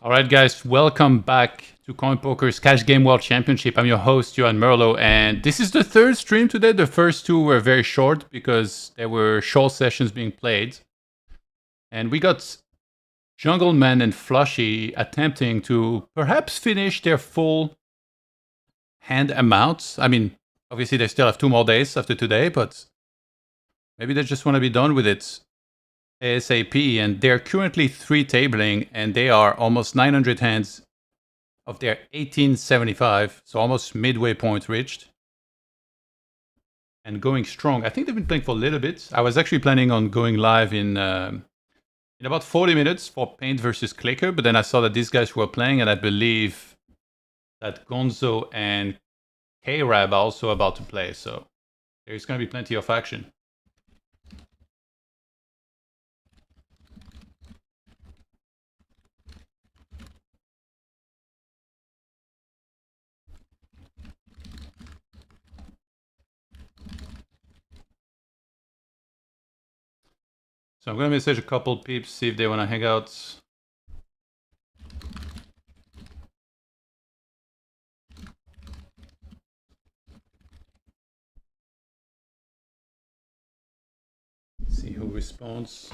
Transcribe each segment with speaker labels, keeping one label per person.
Speaker 1: All right, guys, welcome back to CoinPoker's Cash Game World Championship. I'm your host, Johan Merlo, and this is the third stream today. The first two were very short because there were short sessions being played. And we got Jungleman and Flushie attempting to perhaps finish their full hand amounts. I mean, obviously they still have 2 more days after today, but maybe they just want to be done with it ASAP. And they're currently 3-tabling, and they are almost 900 hands of their 1875, so almost midway point reached. And going strong. I think they've been playing for a little bit. I was actually planning on going live in about 40 minutes for Paint versus Clickr, but then I saw that these guys were playing, and I believe that Gonzo and K-Rab are also about to play, so there's going to be plenty of action. So I'm going to message a couple peeps, see if they want to hang out. See who responds.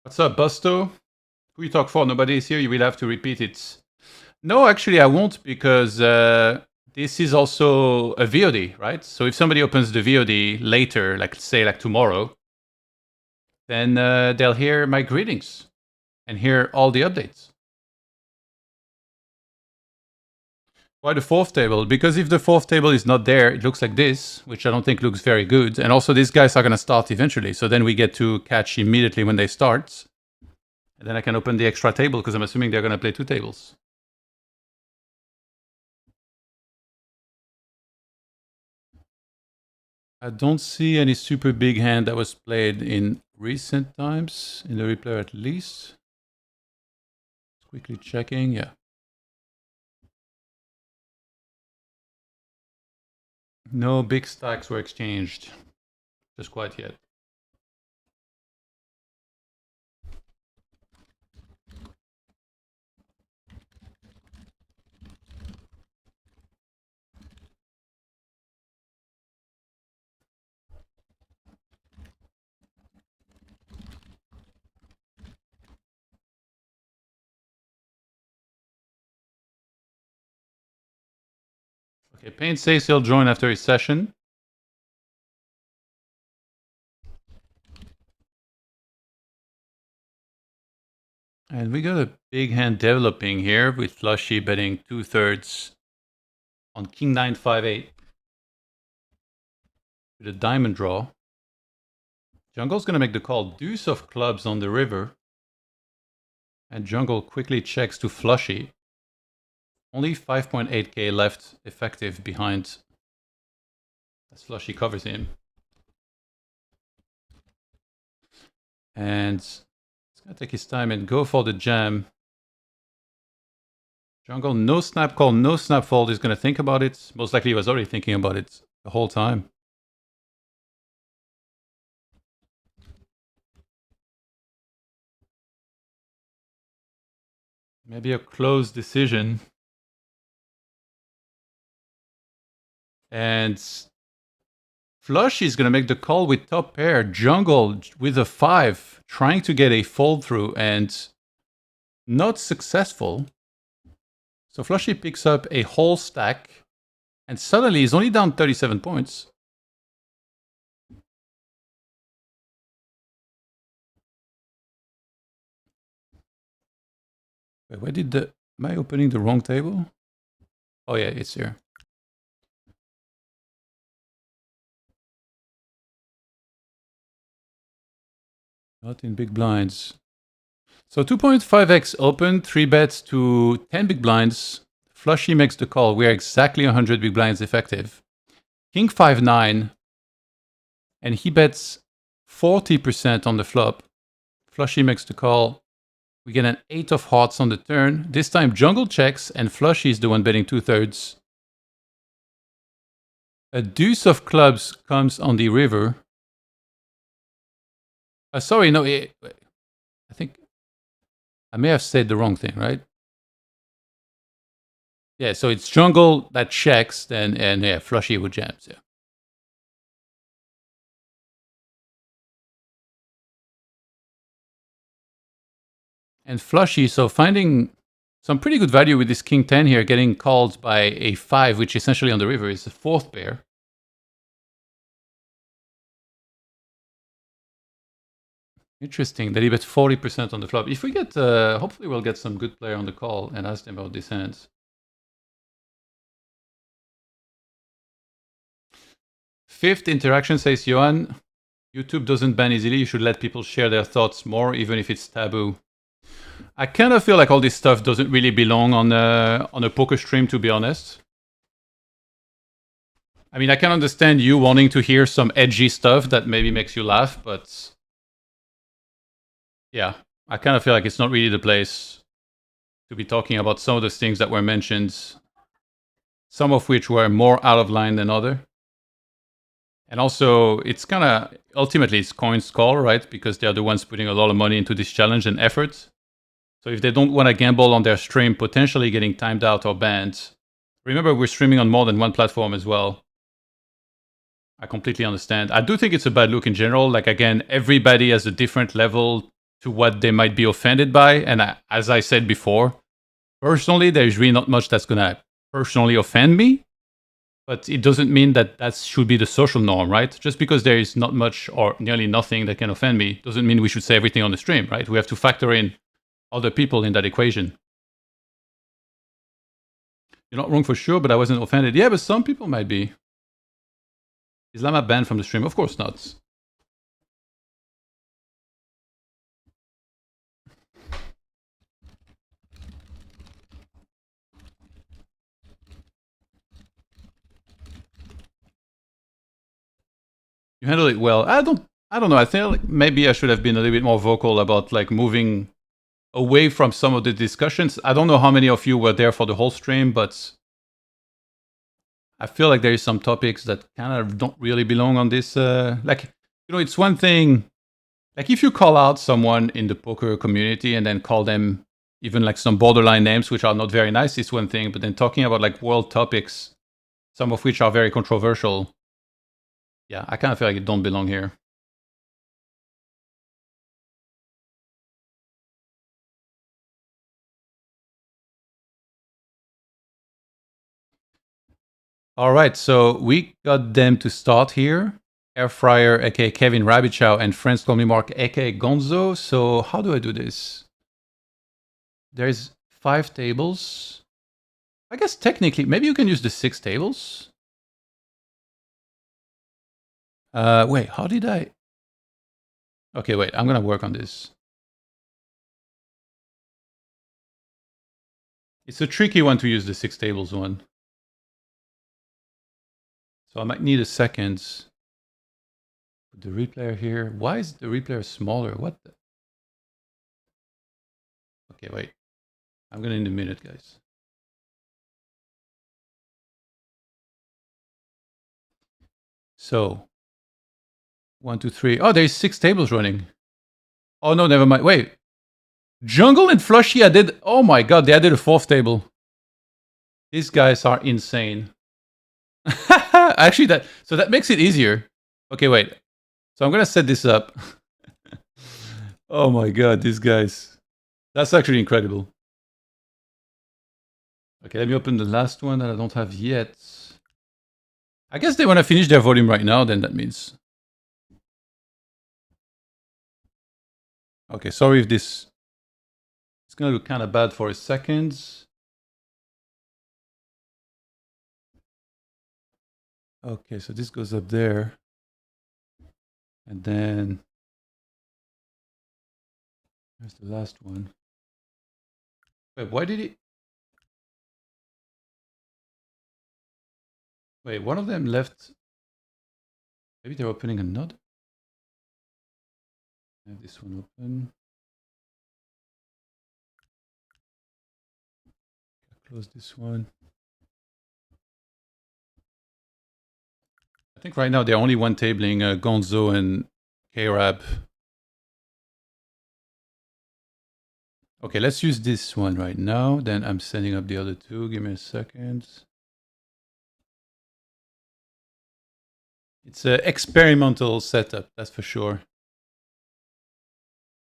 Speaker 1: What's up, Busto? Who you talk for? Nobody is here. You will have to repeat it. No, actually, I won't, because this is also a VOD, right? So if somebody opens the VOD later, like say like tomorrow, then they'll hear my greetings and hear all the updates. Why the fourth table? Because if the fourth table is not there, it looks like this, which I don't think looks very good. And also these guys are going to start eventually. So then we get to catch immediately when they start. And then I can open the extra table because I'm assuming they're going to play 2 tables. I don't see any super big hand that was played in recent times, in the replay at least. Quickly checking, yeah. No big stacks were exchanged, just quite yet. Okay, Payne says he'll join after his session. And we got a big hand developing here with Flushie betting 2/3 on King 9-5-8 with a diamond draw. Jungle's going to make the call. Deuce of clubs on the river. And Jungle quickly checks to Flushie. Only 5.8k left effective behind as Flushie covers him. And he's going to take his time and go for the jam. Jungle, no snap call, no snap fold. He's going to think about it. Most likely he was already thinking about it the whole time. Maybe a close decision. And Flush is going to make the call with top pair. Jungle with a 5, trying to get a fold through and not successful. So Flushy picks up a whole stack and suddenly he's only down 37 points. Wait, where did the... Am I opening the wrong table? Oh yeah, it's here. Not in big blinds. So 2.5x open, 3 bets to 10 big blinds. Flushy makes the call. We are exactly 100 big blinds effective. King 5-9. And he bets 40% on the flop. Flushy makes the call. We get an 8 of hearts on the turn. This time jungle checks and flushie is the one betting 2/3. A deuce of clubs comes on the river. Sorry, no, I think I may have said the wrong thing, right? Yeah, so it's jungle that checks, then, and yeah, flushie with jams, yeah. And flushie, so finding some pretty good value with this king 10 here, getting called by a 5, which essentially on the river is the 4th pair. Interesting that he bets 40% on the flop. If we get, hopefully we'll get some good player on the call and ask them about these hands. Fifth interaction, says Johan. YouTube doesn't ban easily. You should let people share their thoughts more, even if it's taboo. I kind of feel like all this stuff doesn't really belong on a poker stream, to be honest. I mean, I can understand you wanting to hear some edgy stuff that maybe makes you laugh, but yeah, I kind of feel like it's not really the place to be talking about some of those things that were mentioned, some of which were more out of line than other. And also, it's kind of, ultimately, it's Coin's call, right? Because they're the ones putting a lot of money into this challenge and effort. So if they don't want to gamble on their stream, potentially getting timed out or banned. Remember, we're streaming on more than one platform as well. I completely understand. I do think it's a bad look in general. Like, again, everybody has a different level to what they might be offended by. And as I said before, personally, there's really not much that's going to personally offend me. But it doesn't mean that that should be the social norm, right? Just because there is not much or nearly nothing that can offend me doesn't mean we should say everything on the stream, right? We have to factor in other people in that equation. You're not wrong for sure, but I wasn't offended. Yeah, but some people might be. Is Lama banned from the stream? Of course not. You handle it well. I don't know. I think like maybe I should have been a little bit more vocal about like moving away from some of the discussions. I don't know how many of you were there for the whole stream, but I feel like there is some topics that kind of don't really belong on this. Like, you know, it's one thing, like if you call out someone in the poker community and then call them even like some borderline names, which are not very nice, is one thing. But then talking about like world topics, some of which are very controversial, yeah, I kind of feel like it don't belong here. All right, so we got them to start here. Air Fryer, aka Kevin Rabichow, and Friends Call Me Mark, aka Gonzo. So how do I do this? There's 5 tables. I guess technically, maybe you can use the 6 tables. Wait, how did I? Okay, wait, I'm gonna work on this. It's a tricky one to use the 6 tables one. So I might need a second. Put the replayer here. Why is the replayer smaller? What the? Okay, wait. I'm gonna need a minute, guys. So 1, 2, 3. Oh, there's 6 tables running. Oh no, never mind. Wait. Jungle and Flushie added. Oh my god, they added a 4th table. These guys are insane. Actually, that makes it easier. Okay, wait. So I'm gonna set this up. Oh my god, these guys. That's actually incredible. Okay, let me open the last one that I don't have yet. I guess they want to finish their volume right now, then that means. Okay, sorry if this... It's gonna look kind of bad for a second. Okay, so this goes up there. And then... There's the last one. Wait, why did he... Wait, one of them left... Maybe they're opening another? I have this one open. close this one. I think right now they're only one tabling Gonzo and K-Rab. Okay, let's use this one right now. Then I'm setting up the other two. Give me a second. It's an experimental setup, that's for sure.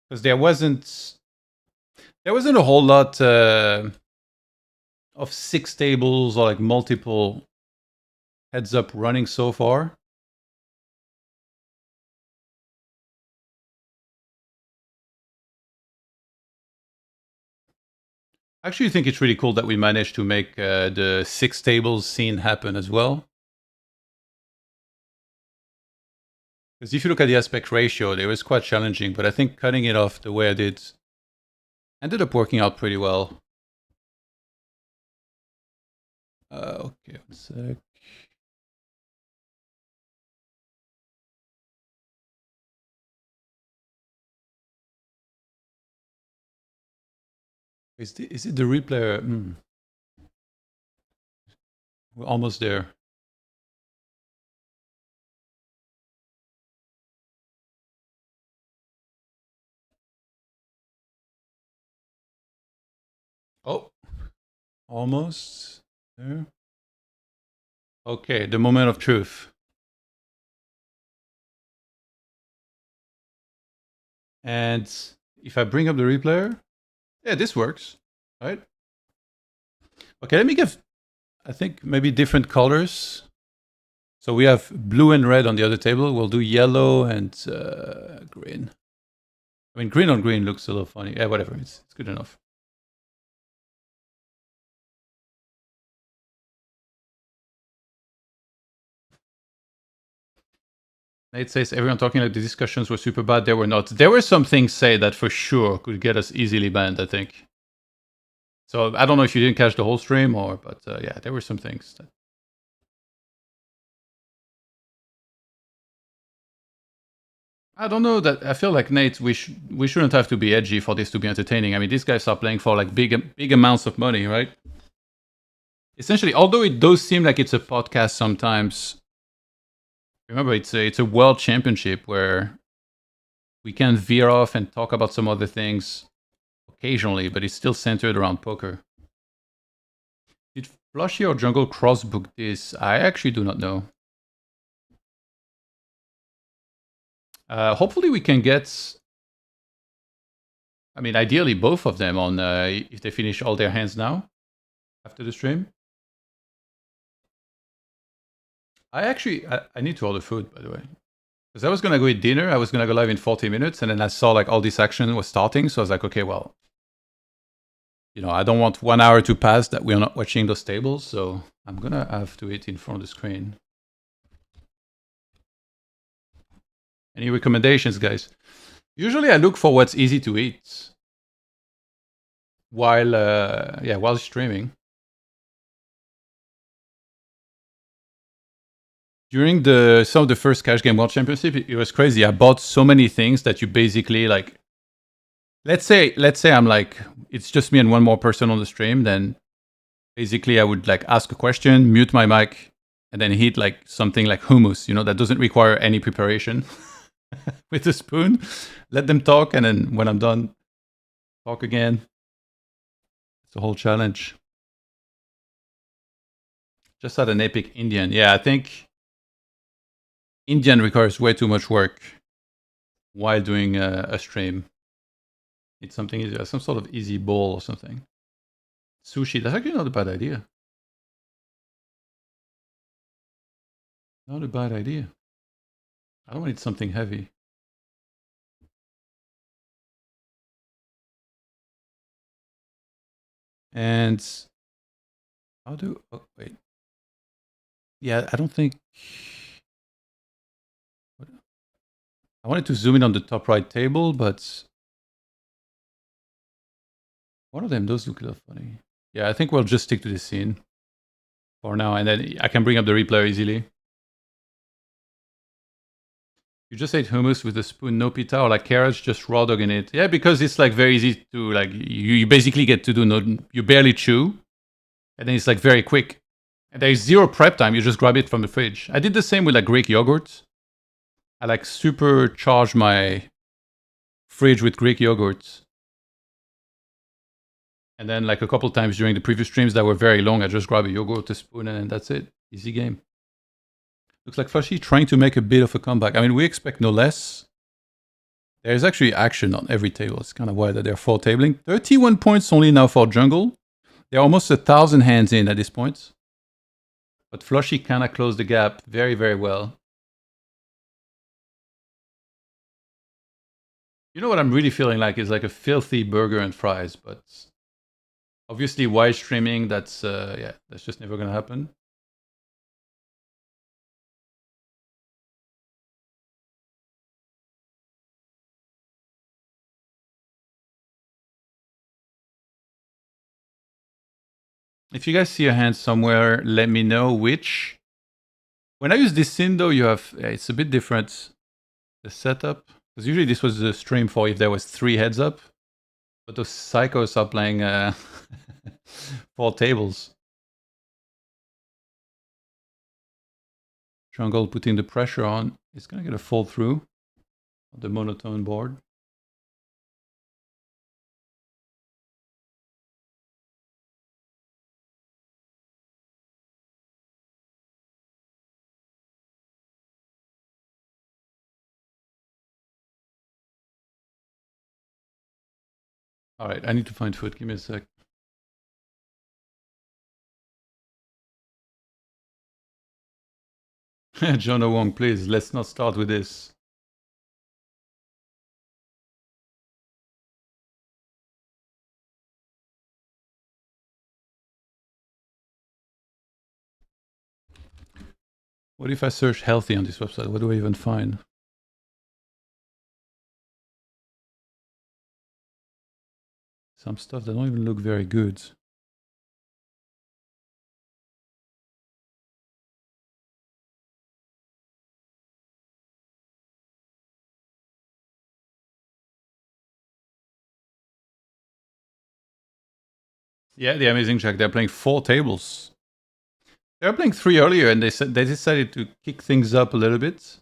Speaker 1: Because there wasn't a whole lot of 6 tables or like multiple heads up running so far. I actually think it's really cool that we managed to make the 6 tables scene happen as well. Because if you look at the aspect ratio, it was quite challenging, but I think cutting it off the way I did ended up working out pretty well. Okay, 1 sec. Is it the replayer? We're almost there. Oh, almost there. Okay, the moment of truth. And if I bring up the replayer, yeah, this works, right? Okay, let me give, I think, maybe different colors. So we have blue and red on the other table. We'll do yellow and green. I mean, green on green looks a little funny. Yeah, whatever, it's good enough. Nate says, everyone talking like the discussions were super bad. They were not. There were some things said that for sure could get us easily banned, I think. So I don't know if you didn't catch the whole stream or, but yeah, there were some things. I don't know that. I feel like, Nate, we shouldn't have to be edgy for this to be entertaining. I mean, these guys are playing for like big amounts of money, right? Essentially, although it does seem like it's a podcast sometimes, remember it's a world championship where we can veer off and talk about some other things occasionally, but it's still centered around poker. Did Flushie or Jungle crossbook this? I actually do not know. Hopefully we can get, I mean, ideally both of them on if they finish all their hands now after the stream. I need to order food, by the way. Because I was going to go eat dinner. I was going to go live in 40 minutes. And then I saw like all this action was starting. So I was like, okay, well, you know, I don't want 1 hour to pass that we're not watching those tables. So I'm going to have to eat in front of the screen. Any recommendations, guys? Usually I look for what's easy to eat while streaming. During some of the first Cash Game World Championship, it was crazy. I bought so many things that you basically like. Let's say I'm like, it's just me and one more person on the stream. Then basically I would like ask a question, mute my mic, and then hit like something like hummus. You know, that doesn't require any preparation. With a spoon, let them talk, and then when I'm done, talk again. It's a whole challenge. Just had an epic Indian. Yeah, I think Indian requires way too much work while doing a stream. It's something easy, some sort of easy bowl or something. Sushi, that's actually not a bad idea. Not a bad idea. I don't need something heavy. And I'll do, oh, wait. Yeah, I don't think, I wanted to zoom in on the top right table, but one of them does look a little funny. Yeah, I think we'll just stick to this scene for now, and then I can bring up the replayer easily. You just ate hummus with a spoon, no pita, or like carrots, just raw dog in it. Yeah, because it's like very easy to like, you basically get to do, you barely chew. And then it's like very quick. And there's zero prep time. You just grab it from the fridge. I did the same with like Greek yogurt. I like supercharged my fridge with Greek yogurt. And then like a couple times during the previous streams that were very long, I just grab a yogurt, a spoon, and that's it. Easy game. Looks like Flushie trying to make a bit of a comeback. I mean, we expect no less. There's actually action on every table. It's kind of wild that they're full tabling. 31 points only now for Jungle. They're almost 1,000 hands in at this point. But Flushie kind of closed the gap very, very well. You know what I'm really feeling like is like a filthy burger and fries, but obviously wide streaming, that's just never going to happen. If you guys see a hand somewhere, let me know which. When I use this scene though, you have, it's a bit different, the setup. Because usually this was the stream for if there was 3 heads up. But those psychos are playing 4 tables. Jungle putting the pressure on. He's going to get a fall through on the monotone board. All right, I need to find food. Give me a sec. Jonah Wong, please, let's not start with this. What if I search healthy on this website? What do I even find? Some stuff that don't even look very good. Yeah, the Amazing Jack, they're playing 4 tables. They were playing 3 earlier and they decided to kick things up a little bit.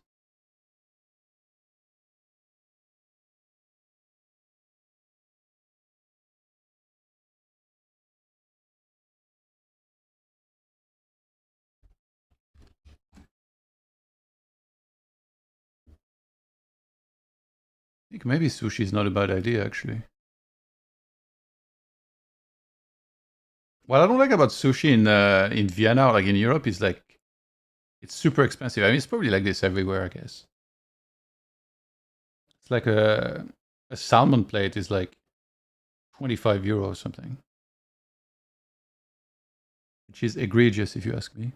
Speaker 1: I think maybe sushi is not a bad idea, actually. What I don't like about sushi in Vienna or like in Europe is like it's super expensive. I mean, it's probably like this everywhere, I guess. It's like a salmon plate is like 25 euro or something, which is egregious if you ask me.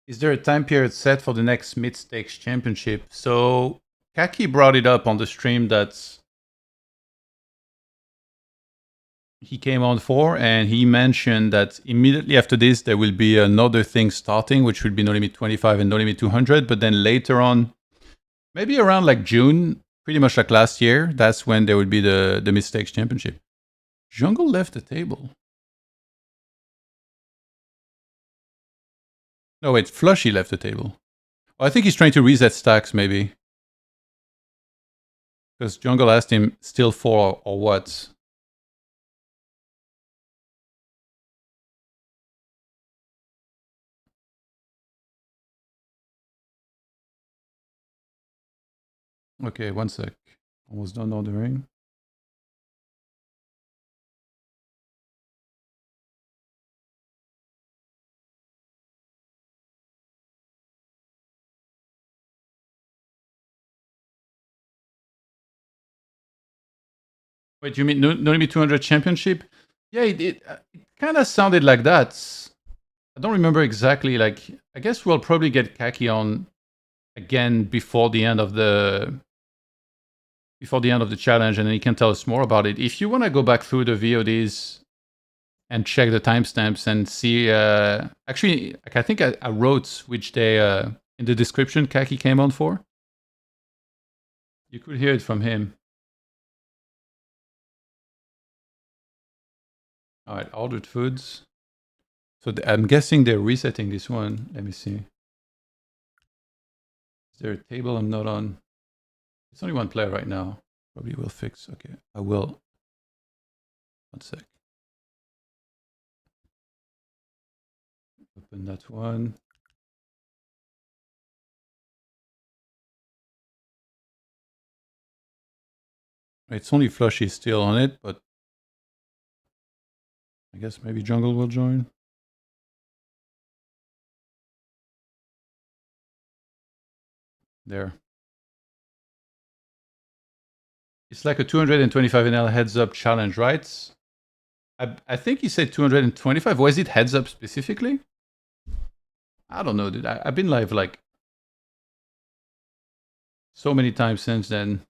Speaker 1: Is there a time period set for the next mid-stakes championship? So Kaki brought it up on the stream that he came on for, and he mentioned that immediately after this there will be another thing starting, which would be No Limit 25 and No Limit 200. But then later on, maybe around like June, pretty much like last year, that's when there would be the mid-stakes championship. Jungle left the table. No, wait, Flushie left the table. Well, I think he's trying to reset stacks, maybe. Because Jungle asked him, still 4 or what? Okay, one sec. Almost done ordering. Wait, you mean No Limit 200 championship? Yeah, it kind of sounded like that. I don't remember exactly. Like, I guess we'll probably get Kaki on again before the end of the challenge, and then he can tell us more about it. If you want to go back through the VODs and check the timestamps and see, actually, I think I wrote which day in the description Kaki came on for? You could hear it from him. All right, ordered foods. So I'm guessing they're resetting this one. Let me see. Is there a table I'm not on? It's only one player right now. Probably will fix. Okay, I will. One sec. Open that one. It's only Flushie still on it, but I guess maybe Jungle will join. There. It's like a 225 NL heads up challenge, right? I think he said 225. Was it heads up specifically? I don't know, dude. I've been live like so many times since then.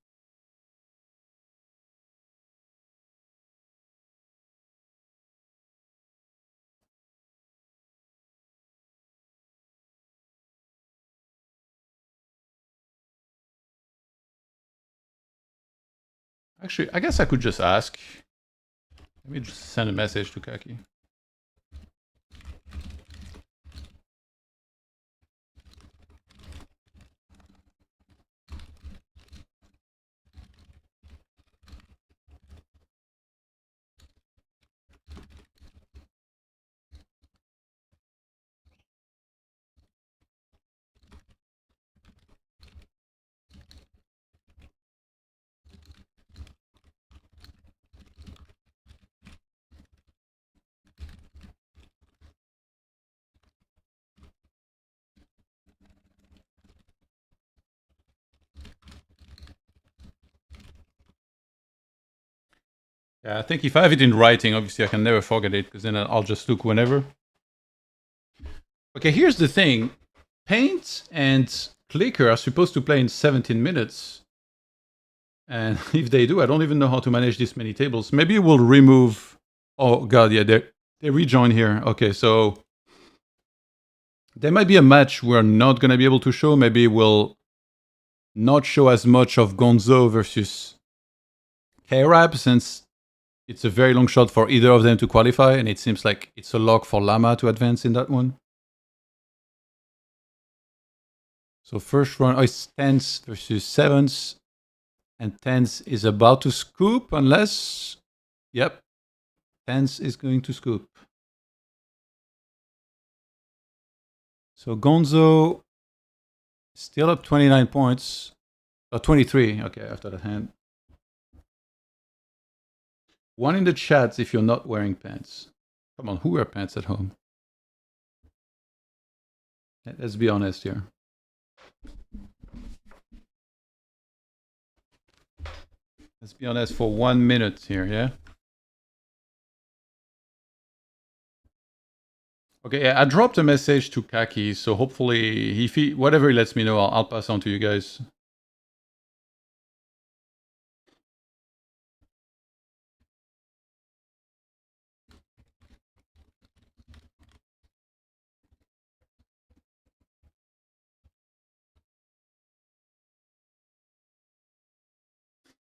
Speaker 1: Actually, I guess I could just ask. Let me just send a message to Kaki. Yeah, I think if I have it in writing, obviously I can never forget it because then I'll just look whenever. Okay, here's the thing. Paint and Clickr are supposed to play in 17 minutes. And if they do, I don't even know how to manage this many tables. Maybe we'll remove... Oh, God, yeah, they rejoin here. Okay, so there might be a match we're not going to be able to show. Maybe we'll not show as much of Gonzo versus K-Rap since it's a very long shot for either of them to qualify, and it seems like it's a lock for Llama to advance in that one. So first run, it's 10s versus 7s, and 10s is about to scoop unless... Yep, 10s is going to scoop. So Gonzo still up 29 points. 23, okay, after that hand. One in the chat if you're not wearing pants. Come on, who wear pants at home? Let's be honest here. Let's be honest for 1 minute here, yeah? Okay, yeah, I dropped a message to Kaki, so hopefully, if he, whatever he lets me know, I'll pass on to you guys.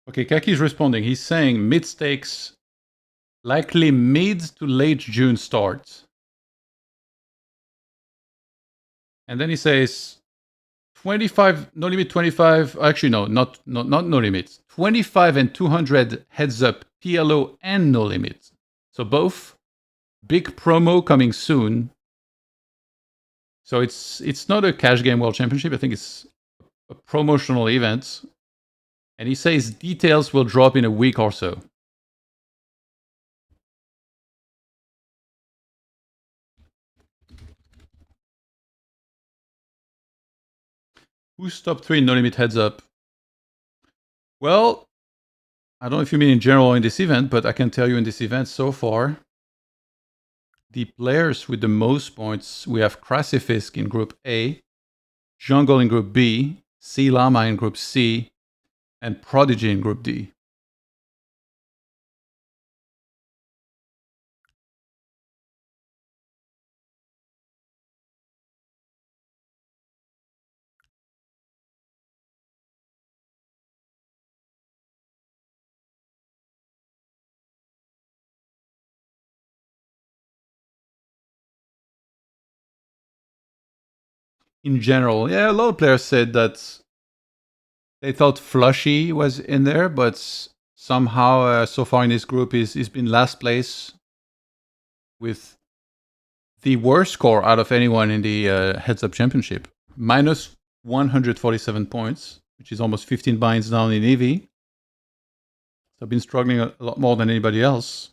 Speaker 1: Okay, Kaki's responding. He's saying mid-stakes, likely mid to late June start. And then he says 25, no limit 25, actually no, not no limit. 25 and 200 heads up, PLO and no limit. So both, big promo coming soon. So it's not a cash game world championship, I think it's a promotional event. And he says details will drop in a week or so. Who's top 3 no limit heads up? Well, I don't know if you mean in general or in this event, but I can tell you in this event so far, the players with the most points, we have Krasifisk in Group A, Jungle in Group B, C Llama in Group C, and Prodigy in Group D. in general. Yeah, a lot of players said that they thought Flushie was in there, but somehow so far in this group he's been last place with the worst score out of anyone in the Heads Up Championship. Minus 147 points, which is almost 15 binds down in EV. So I've been struggling a lot more than anybody else.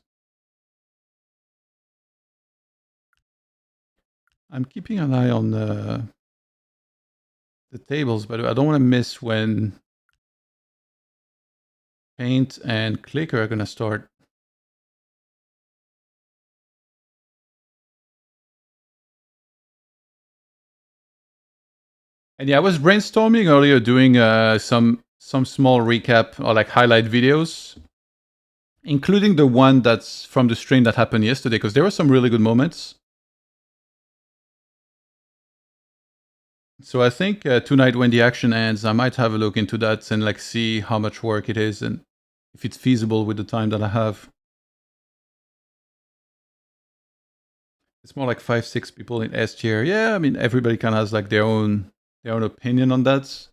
Speaker 1: I'm keeping an eye on the tables, but I don't want to miss when Paint and Clickr are going to start. And yeah, I was brainstorming earlier, doing some small recap or like highlight videos, including the one that's from the stream that happened yesterday, because there were some really good moments. So I think tonight when the action ends, I might have a look into that and like see how much work it is and if it's feasible with the time that I have. It's more like 5-6 people in S tier. Yeah, I mean everybody kind of has like their own opinion on that.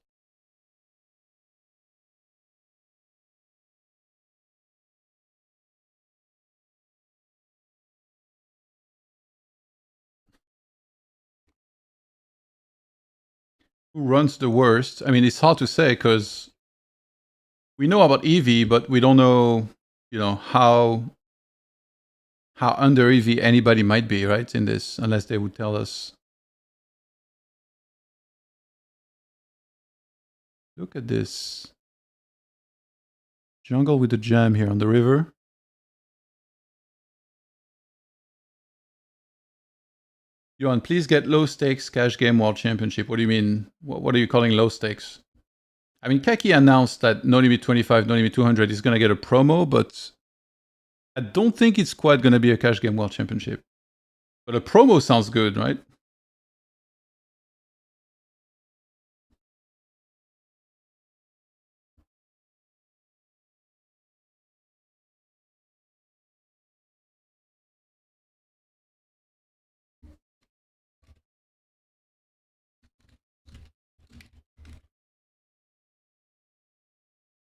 Speaker 1: Who runs the worst? I mean, it's hard to say because we know about EV, but we don't know, how under EV anybody might be, right, in this, unless they would tell us. Look at this. Jungle with the jam here on the river. Johan, please get low stakes cash game world championship. What do you mean? What are you calling low stakes? I mean, Kaki announced that No Limit 25, No Limit 200 is going to get a promo, but I don't think it's quite going to be a cash game world championship. But a promo sounds good, right?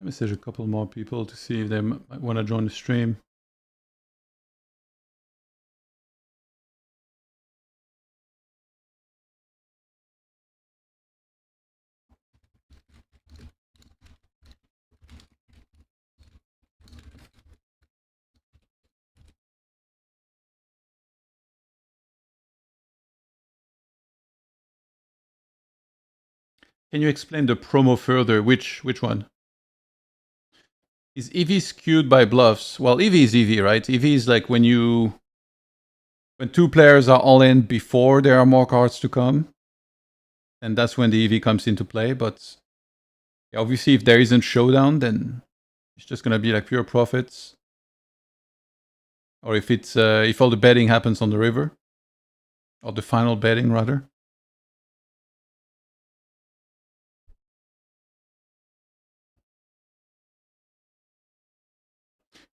Speaker 1: Message a couple more people to see if they might want to join the stream. Can you explain the promo further? Which one? Is EV skewed by bluffs? Well, EV is EV, right? EV is like when two players are all in before there are more cards to come, and that's when the EV comes into play. But obviously, if there isn't showdown, then it's just gonna be like pure profits. Or if it's if all the betting happens on the river, or the final betting rather.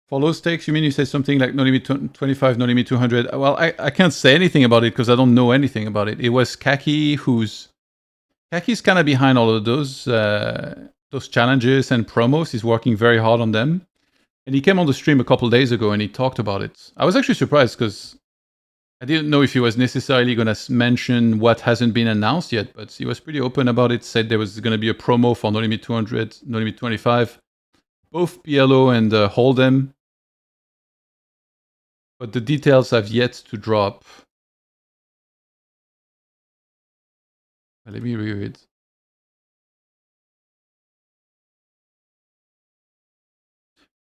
Speaker 1: For low stakes, you mean you say something like No Limit 25, No Limit 200? Well, I can't say anything about it because I don't know anything about it. It was Kaki Kaki's kind of behind all of those challenges and promos. He's working very hard on them. And he came on the stream a couple days ago and he talked about it. I was actually surprised because I didn't know if he was necessarily going to mention what hasn't been announced yet, but he was pretty open about it, said there was going to be a promo for No Limit 200, No Limit 25, both PLO and Hold'em. But the details have yet to drop. Let me reread.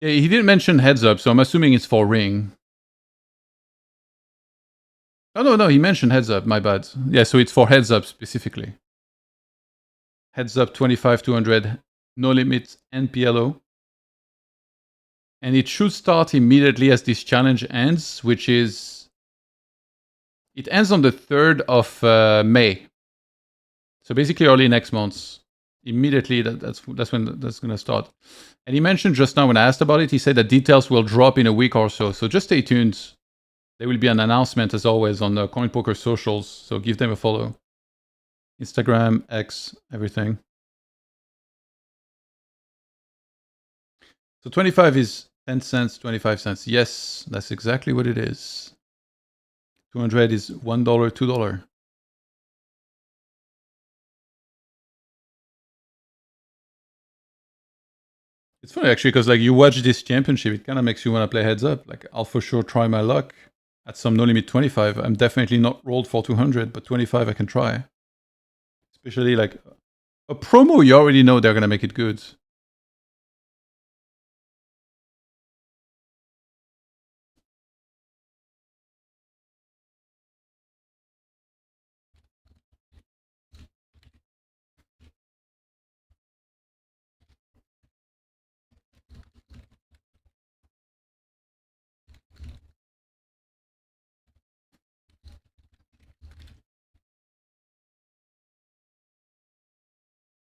Speaker 1: Yeah, he didn't mention heads up, so I'm assuming it's for ring. Oh, no, he mentioned heads up, my bad. Yeah, so it's for heads up specifically. Heads up 25, 200, no limit, and PLO. And it should start immediately as this challenge ends, which is... It ends on the 3rd of May. So basically early next month. Immediately, that's when that's going to start. And he mentioned just now when I asked about it, he said that details will drop in a week or so. So just stay tuned. There will be an announcement as always on the CoinPoker socials. So give them a follow. Instagram, X, everything. So 25 is 10 cents, 25 cents. Yes, that's exactly what it is. 200 is $1, $2. It's funny actually because like you watch this championship, it kind of makes you want to play heads up. Like I'll for sure try my luck at some no limit 25. I'm definitely not rolled for 200, but 25 I can try. Especially like a promo, you already know they're gonna make it good.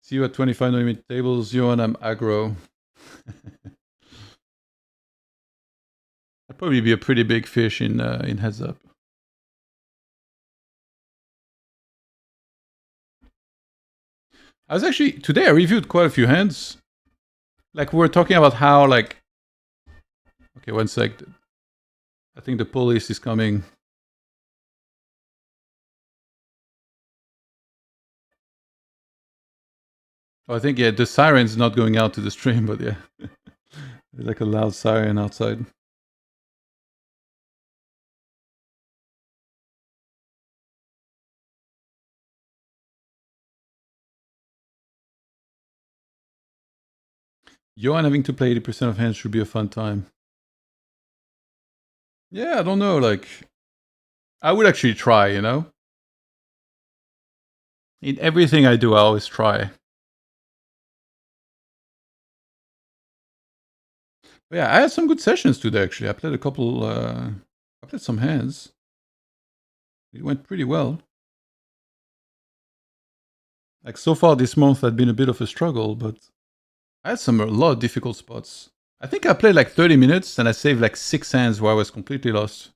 Speaker 1: See you at 25 no limit tables, Johan. I'm aggro. I'd probably be a pretty big fish in heads up. I was actually today I reviewed quite a few hands. Like we were talking about how like. Okay, one sec. I think the police is coming. Oh, I think yeah, the siren's not going out to the stream, but yeah, there's like a loud siren outside. Johan having to play 80% of hands should be a fun time. Yeah, I don't know. Like, I would actually try. You know, in everything I do, I always try. But yeah, I had some good sessions today. Actually, I played a couple. I played some hands. It went pretty well. Like so far this month had been a bit of a struggle, but I had a lot of difficult spots. I think I played like 30 minutes and I saved like 6 hands where I was completely lost.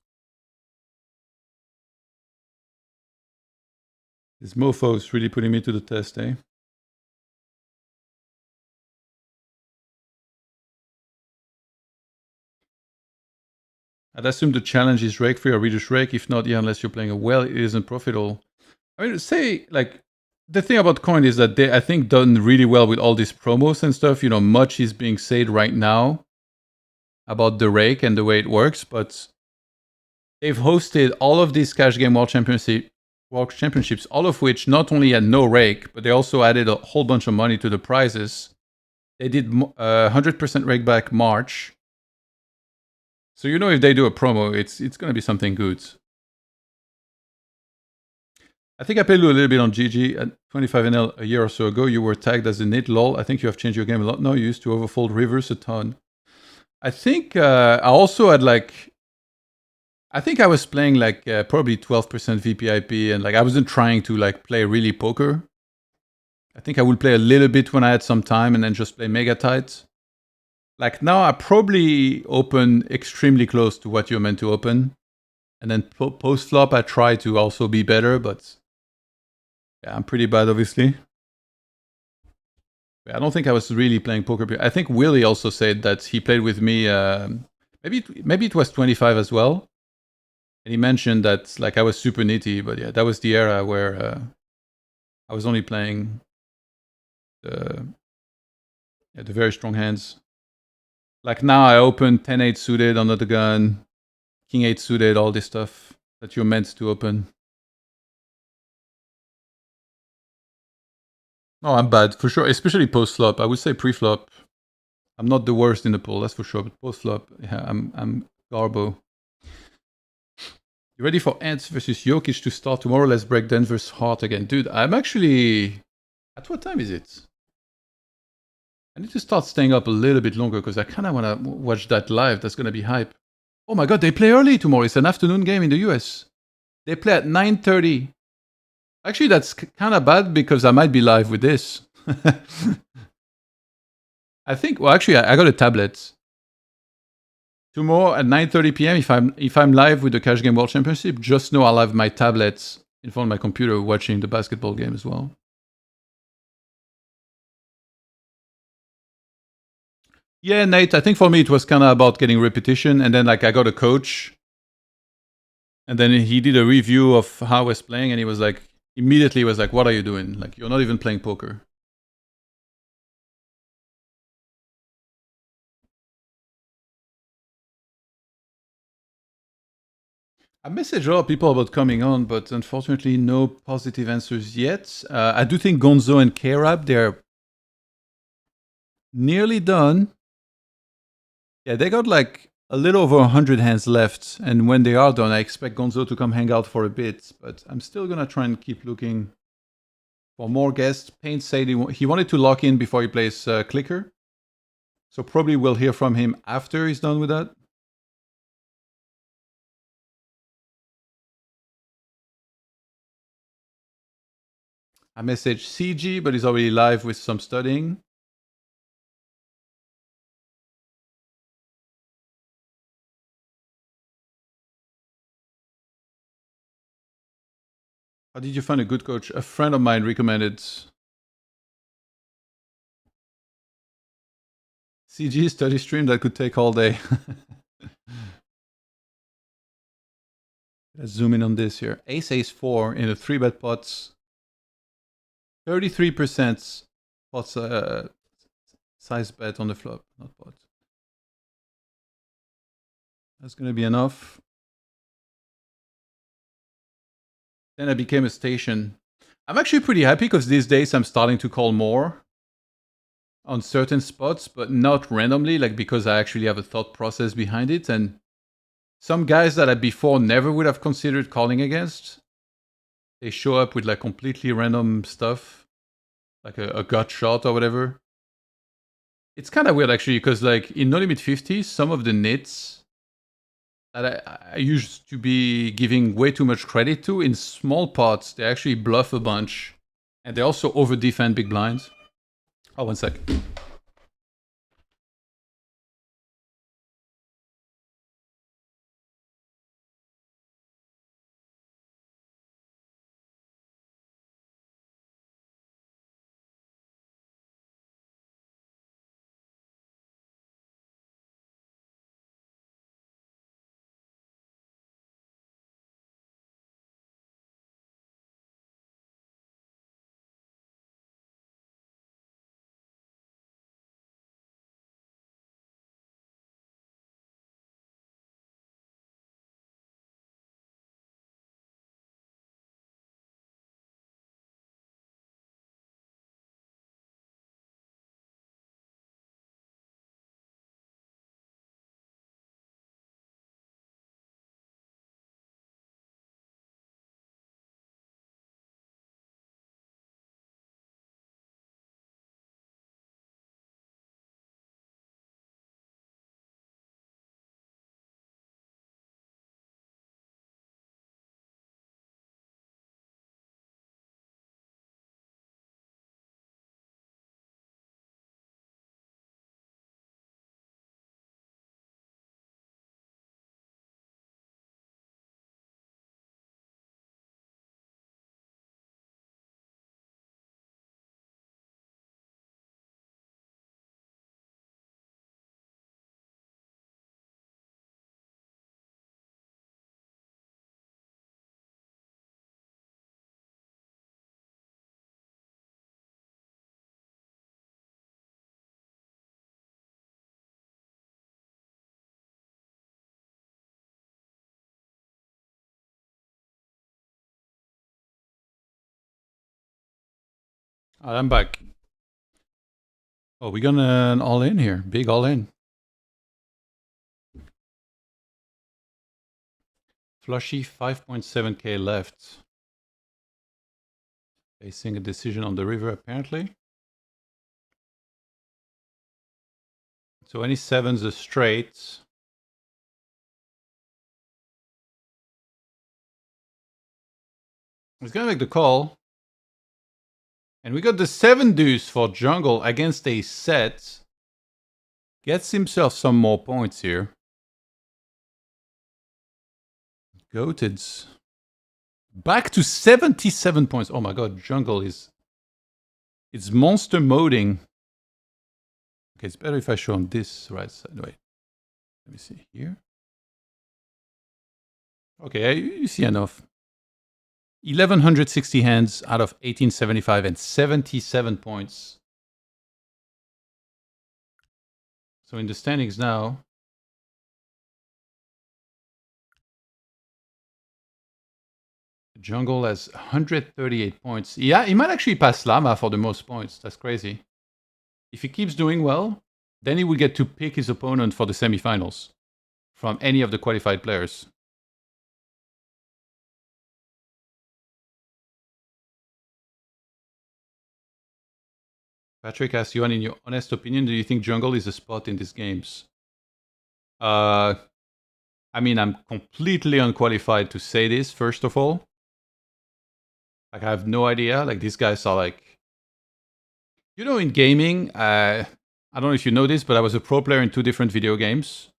Speaker 1: This mofo is really putting me to the test, eh? I'd assume the challenge is rake free or reduce rake. If not, yeah, unless you're playing a well, it isn't profitable. I mean, say like the thing about coin is that they, I think, done really well with all these promos and stuff. You know, much is being said right now about the rake and the way it works, but they've hosted all of these cash game world championships, all of which not only had no rake, but they also added a whole bunch of money to the prizes. They did 100% rake back March. So you know if they do a promo, it's going to be something good. I think I played a little bit on GG at 25NL a year or so ago. You were tagged as a nit lol. I think you have changed your game a lot now. You used to overfold rivers a ton. I think I also had like, I think I was playing like probably 12% VPIP and like I wasn't trying to like play really poker. I think I would play a little bit when I had some time and then just play mega tight. Like now I probably open extremely close to what you're meant to open. And then post flop I try to also be better, but yeah, I'm pretty bad obviously. I don't think I was really playing poker. I think Willie also said that he played with me, maybe it was 25 as well. And he mentioned that like I was super nitty, but yeah, that was the era where I was only playing the very strong hands. Like now I open 10-8 suited under the gun, King 8 suited, all this stuff that you're meant to open. No, I'm bad for sure, especially post flop. I would say pre flop. I'm not the worst in the pool, that's for sure. But post flop, yeah, I'm garbo. You ready for Ants versus Jokic to start tomorrow? Let's break Denver's heart again, dude. I'm actually. At what time is it? I need to start staying up a little bit longer because I kind of want to watch that live. That's gonna be hype. Oh my god, they play early tomorrow. It's an afternoon game in the US. They play at 9:30. Actually, that's kind of bad because I might be live with this. I think. Well, actually, I got a tablet. Tomorrow at 9:30 p.m. If I'm live with the Cash Game World Championship, just know I'll have my tablet in front of my computer watching the basketball game as well. Yeah, Nate, I think for me it was kind of about getting repetition, and then like I got a coach, and then he did a review of how I was playing, and he was like, immediately was like, "What are you doing? Like you're not even playing poker." I messaged a lot of people about coming on, but unfortunately, no positive answers yet. I do think Gonzo and K-Rab, they're nearly done. Yeah, they got like a little over 100 hands left, and when they are done, I expect Gonzo to come hang out for a bit, but I'm still gonna try and keep looking for more guests. Payne said he wanted to lock in before he plays Clickr, so probably we'll hear from him after he's done with that. I messaged CG, but he's already live with some studying. How did you find a good coach? A friend of mine recommended CG study stream that could take all day. Let's zoom in on this here. Ace 4 in a 3-bet pot. 33% pot size bet on the flop, not pot. That's going to be enough. Then I became a station. I'm actually pretty happy because these days I'm starting to call more on certain spots, but not randomly, like because I actually have a thought process behind it. And some guys that I before never would have considered calling against, they show up with like completely random stuff, like a gut shot or whatever. It's kind of weird actually, because like in No Limit 50, some of the nits that I used to be giving way too much credit to, in small pots, they actually bluff a bunch, and they also over defend big blinds. Oh, 1 sec. I'm back. Oh, we're gonna an all in here. Big all in. Flushie 5.7k left. Facing a decision on the river, apparently. So any sevens are straight. He's gonna make the call. And we got the 7 deuce for jungle against a set. Gets himself some more points here. Goated. Back to 77 points. Oh my god, Jungle is... It's monster moding. Okay, it's better if I show on this right side. Wait, let me see here. Okay, you see enough. 1160 hands out of 1875 and 77 points. So in the standings now, Jungle has 138 points. Yeah, he might actually pass Lama for the most points. That's crazy. If he keeps doing well, then he will get to pick his opponent for the semifinals from any of the qualified players. Patrick asks you, in your honest opinion, do you think Jungle is a spot in these games? I mean, I'm completely unqualified to say this, first of all. Like, I have no idea. Like, these guys are like... You know, in gaming, I don't know if you know this, but I was a pro player in 2 different video games.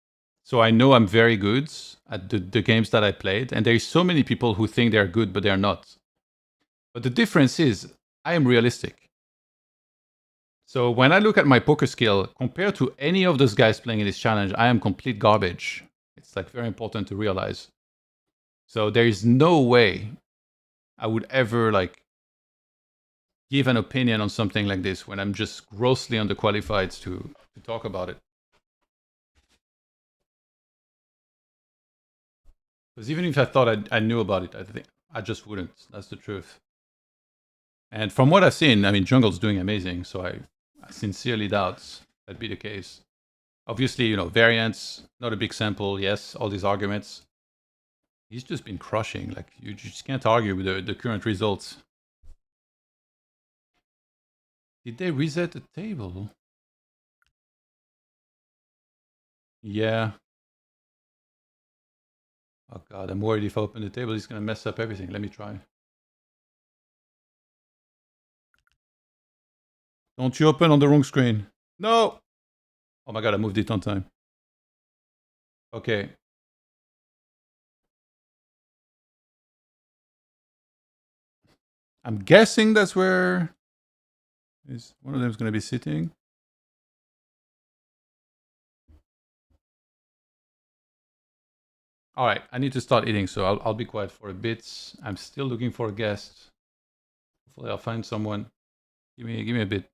Speaker 1: So I know I'm very good at the games that I played. And there's so many people who think they're good, but they're not. But the difference is, I am realistic. So when I look at my poker skill, compared to any of those guys playing in this challenge, I am complete garbage. It's like very important to realize. So there is no way I would ever like give an opinion on something like this when I'm just grossly underqualified to talk about it. Because even if I thought I knew about it, I think I just wouldn't. That's the truth. And from what I've seen, I mean, Jungle's doing amazing, so I sincerely doubt that'd be the case. Obviously, you know, variance, not a big sample, yes, all these arguments. He's just been crushing. Like, you just can't argue with the current results. Did they reset the table? Yeah. Oh god, I'm worried if I open the table, he's gonna mess up everything. Let me try. Don't you open on the wrong screen. No! Oh my god, I moved it on time. Okay. I'm guessing that's where is one of them is gonna be sitting. Alright, I need to start eating, so I'll be quiet for a bit. I'm still looking for a guest. Hopefully I'll find someone. Give me a bit.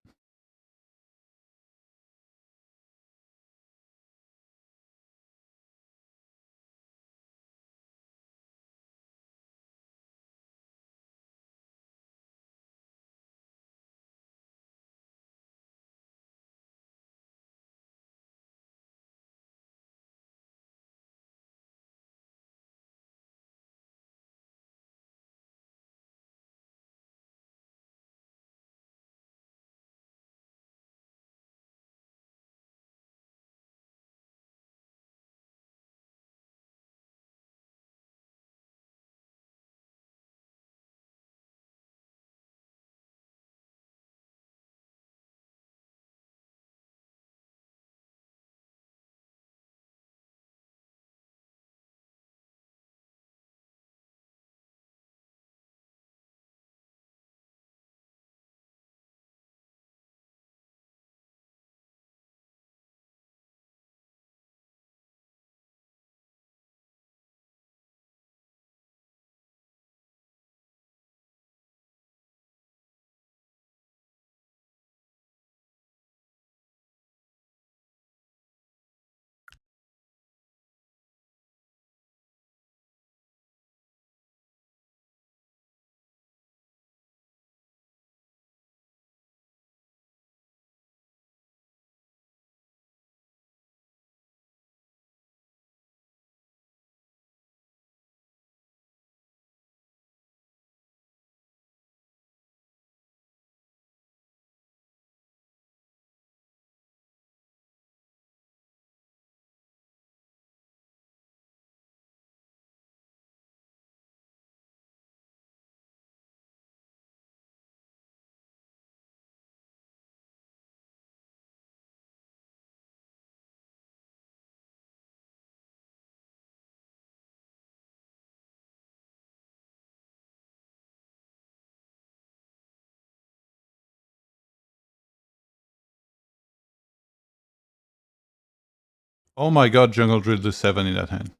Speaker 1: Oh my god, Jungle drilled the 7 in that hand.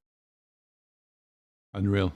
Speaker 1: Unreal.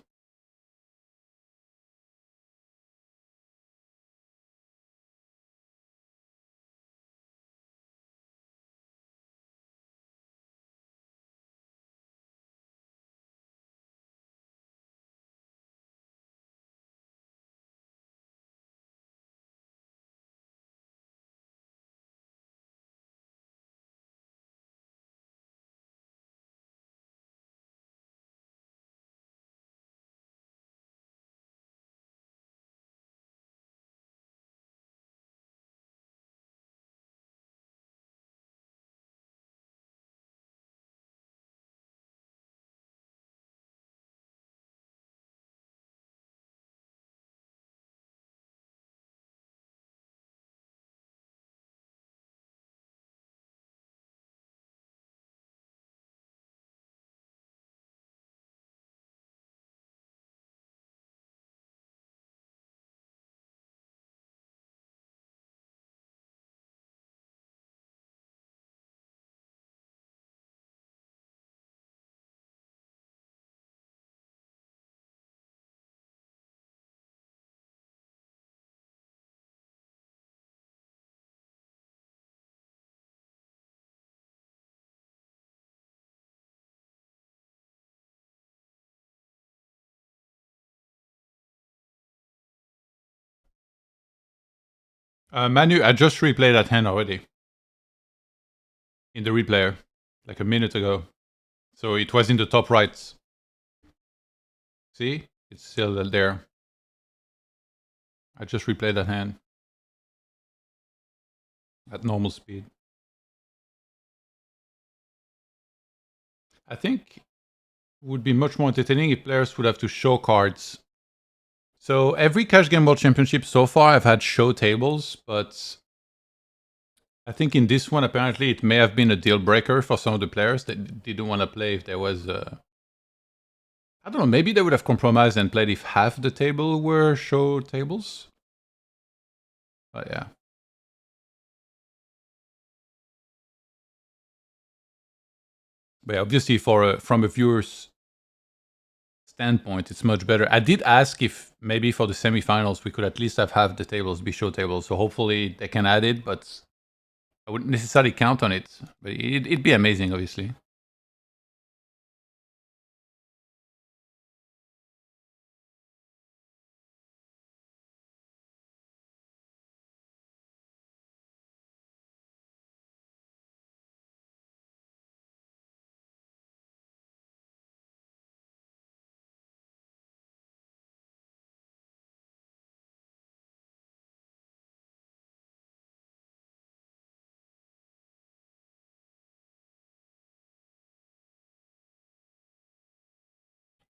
Speaker 1: Manu, I just replayed that hand already. In the replayer. Like a minute ago. So it was in the top right. See? It's still there. I just replayed that hand. At normal speed. I think it would be much more entertaining if players would have to show cards. So every Cash Game World Championship so far I've had show tables, but I think in this one apparently it may have been a deal breaker for some of the players that didn't want to play if there was I don't know, maybe they would have compromised and played if half the table were show tables. But yeah. But yeah, obviously from a viewer's standpoint, it's much better. I did ask if maybe for the semifinals we could at least have half the tables be show tables. So hopefully they can add it, but I wouldn't necessarily count on it. But it'd be amazing, obviously.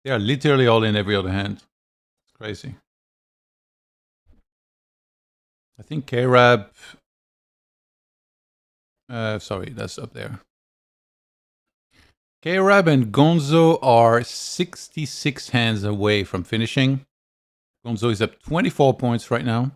Speaker 1: They are literally all in every other hand. It's crazy. I think K-Rab... sorry, that's up there. K-Rab and Gonzo are 66 hands away from finishing. Gonzo is up 24 points right now.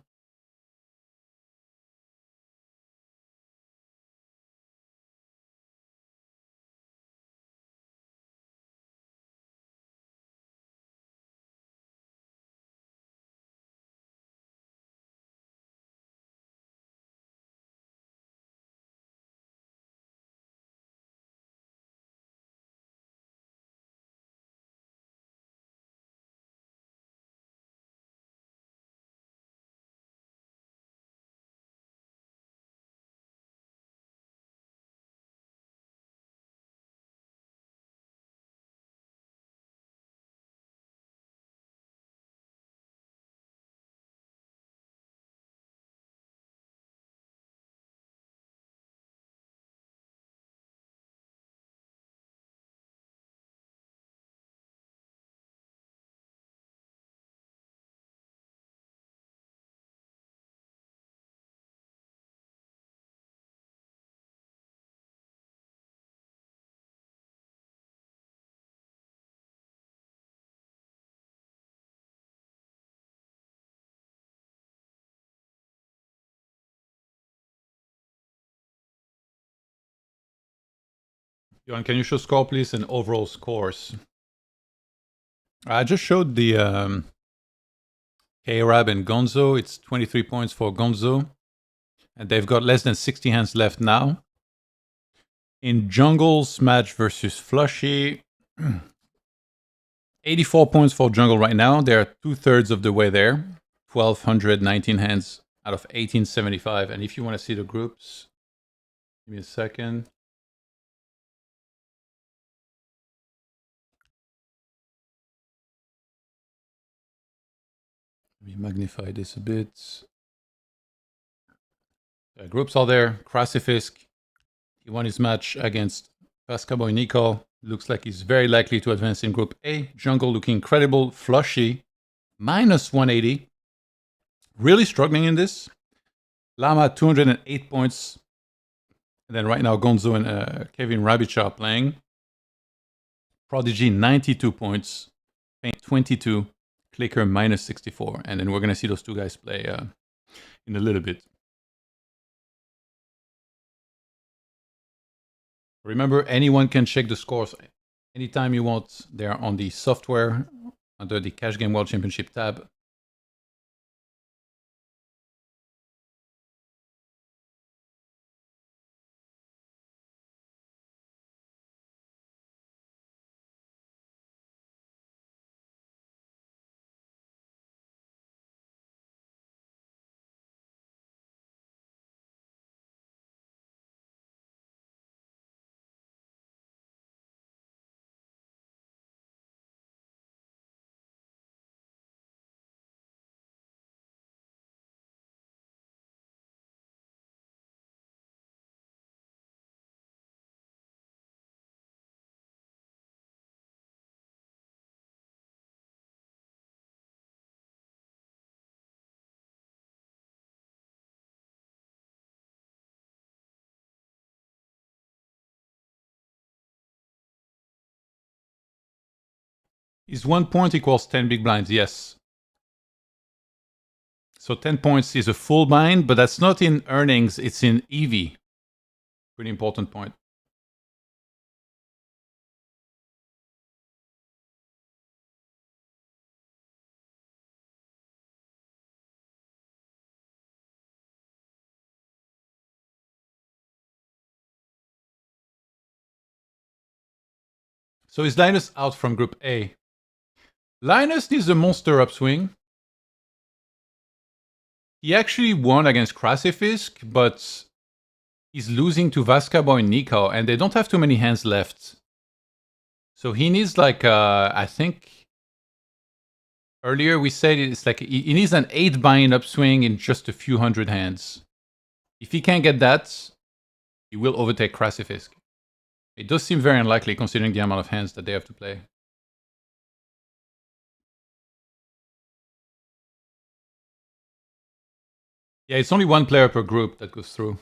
Speaker 1: Johan, can you show score, please, and overall scores? I just showed the K-Rab and Gonzo. It's 23 points for Gonzo. And they've got less than 60 hands left now. In Jungle's match versus Flushie, 84 points for Jungle right now. They're 2/3 of the way there. 1,219 hands out of 1,875. And if you want to see the groups, give me a second. Let me magnify this a bit. The groups are there. Krasifisk, he won his match against Vascaboy Nico. Looks like he's very likely to advance in Group A. Jungle looking incredible. Flushie, -180. Really struggling in this. Lama, 208 points. And then right now, Gonzo and Kevin Rabic are playing. Prodigy, 92 points. Paint, 22. Clickr, -64. And then we're going to see those two guys play in a little bit. Remember, anyone can check the scores anytime you want. They're on the software under the Cash Game World Championship tab. Is 1 point equals 10 big blinds? Yes. So 10 points is a full blind, but that's not in earnings, it's in EV. Pretty important point. So is Linus out from Group A? Linus needs a monster upswing. He actually won against Krasifisk, but he's losing to Vascaboy Nico, and they don't have too many hands left. So he needs like, I think, earlier we said it's like he needs an 8 buy-in upswing in just a few hundred hands. If he can't get that, he will overtake Krasifisk. It does seem very unlikely considering the amount of hands that they have to play. Yeah, it's only one player per group that goes through.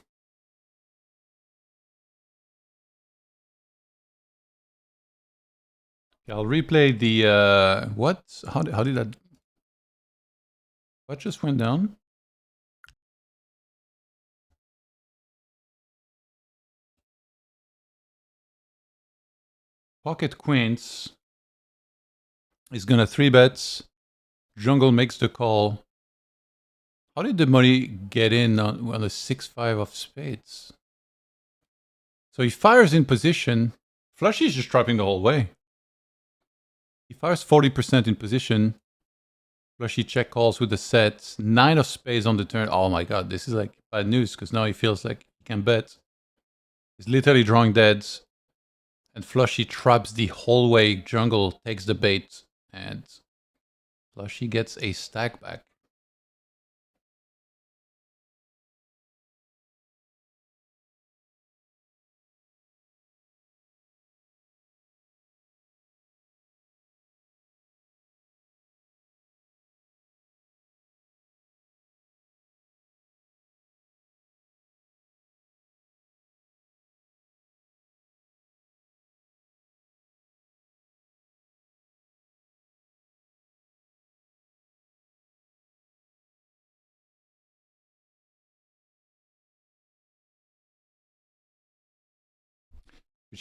Speaker 1: Okay, I'll replay the what? How did that? What just went down? Pocket Queens is gonna 3-bet. Jungle makes the call. How did the money get in on the 6-5 of spades? So he fires in position. Flushie is just dropping the whole way. He fires 40% in position. Flushie check calls with the set. 9 of spades on the turn. Oh my god, this is like bad news because now he feels like he can bet. He's literally drawing deads. And Flushie traps the whole way. Jungle takes the bait. And Flushie gets a stack back.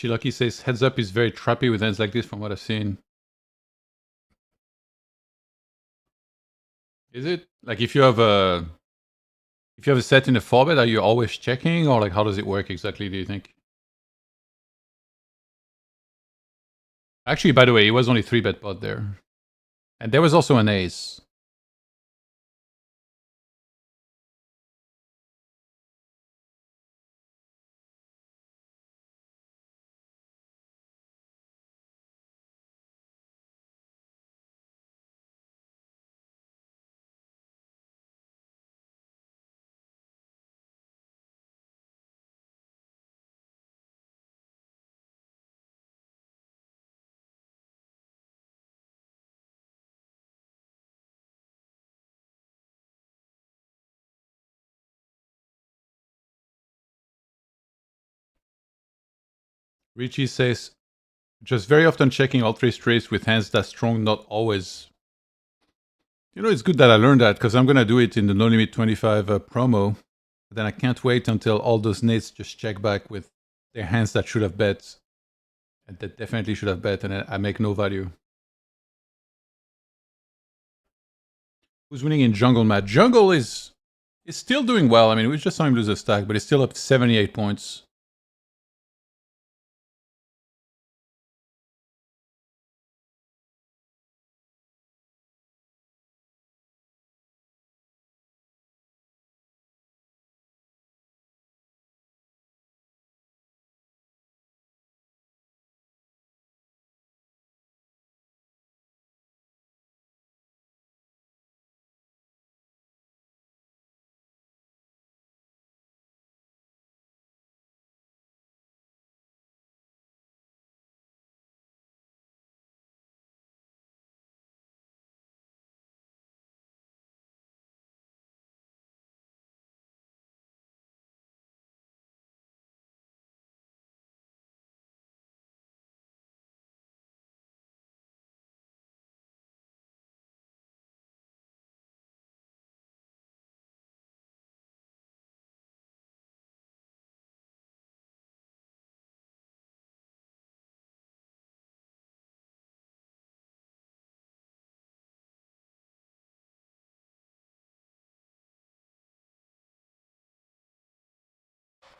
Speaker 1: Lucky says heads up is very trappy with hands like this from what I've seen. Is it? Like if you have a set in a 4-bet, are you always checking, or like how does it work exactly, do you think? Actually, by the way, it was only 3-bet pot there. And there was also an ace. Richie says, just very often checking all 3 straights with hands that strong, not always. You know, it's good that I learned that, because I'm going to do it in the No Limit 25 promo. But then I can't wait until all those nits just check back with their hands that should have bet. And that definitely should have bet, and I make no value. Who's winning in Jungleman? Jungle is still doing well. I mean, we just saw him lose a stack, but he's still up 78 points.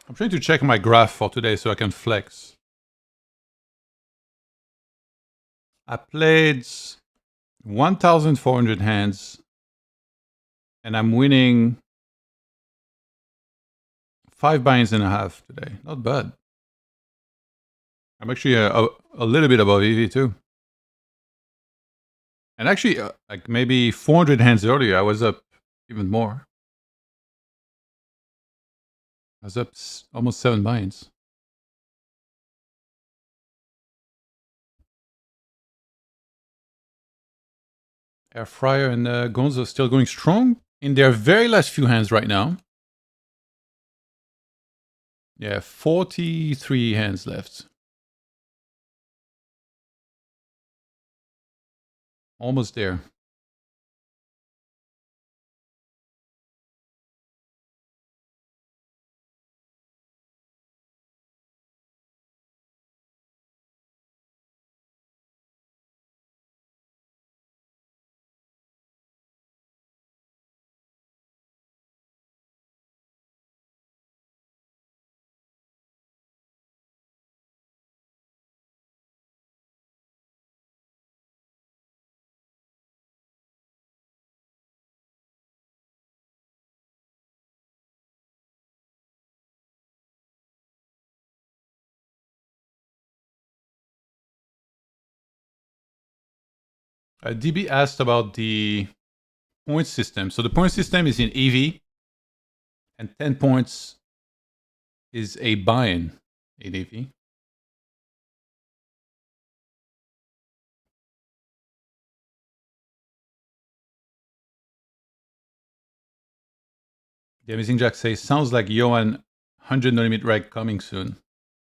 Speaker 1: I'm trying to check my graph for today so I can flex. I played 1,400 hands, and I'm winning 5 buy-ins and a half today. Not bad. I'm actually a little bit above EV too. And actually, like maybe 400 hands earlier, I was up even more. I was up almost 7 buy-ins. Air Fryer and Gonzo still going strong in their very last few hands right now. Yeah, 43 hands left. Almost there. DB asked about the point system. So the point system is in EV, and 10 points is a buy-in in EV. The Amazing Jack says, sounds like Johan 100 no limit reg coming soon.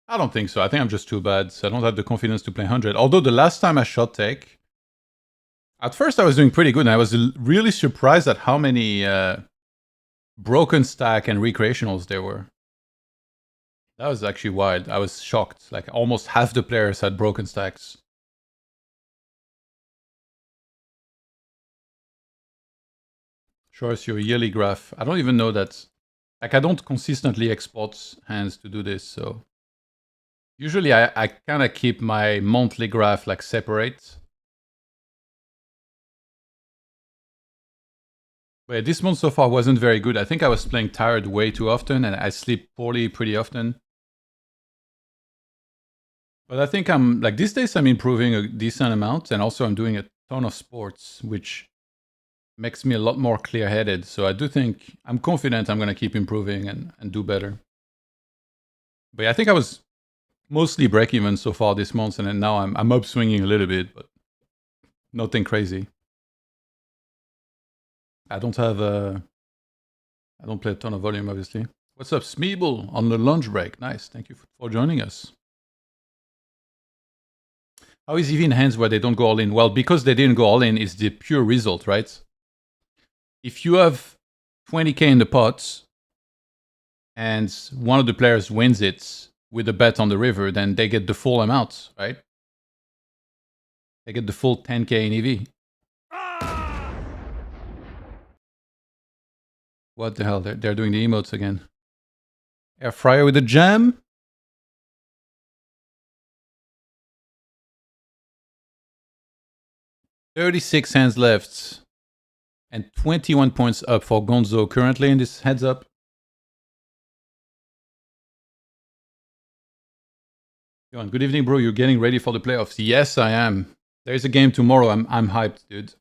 Speaker 1: I don't think so. I think I'm just too bad. So I don't have the confidence to play 100. Although the last time I shot take, at first I was doing pretty good. And I was really surprised at how many broken stack and recreationals there were. That was actually wild. I was shocked. Like almost half the players had broken stacks. Show us your yearly graph. I don't even know that. Like I don't consistently export hands to do this, so usually I kind of keep my monthly graph like separate. But this month so far wasn't very good. I think I was playing tired way too often and I sleep poorly pretty often. But I think I'm, like these days I'm improving a decent amount and also I'm doing a ton of sports, which makes me a lot more clear-headed. So I do think, I'm confident I'm going to keep improving and do better. But yeah, I think I was mostly break-even so far this month and then now I'm upswinging a little bit, but nothing crazy. I don't have I don't play a ton of volume, obviously. What's up, Smeeble on the lunch break? Nice, thank you for joining us. How is even hands where they don't go all in? Well, because they didn't go all in is the pure result, right? If you have 20K in the pot and one of the players wins it with a bet on the river, then they get the full amount, right? They get the full 10K in EV. What the hell? They're doing the emotes again. Air fryer with a jam? $36 hands left. And 21 points up for Gonzo currently in this heads up. Good evening, bro. You're getting ready for the playoffs. Yes, I am. There's a game tomorrow. I'm hyped, dude.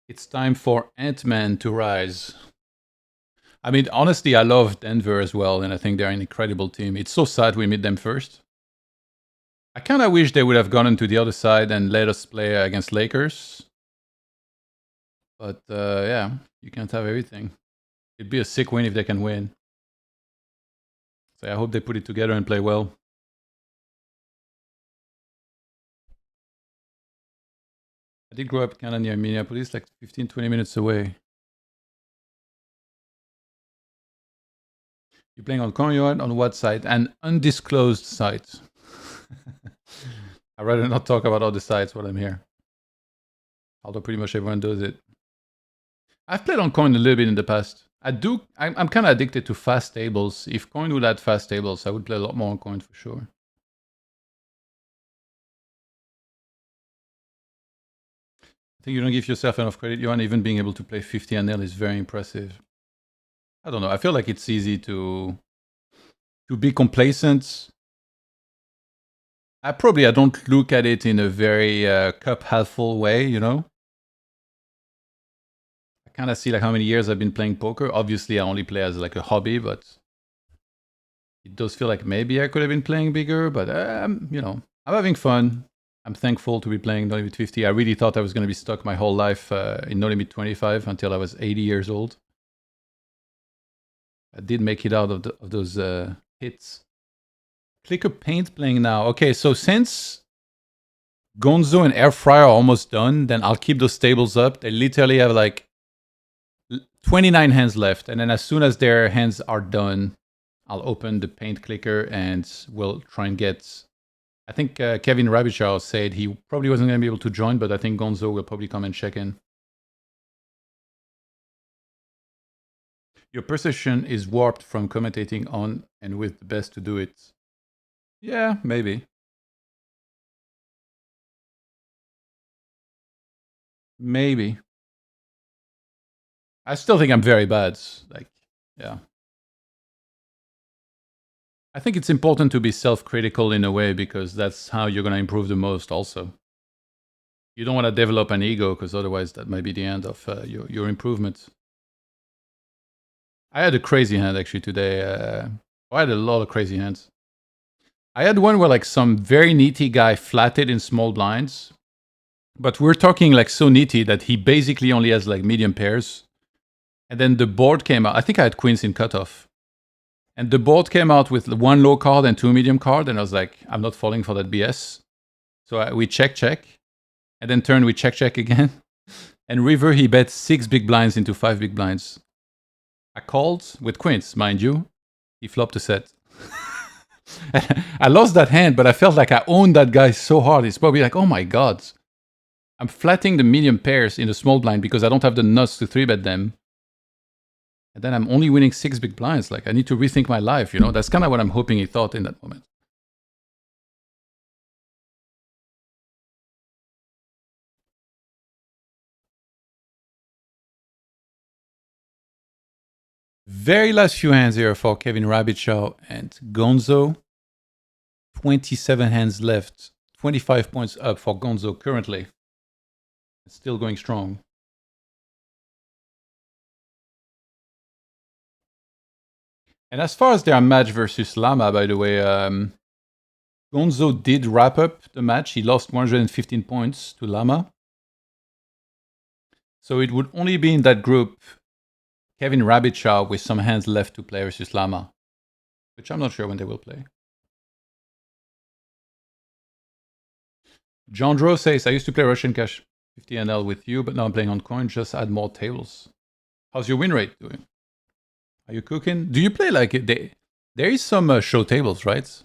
Speaker 1: It's time for Ant-Man to rise. I mean, honestly, I love Denver as well, and I think they're an incredible team. It's so sad we meet them first. I kind of wish they would have gone to the other side and let us play against Lakers. But yeah, you can't have everything. It'd be a sick win if they can win. So I hope they put it together and play well. I did grow up kind of near Minneapolis, like 15, 20 minutes away. You're playing on CoinYard? On what site? An undisclosed site. I'd rather not talk about other sites while I'm here. Although pretty much everyone does it. I've played on Coin a little bit in the past. I'm kind of addicted to fast tables. If Coin would add fast tables, I would play a lot more on Coin for sure. I think you don't give yourself enough credit, Johan. Even being able to play 50 NL is very impressive. I don't know. I feel like it's easy to be complacent. I don't look at it in a very cup half full way, you know? I kind of see like how many years I've been playing poker. Obviously, I only play as like a hobby, but it does feel like maybe I could have been playing bigger, but you know, I'm having fun. I'm thankful to be playing No Limit 50. I really thought I was going to be stuck my whole life in No Limit 25 until I was 80 years old. I did make it out of those hits. Clickr Paint playing now. Okay, so since Gonzo and Air Fryer are almost done, then I'll keep those tables up. They literally have like 29 hands left. And then as soon as their hands are done, I'll open the Paint Clicker and we'll try and get... I think Kevin Rabichar said he probably wasn't going to be able to join, but I think Gonzo will probably come and check in. Your perception is warped from commentating on and with the best to do it. Yeah, maybe. Maybe. I still think I'm very bad. Like, yeah. I think it's important to be self-critical in a way because that's how you're going to improve the most also. You don't want to develop an ego because otherwise that might be the end of your improvement. I had a crazy hand actually today. I had a lot of crazy hands. I had one where like some very neaty guy flatted in small blinds. But we're talking like so neaty that he basically only has like medium pairs. And then the board came out. I think I had queens in cutoff. And the board came out with one low card and two medium card. And I was like, I'm not falling for that BS. So we check. And then turn, we check again. And river, he bet 6 big blinds into 5 big blinds. I called with queens, mind you. He flopped a set. I lost that hand, but I felt like I owned that guy so hard. It's probably like, oh my god. I'm flatting the medium pairs in the small blind because I don't have the nuts to 3-bet them. And then I'm only winning 6 big blinds. Like, I need to rethink my life, you know? That's kind of what I'm hoping he thought in that moment. Very last few hands here for Kevin Rabitshaw and Gonzo. 27 hands left. 25 points up for Gonzo currently. Still going strong. And as far as their match versus Lama, by the way, Gonzo did wrap up the match. He lost 115 points to Lama. So it would only be in that group Kevin Rabitshaw with some hands left to play versus Lama, which I'm not sure when they will play. John Dro says, I used to play Russian Cash 50 NL with you, but now I'm playing on Coin. Just add more tables. How's your win rate doing? Are you cooking? Do you play like there is some show tables, right?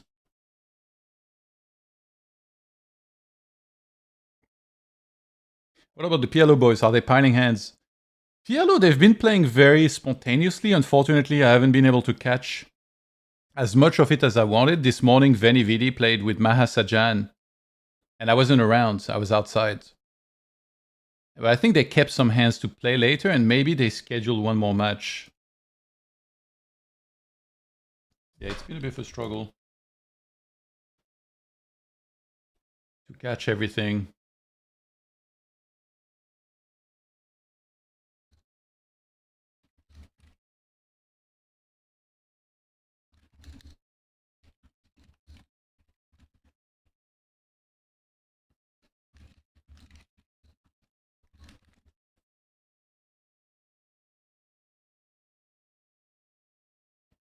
Speaker 1: What about the PLO boys? Are they piling hands? PLO, they've been playing very spontaneously. Unfortunately, I haven't been able to catch as much of it as I wanted. This morning, Veni Vidi played with Maha Sajan, and I wasn't around. I was outside. But I think they kept some hands to play later, and maybe they scheduled one more match. Yeah, it's been a bit of a struggle to catch everything.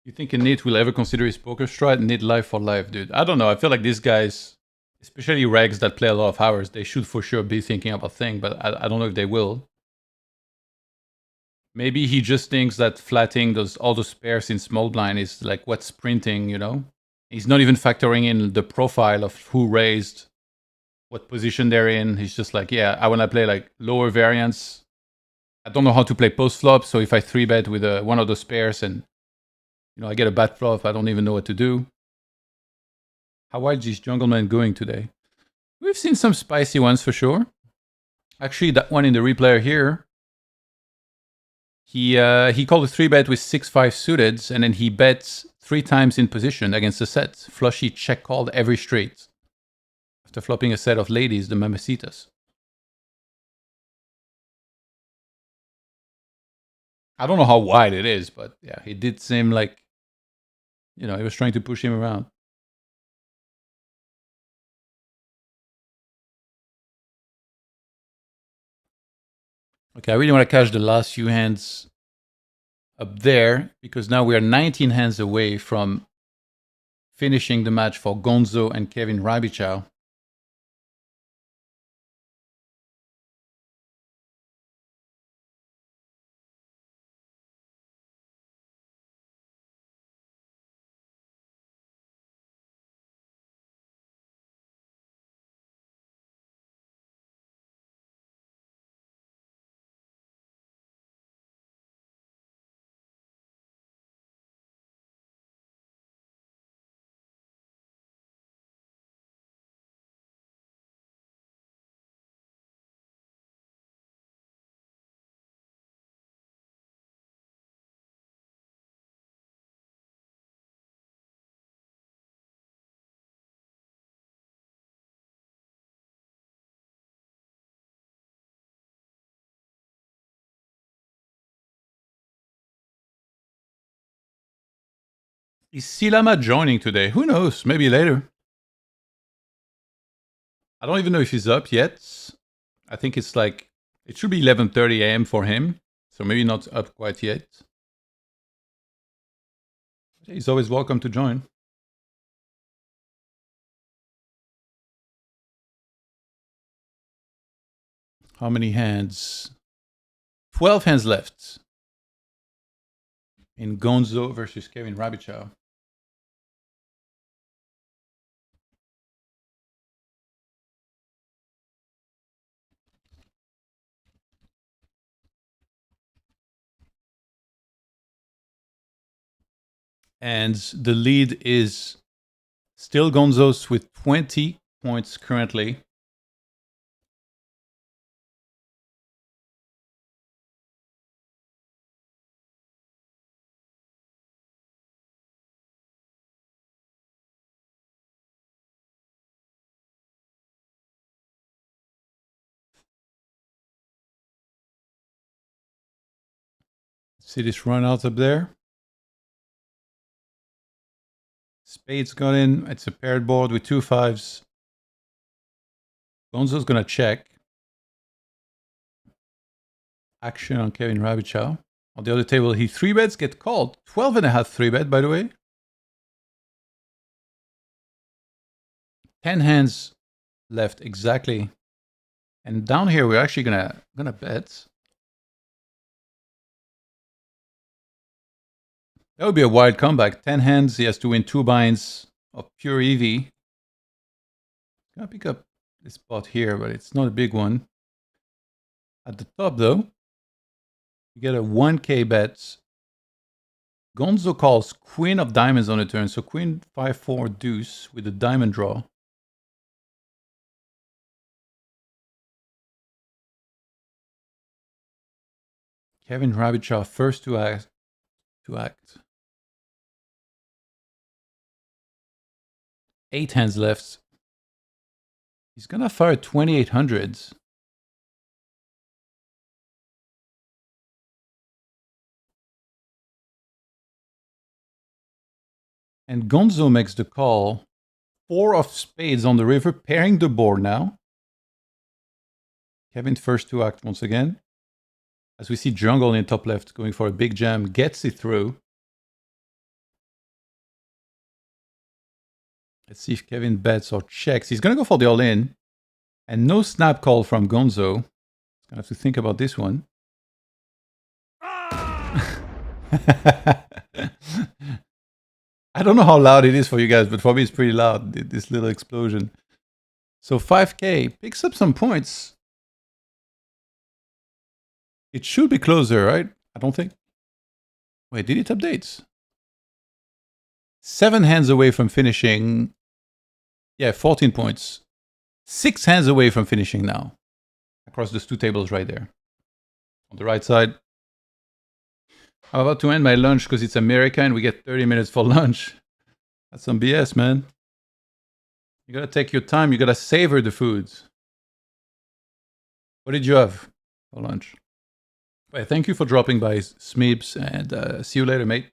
Speaker 1: You think Nate will ever consider his poker strat? Nate life for life, dude. I don't know. I feel like these guys, especially regs that play a lot of hours, they should for sure be thinking about thing, but I don't know if they will. Maybe he just thinks that flatting all those pairs in small blind is like what's sprinting, you know? He's not even factoring in the profile of who raised, what position they're in. He's just like, yeah, I want to play like lower variance. I don't know how to play post flop, so if I 3-bet with one of those pairs and I get a bad flop, I don't even know what to do. How wild is Jungleman going today? We've seen some spicy ones for sure. Actually, that one in the replayer here, he called a 3-bet with 6-5 suited, and then he bet 3 times in position against a set. Flushy check called every straight after flopping a set of ladies, the Mamacitas. I don't know how wide it is, but yeah, it did seem like, he was trying to push him around. Okay, I really want to catch the last few hands up there, because now we are 19 hands away from finishing the match for Gonzo and Kevin Rabitshaw. Is Silama joining today? Who knows? Maybe later. I don't even know if he's up yet. I think it's like, it should be 11:30 a.m. for him. So maybe not up quite yet. He's always welcome to join. How many hands? 12 hands left in Gonzo versus Kevin Rabitshaw. And the lead is still Gonzo's with 20 points currently. See this run out up there? Spades got in. It's a paired board with 2 5s. Gonzo's gonna check. Action on Kevin Rabichow. On the other table, he 3-bets, get called. 12.5 3-bet, by the way. 10 hands left exactly. And down here, we're actually gonna bet. That would be a wild comeback. 10 hands, he has to win 2 binds of pure EV. Gonna pick up this spot here, but it's not a big one. At the top, though, you get a 1K bet. Gonzo calls Queen of Diamonds on the turn, so Queen 5-4 deuce with a diamond draw. Kevin Rabichow first to act. Eight hands left. He's gonna fire 2800s. And Gonzo makes the call. 4 of spades on the river, pairing the board now. Kevin first to act once again. As we see Jungle in top left going for a big jam, gets it through. Let's see if Kevin bets or checks. He's going to go for the all-in. And no snap call from Gonzo. He's going to have to think about this one. I don't know how loud it is for you guys, but for me it's pretty loud, this little explosion. So 5K picks up some points. It should be closer, right? I don't think. Wait, did it update? 7 hands away from finishing. Yeah, 14 points. 6 hands away from finishing now. Across those 2 tables right there. On the right side. I'm about to end my lunch because it's America and we get 30 minutes for lunch. That's some BS, man. You gotta take your time. You gotta savor the foods. What did you have for lunch? Well, thank you for dropping by, Smeebs, and see you later, mate.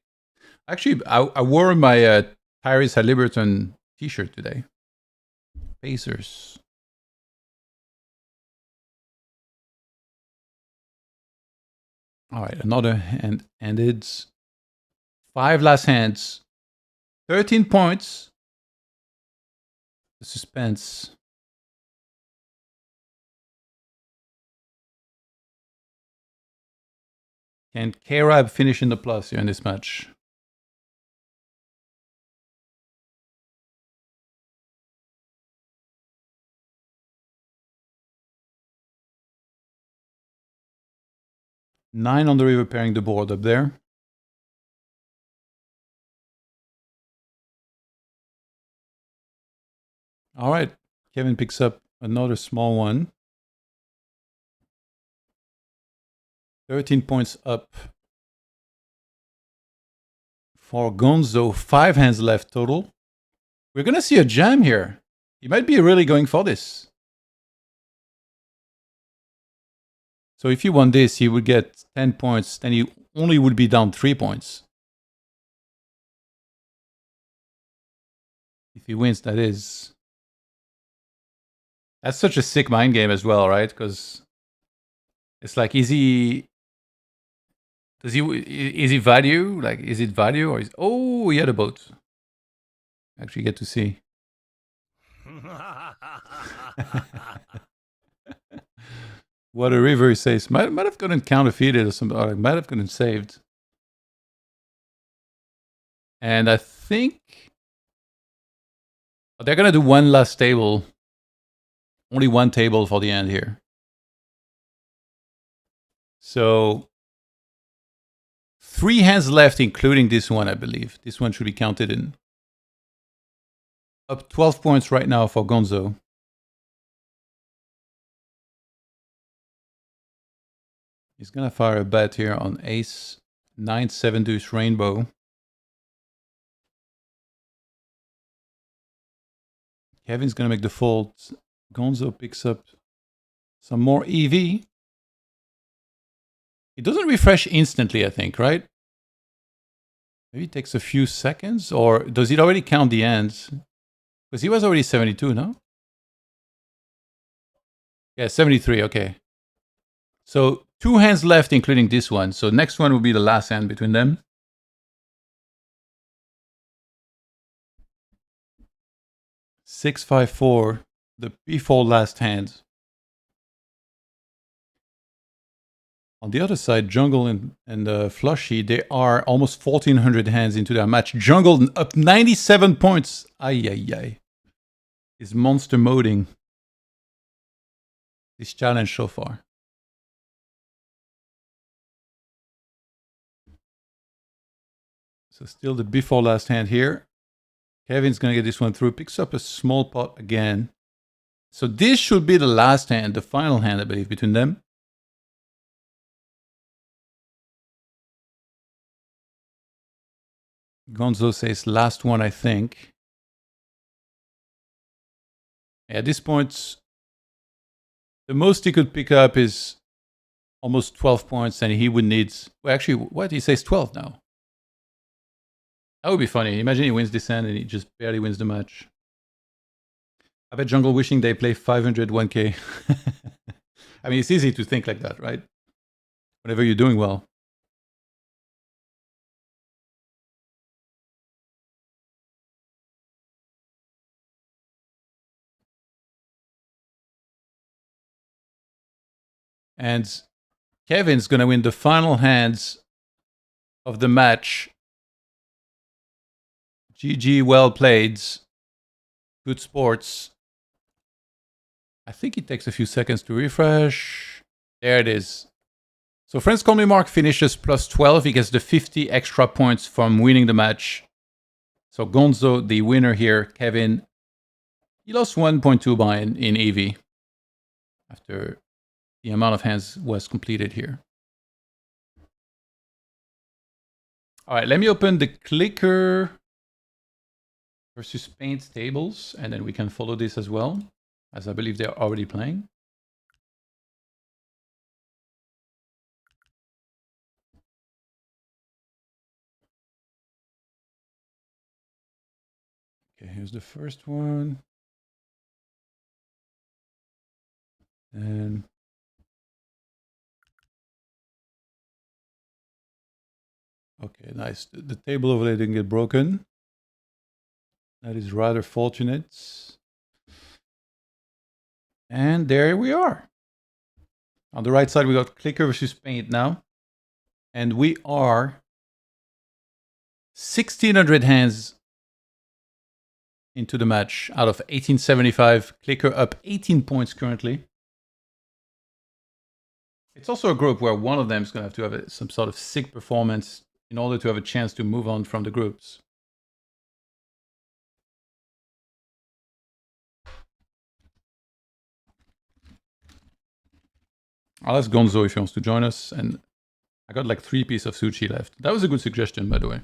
Speaker 1: Actually, I wore my Tyrese Halliburton t-shirt today. Pacers. All right, another hand ended. 5 last hands. 13 points. The suspense. Can K-Rab finish in the plus here in this match? Nine on the river pairing the board up there. All right, Kevin picks up another small one. 13 points up for Gonzo. 5 hands left total. We're going to see a jam here. He might be really going for this. So if he won this, he would get 10 points. Then he only would be down 3 points. If he wins, that is. That's such a sick mind game as well, right? Because it's like, is he value? Like, is it value or is... Oh, he had a boat. Actually get to see. What a river, he says. Might have gotten counterfeited or something. Or might have gotten saved. And I think they're going to do one last table. Only one table for the end here. So 3 hands left, including this one, I believe. This one should be counted in. Up 12 points right now for Gonzo. He's gonna fire a bet here on ace 9-7 deuce rainbow. Kevin's gonna make the fold. Gonzo picks up some more EV. It doesn't refresh instantly, I think, right? Maybe it takes a few seconds, or does it already count the ends? Because he was already 72, no? Yeah, 73, okay. So 2 hands left, including this one. So next one will be the last hand between them. Six, 5, 4, the before last hand. On the other side, Jungle and Flushie, they are almost 1,400 hands into their match. Jungle up 97 points. Ay, ay, ay. Is monster moding this challenge so far. So still the before last hand here. Kevin's going to get this one through. Picks up a small pot again. So this should be the last hand, the final hand, I believe, between them. Gonzo says last one, I think. At this point, the most he could pick up is almost 12 points, and he would need... Well, actually, what? He says 12 now. That would be funny. Imagine he wins this hand and he just barely wins the match. I bet Jungle wishing they play 501K. I mean, it's easy to think like that, right? Whenever you're doing well. And Kevin's going to win the final hands of the match. GG, well played. Good sports. I think it takes a few seconds to refresh. There it is. So Friends Call Me Mark finishes plus 12. He gets the 50 extra points from winning the match. So Gonzo, the winner here. Kevin, he lost 1.2 buy-in in EV after the amount of hands was completed here. All right, let me open the Clickr versus Paint tables, and then we can follow this as well, as I believe they're already playing. Okay, here's the first one. And okay, nice. The table overlay didn't get broken. That is rather fortunate. And there we are. On the right side, we got Clickr versus Paint now. And we are 1,600 hands into the match out of 1875. Clickr up 18 points currently. It's also a group where one of them is going to have some sort of sick performance in order to have a chance to move on from the groups. I'll ask Gonzo if he wants to join us, and I got like 3 pieces of sushi left. That was a good suggestion, by the way.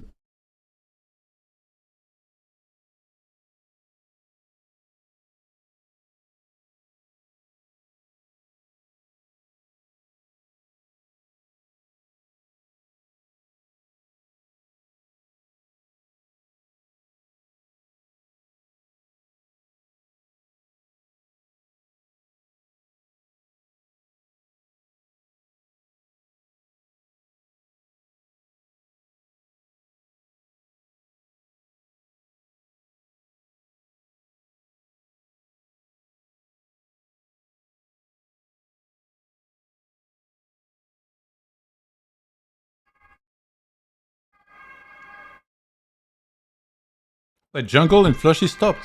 Speaker 1: But Jungle and Flushie stopped.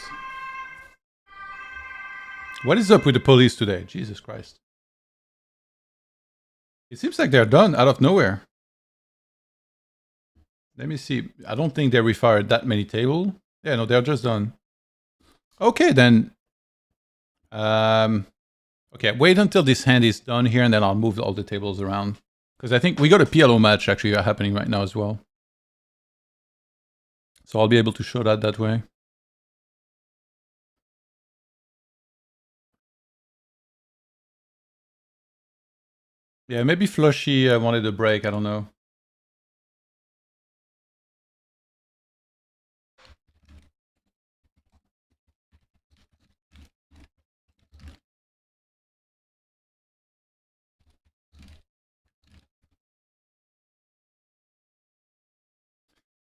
Speaker 1: What is up with the police today? Jesus Christ. It seems like they're done out of nowhere. Let me see. I don't think they refired that many tables. Yeah, no, they're just done. Okay, then. Okay, wait until this hand is done here, and then I'll move all the tables around. Because I think we got a PLO match actually happening right now as well. So I'll be able to show that way. Yeah, maybe Flushy wanted a break, I don't know.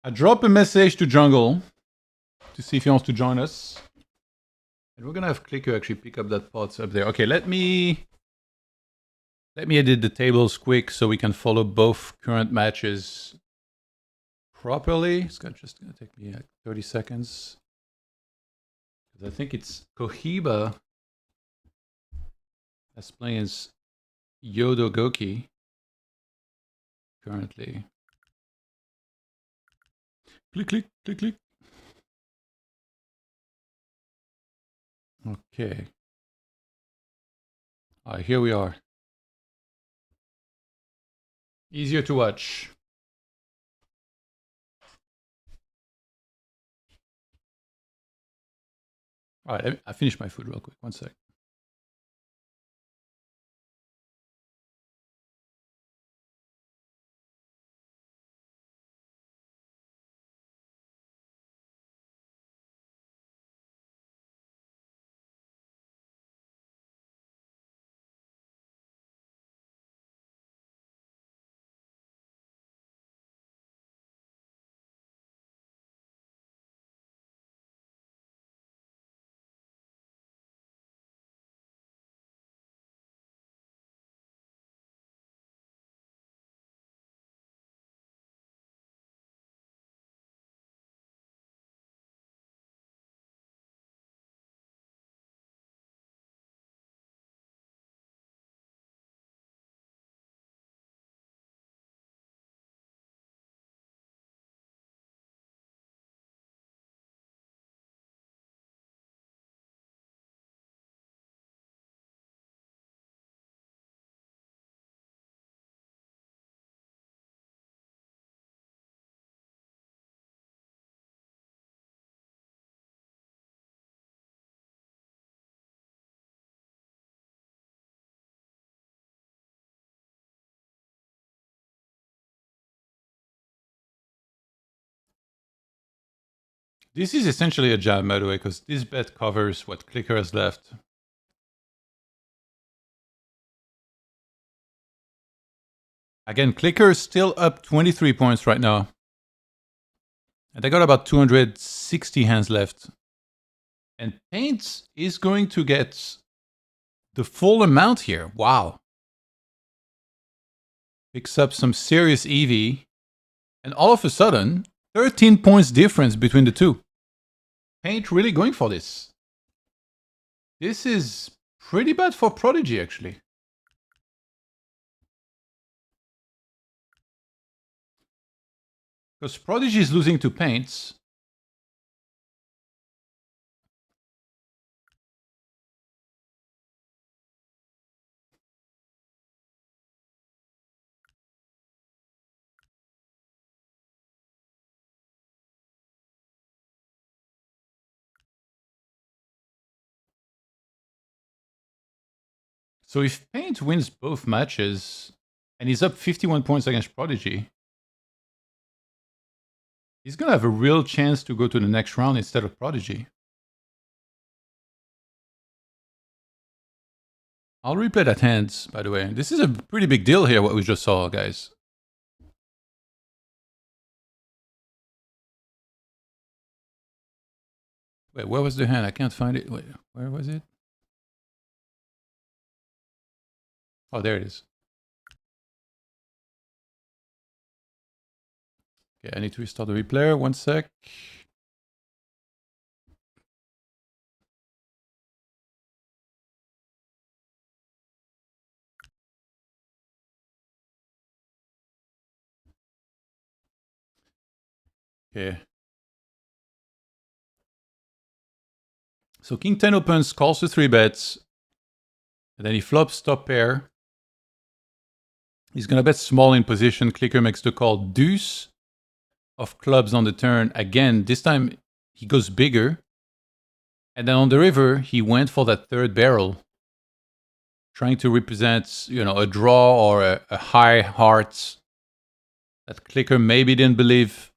Speaker 1: I drop a message to Jungle to see if he wants to join us. And we're gonna have Clickr actually pick up that pot up there. Okay, let me edit the tables quick so we can follow both current matches properly. It's just gonna take me like 30 seconds. I think it's COHIBA that's playing as Yodogoki currently. Click, click, click, click. Okay. All right, here we are. Easier to watch. All right, I finished my food real quick. One sec. This is essentially a jam, by the way, because this bet covers what Clickr has left. Again, Clickr is still up 23 points right now. And they got about 260 hands left. And Paint is going to get the full amount here. Wow. Picks up some serious EV. And all of a sudden, 13 points difference between the two. Paint really going for this. This is pretty bad for Prodigy, actually. Because Prodigy is losing to Paints. So if Paint wins both matches, and he's up 51 points against Prodigy, he's going to have a real chance to go to the next round instead of Prodigy. I'll replay that hand, by the way. This is a pretty big deal here, what we just saw, guys. Wait, where was the hand? I can't find it. Wait, where was it? Oh, there it is. Okay, I need to restart the replayer. One sec. Okay. So king 10 opens, calls to 3 bets, and then he flops top pair. He's going to bet small in position. Clickr makes the call. Deuce of clubs on the turn. Again, this time he goes bigger. And then on the river, he went for that third barrel, trying to represent, a draw or a high heart that Clickr maybe didn't believe.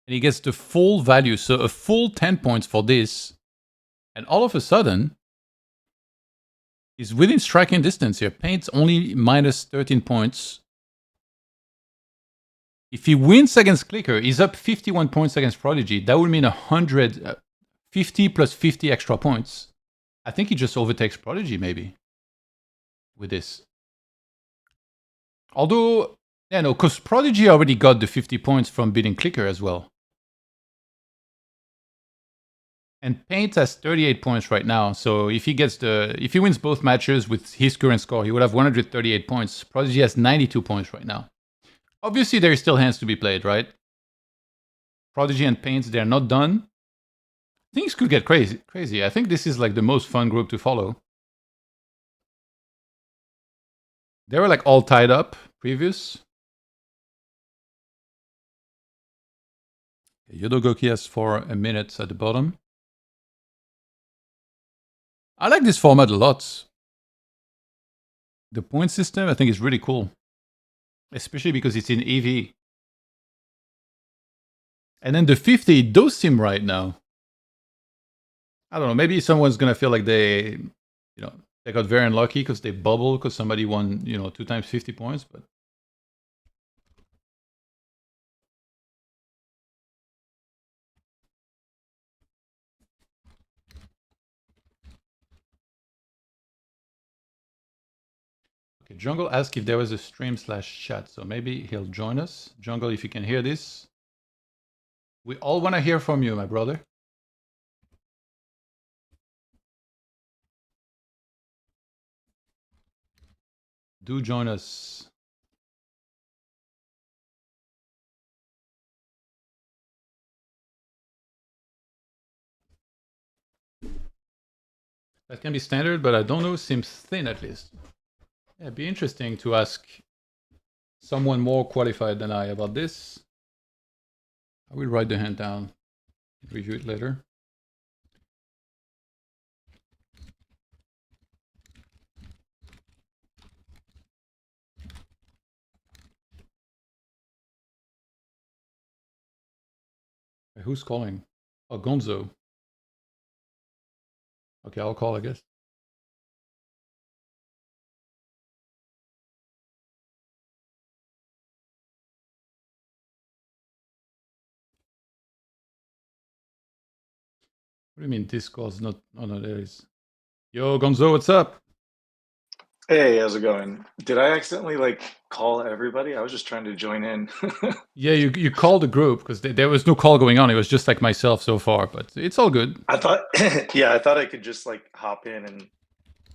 Speaker 1: And he gets the full value, so a full 10 points for this. And all of a sudden, he's within striking distance here. Paint's only minus 13 points. If he wins against Clickr, he's up 51 points against Prodigy. That would mean 150 plus 50 extra points. I think he just overtakes Prodigy, maybe, with this. Although, because Prodigy already got the 50 points from beating Clickr as well. And Paint has 38 points right now. So if he wins both matches with his current score, he would have 138 points. Prodigy has 92 points right now. Obviously, there is still hands to be played, right? Prodigy and Paint, they're not done. Things could get crazy. I think this is like the most fun group to follow. They were like all tied up previous. Yodogoki has 4 minutes at the bottom. I like this format a lot. The point system, I think, is really cool. Especially because it's in EV. And then the 50 does seem right now. I don't know, maybe someone's going to feel like they got very unlucky because they bubbled because somebody won, 2 times 50 points, but okay, Jungle asked if there was a stream/chat, so maybe he'll join us. Jungle, if you can hear this. We all want to hear from you, my brother. Do join us. That can be standard, but I don't know, seems thin at least. Yeah, it'd be interesting to ask someone more qualified than I about this. I will write the hand down, review it later. Who's calling? Oh, Gonzo. Okay, I'll call, I guess. What do you mean Discord's not? Oh no, there is. Yo, Gonzo, what's up?
Speaker 2: Hey, how's it going? Did I accidentally call everybody? I was just trying to join in.
Speaker 1: Yeah, you called the group because there was no call going on. It was just like myself so far, but it's all good.
Speaker 2: I thought, yeah, I thought I could just hop in and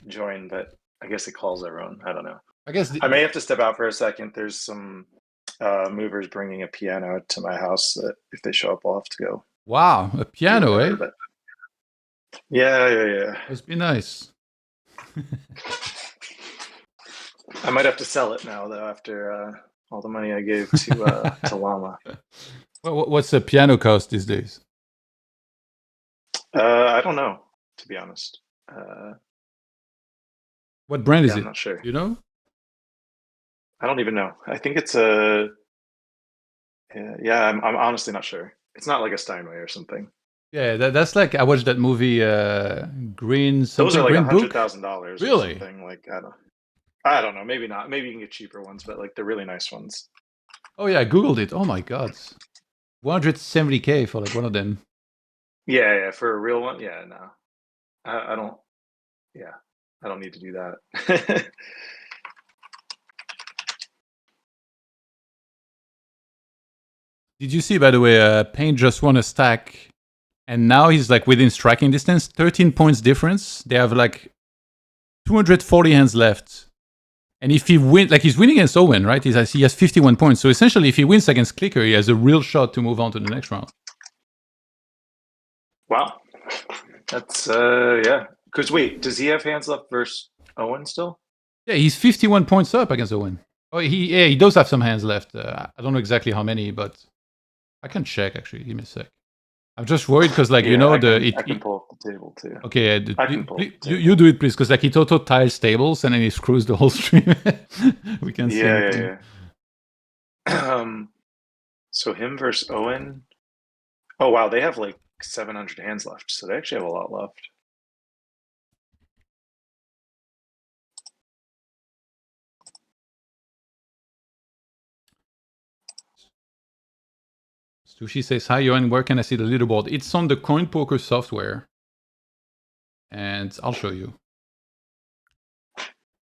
Speaker 2: join, but I guess it calls everyone. I don't know.
Speaker 1: I guess
Speaker 2: I may have to step out for a second. There's some movers bringing a piano to my house that if they show up, I'll have to go.
Speaker 1: Wow, a piano, eh?
Speaker 2: But yeah.
Speaker 1: Must be nice.
Speaker 2: I might have to sell it now, though, after all the money I gave to Llama.
Speaker 1: What's the piano cost these days?
Speaker 2: I don't know, to be honest.
Speaker 1: What brand is it?
Speaker 2: I'm not sure.
Speaker 1: You know?
Speaker 2: I don't even know. I think it's a. Yeah, I'm honestly not sure. It's not like a Steinway or something.
Speaker 1: Yeah, that's like I watched that movie Green.
Speaker 2: Those are like
Speaker 1: Green Book?
Speaker 2: $100,000.
Speaker 1: Really?
Speaker 2: Or something. I don't know. Maybe not. Maybe you can get cheaper ones, but the really nice ones.
Speaker 1: Oh yeah, I googled it. Oh my god, 170K for like one of them.
Speaker 2: Yeah, for a real one. Yeah, no, I don't. Yeah, I don't need to do that.
Speaker 1: Did you see, by the way, Payne just won a stack, and now he's like within striking distance, 13 points difference. They have like 240 hands left, And if he wins, like he's winning against Owen, right? He has 51 points. So essentially, if he wins against Clickr, he has a real shot to move on to the next round.
Speaker 2: Wow. That's, yeah. Because wait, does he have hands left versus Owen still?
Speaker 1: Yeah, he's 51 points up against Owen. Oh, he does have some hands left. I don't know exactly how many, but I can check actually. Give me a sec. I'm just worried because, like,
Speaker 2: Yeah,
Speaker 1: you know,
Speaker 2: I can pull up the table too.
Speaker 1: Okay,
Speaker 2: I can pull up the table.
Speaker 1: you do it, please, because like he auto tiles tables and then he screws the whole stream. We can't see anything.
Speaker 2: Yeah. So him versus Owen. Oh wow, they have like 700 hands left, so they actually have a lot left.
Speaker 1: Sushi says, hi, Johan, where can I see the leaderboard? It's on the CoinPoker software. And I'll show you.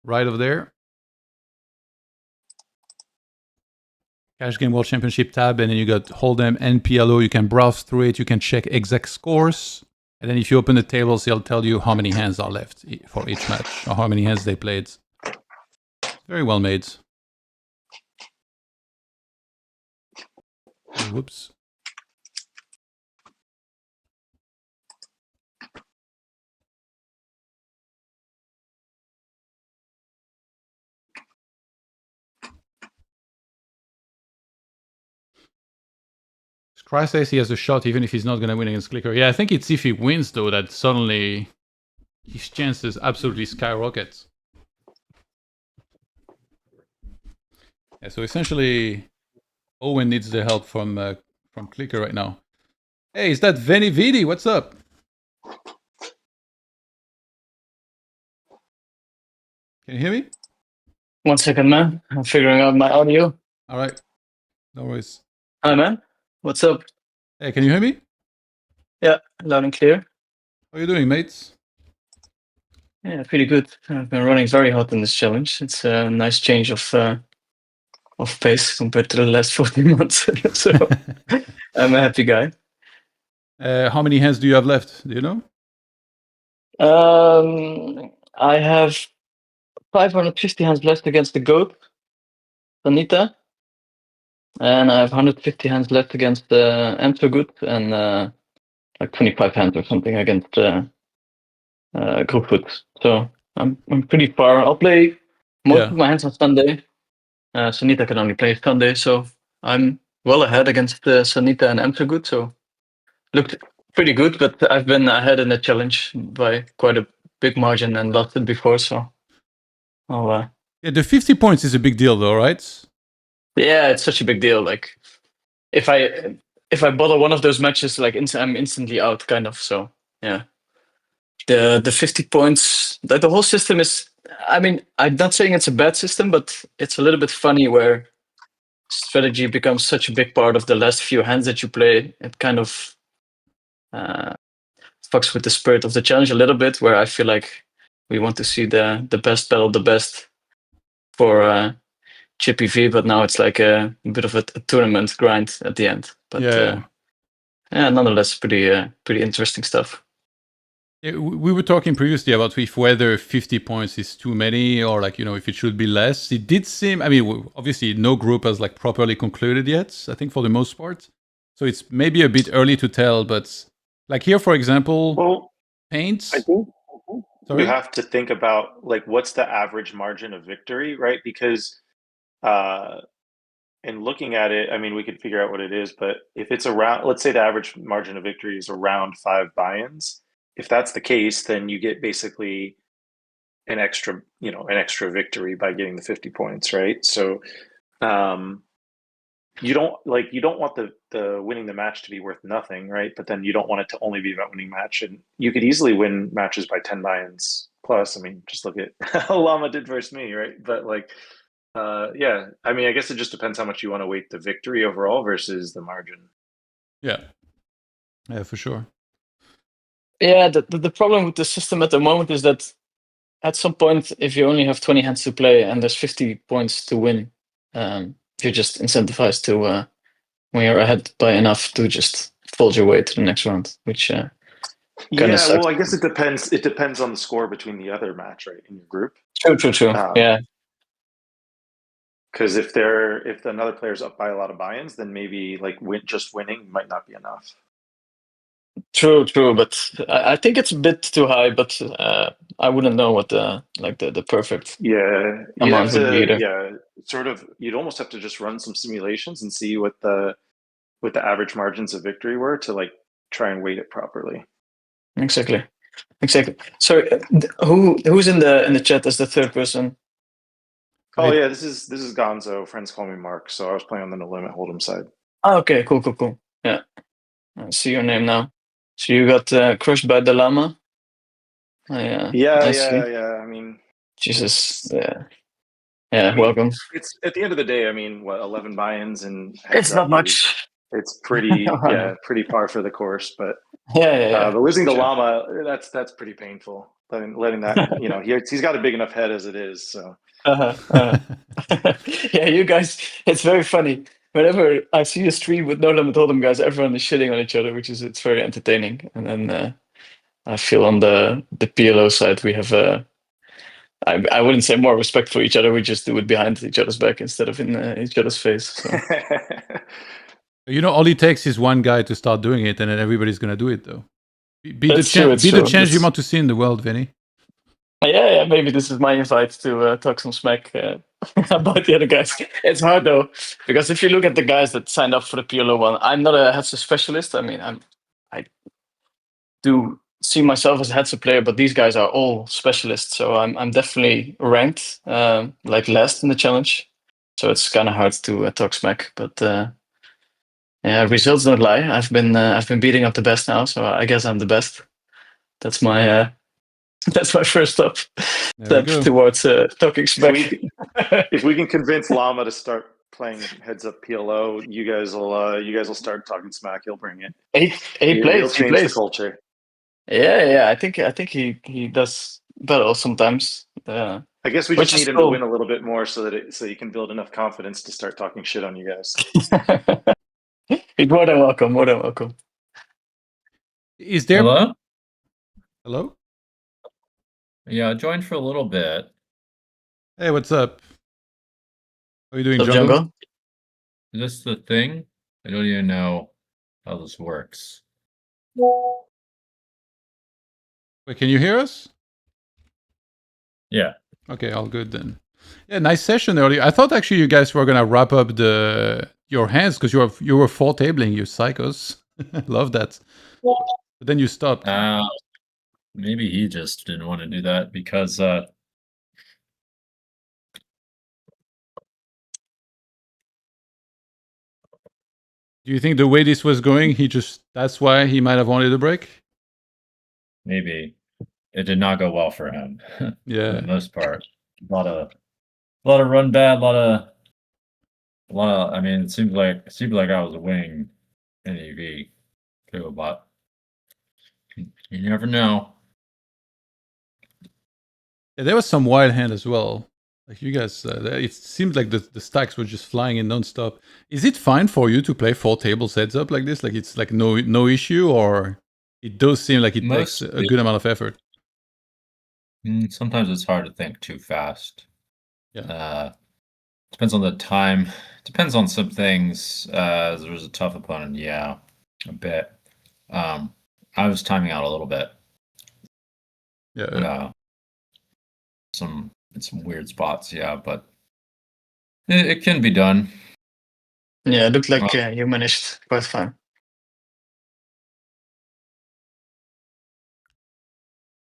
Speaker 1: Right over there. Cash Game World Championship tab, and then you got Hold'em and PLO. You can browse through it. You can check exact scores. And then if you open the tables, it'll tell you how many hands are left for each match, or how many hands they played. Very well made. Whoops. Cry says he has a shot even if he's not going to win against Clickr. Yeah, I think it's if he wins, though, that suddenly his chances absolutely skyrocket. Yeah, so essentially, Owen needs the help from Clickr right now. Hey, is that Veni Vidi? What's up? Can you hear me?
Speaker 3: 1 second, man. I'm figuring out my audio.
Speaker 1: All right. No worries.
Speaker 3: Hi, man. What's up?
Speaker 1: Hey, can you hear me?
Speaker 3: Yeah, loud and clear.
Speaker 1: How are you doing, mates?
Speaker 3: Yeah, pretty good. I've been running very hot in this challenge. It's a nice change of pace compared to the last 14 months. So I'm a happy guy.
Speaker 1: How many hands do you have left? Do you know?
Speaker 3: I have 550 hands left against the GOAT, Sanita. And I have 150 hands left against Amtogood, and like 25 hands or something against Groupwood. So I'm pretty far. I'll play most of my hands on Sunday. Sanita can only play Sunday, so I'm well ahead against Sanita and Amtogood. So looked pretty good, but I've been ahead in the challenge by quite a big margin and lost it before. So I'll.
Speaker 1: Yeah, the 50 points is a big deal, though, right?
Speaker 3: Yeah, it's such a big deal. Like if I bother one of those matches, like I'm instantly out, kind of. So yeah, the 50 points. The whole system is. I mean, I'm not saying it's a bad system, but it's a little bit funny where strategy becomes such a big part of the last few hands that you play. It kind of fucks with the spirit of the challenge a little bit, where I feel like we want to see the best battle the best for Chippy V, but now it's like a bit of a tournament grind at the end. But yeah, nonetheless, pretty interesting stuff.
Speaker 1: Yeah, we were talking previously about if whether 50 points is too many or like, you know, if it should be less. It did seem, I mean, obviously no group has like properly concluded yet, I think for the most part. So it's maybe a bit early to tell, but like here, for example, Paints.
Speaker 2: I think you have to think about like what's the average margin of victory, right? Because in looking at it, I mean, we could figure out what it is, but if it's around, let's say the average margin of victory is around 5 buy-ins. If that's the case, then you get basically an extra victory by getting the 50 points, right? So you don't want the winning the match to be worth nothing, right? But then you don't want it to only be about winning match, and you could easily win matches by 10 buy-ins plus. I mean, just look at how Llama did versus me, right? But like, yeah, I mean, I guess it just depends how much you want to weight the victory overall versus the margin.
Speaker 1: Yeah, for sure.
Speaker 3: Yeah, the problem with the system at the moment is that at some point, if you only have 20 hands to play and there's 50 points to win, you're just incentivized to, when you're ahead by enough, to just fold your way to the next round, which kind of sucks.
Speaker 2: Well, I guess it depends. It depends on the score between the other match, right, in your group.
Speaker 3: True. Yeah.
Speaker 2: Because if another player's up by a lot of buy-ins, then maybe like just winning might not be enough.
Speaker 3: True, but I think it's a bit too high. But I wouldn't know what the perfect amount would be either.
Speaker 2: You'd almost have to just run some simulations and see what the average margins of victory were to like try and weight it properly.
Speaker 3: Exactly. So who's in the chat as the third person?
Speaker 2: Oh yeah, this is Gonzo. Friends call me Mark. So I was playing on the no limit hold'em side.
Speaker 3: Oh, okay, cool. Yeah, I see your name now. So you got crushed by the llama.
Speaker 2: Yeah. I mean,
Speaker 3: Jesus. Yeah. Welcome.
Speaker 2: It's at the end of the day. I mean, what 11 buy-ins and
Speaker 3: it's not much.
Speaker 2: It's pretty pretty par for the course. But
Speaker 3: yeah.
Speaker 2: But losing the llama, that's pretty painful. Letting that he's got a big enough head as it is. So.
Speaker 3: Yeah, you guys, it's very funny. Whenever I see a stream with No Limit Hold'em guys, everyone is shitting on each other, it's very entertaining. And then I feel on the PLO side we have I wouldn't say more respect for each other. We just do it behind each other's back instead of in each other's face. So.
Speaker 1: All it takes is one guy to start doing it, and then everybody's gonna do it, though. Be the change you want to see in the world, Vinny.
Speaker 3: Yeah. Maybe this is my invite to talk some smack about the other guys. It's hard though, because if you look at the guys that signed up for the PLO one, I'm not a headset specialist. I mean, I do see myself as a headset player, but these guys are all specialists, so I'm definitely ranked like last in the challenge. So it's kind of hard to talk smack, but yeah, results don't lie. I've been beating up the best now, so I guess I'm the best. That's my first step towards talking smack.
Speaker 2: If we can convince Llama to start playing heads up PLO, you guys will start talking smack. He'll bring it.
Speaker 3: He plays.
Speaker 2: He'll change the culture.
Speaker 3: Yeah. I think he does better sometimes.
Speaker 2: I guess we just need him to win a little bit more so you can build enough confidence to start talking shit on you guys.
Speaker 3: He's more than welcome.
Speaker 1: Is there? Hello?
Speaker 4: Yeah, I joined for a little bit.
Speaker 1: Hey, what's up? How are you doing,
Speaker 3: Jungle?
Speaker 4: Is this the thing? I don't even know how this works.
Speaker 1: Wait, can you hear us?
Speaker 4: Yeah.
Speaker 1: Okay, all good then. Yeah, nice session earlier. I thought actually you guys were gonna wrap up your hands because you were full tabling, you psychos. Love that. But then you stopped.
Speaker 4: Maybe he just didn't want to do that because
Speaker 1: do you think the way this was going, that's why he might have wanted a break?
Speaker 4: Maybe. It did not go well for him.
Speaker 1: Yeah.
Speaker 4: For the most part. A lot of run bad, a lot of I mean, it seemed like I was winning NEV too, but you never know.
Speaker 1: Yeah, there was some wild hand as well. Like you guys, it seemed like the stacks were just flying in nonstop. Is it fine for you to play 4 tables heads up like this? Like it's like no issue, or it does seem like it takes a good amount of effort?
Speaker 4: Sometimes it's hard to think too fast.
Speaker 1: Yeah.
Speaker 4: Depends on the time. Depends on some things. There was a tough opponent, yeah, a bit. I was timing out a little bit.
Speaker 1: Yeah.
Speaker 4: Some weird spots, yeah, but it can be done.
Speaker 3: Yeah, it looked like you managed quite fine.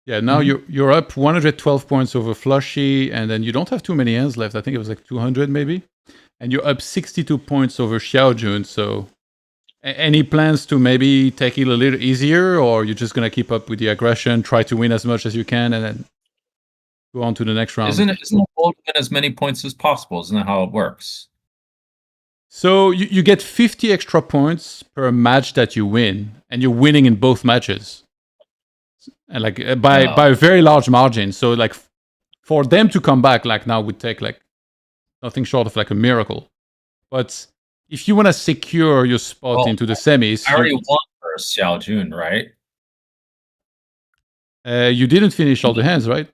Speaker 1: Yeah, now you're up 112 points over Flushie, and then you don't have too many hands left. I think it was like 200 maybe. And you're up 62 points over Xiaojun, so any plans to maybe take it a little easier, or you're just going to keep up with the aggression, try to win as much as you can, and then go on to the next round?
Speaker 4: Isn't the goal to win as many points as possible? Isn't that how it works?
Speaker 1: So you get 50 extra points per match that you win, and you're winning in both matches. And like by a very large margin. So like for them to come back like now would take like nothing short of like a miracle. But if you want to secure your spot into the semis,
Speaker 4: I already won for Xiaojun, right?
Speaker 1: You didn't finish all the hands, right?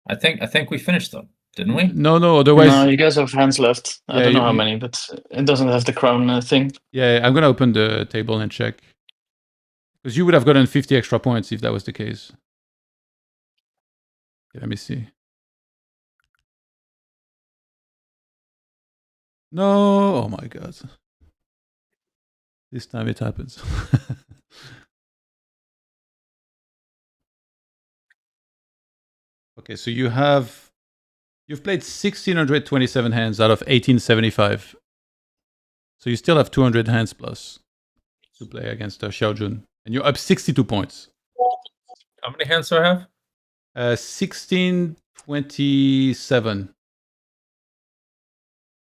Speaker 4: I think we finished them. Didn't we?
Speaker 1: No. Otherwise,
Speaker 3: No, you guys have hands left. I
Speaker 1: Yeah,
Speaker 3: don't know
Speaker 1: you-
Speaker 3: how many, but it doesn't have the crown thing.
Speaker 1: yeah, I'm gonna open the table and check because you would have gotten 50 extra points if that was the case. Okay, let me see. No, oh my god. This time it happens. Okay, so you've played 1627 hands out of 1875. So you still have 200 hands plus to play against Xiaojun. And you're up 62 points.
Speaker 4: How many hands do I have?
Speaker 1: 1627.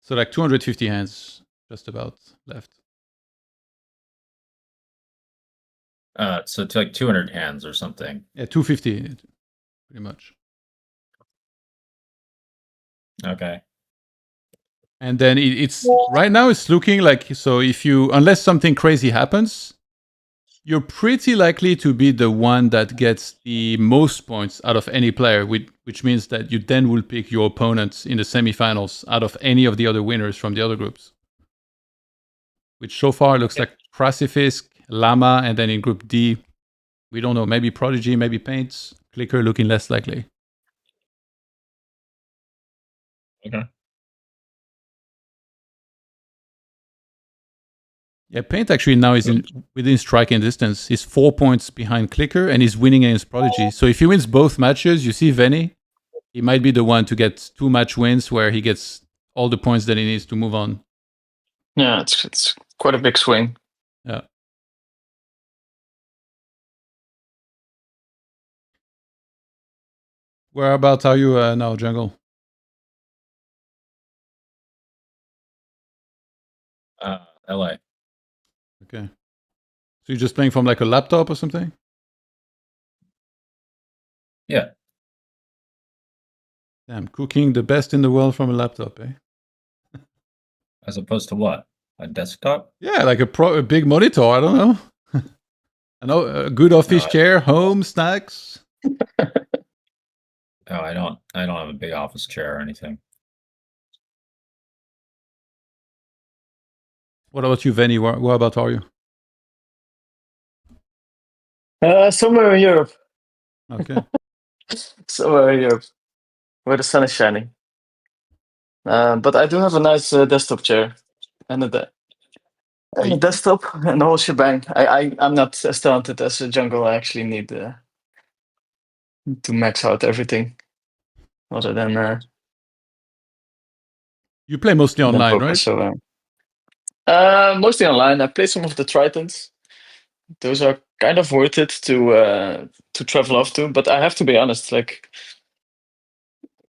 Speaker 1: So like 250 hands just about left.
Speaker 4: So it's like 200 hands or something.
Speaker 1: Yeah, 250 pretty much.
Speaker 4: Okay.
Speaker 1: And then it's right now it's looking like, so if you, unless something crazy happens, you're pretty likely to be the one that gets the most points out of any player, which means that you then will pick your opponents in the semifinals out of any of the other winners from the other groups. Which so far looks like Crassifisk, Llama, and then in Group D, we don't know, maybe Prodigy, maybe Paints, Clickr looking less likely.
Speaker 4: Okay.
Speaker 1: Yeah, Paint actually now is within striking distance. He's 4 points behind Clickr and he's winning against Prodigy. So if he wins both matches, you see Venny, he might be the one to get 2 match wins where he gets all the points that he needs to move on.
Speaker 3: Yeah, it's quite a big swing.
Speaker 1: Yeah. Whereabouts are you now, Jungle?
Speaker 4: LA.
Speaker 1: Okay. So you're just playing from like a laptop or something?
Speaker 4: Yeah.
Speaker 1: Damn, cooking the best in the world from a laptop, eh?
Speaker 4: As opposed to what? A desktop?
Speaker 1: Yeah, like a big monitor, I don't know. I know, a good office
Speaker 4: No,
Speaker 1: chair, home, snacks.
Speaker 4: No, I don't have a big office chair or anything.
Speaker 1: What about you, Venny? Where about are you?
Speaker 3: Somewhere in Europe.
Speaker 1: Okay.
Speaker 3: Somewhere in Europe, where the sun is shining. But I do have a nice desktop chair and a desktop and the whole shebang. I'm not as talented as a Jungle. I actually need to max out everything, other than
Speaker 1: You play mostly online,
Speaker 3: poker.
Speaker 1: right?
Speaker 3: So mostly online. I play some of the Tritons. Those are kind of worth it to travel off to. But I have to be honest, like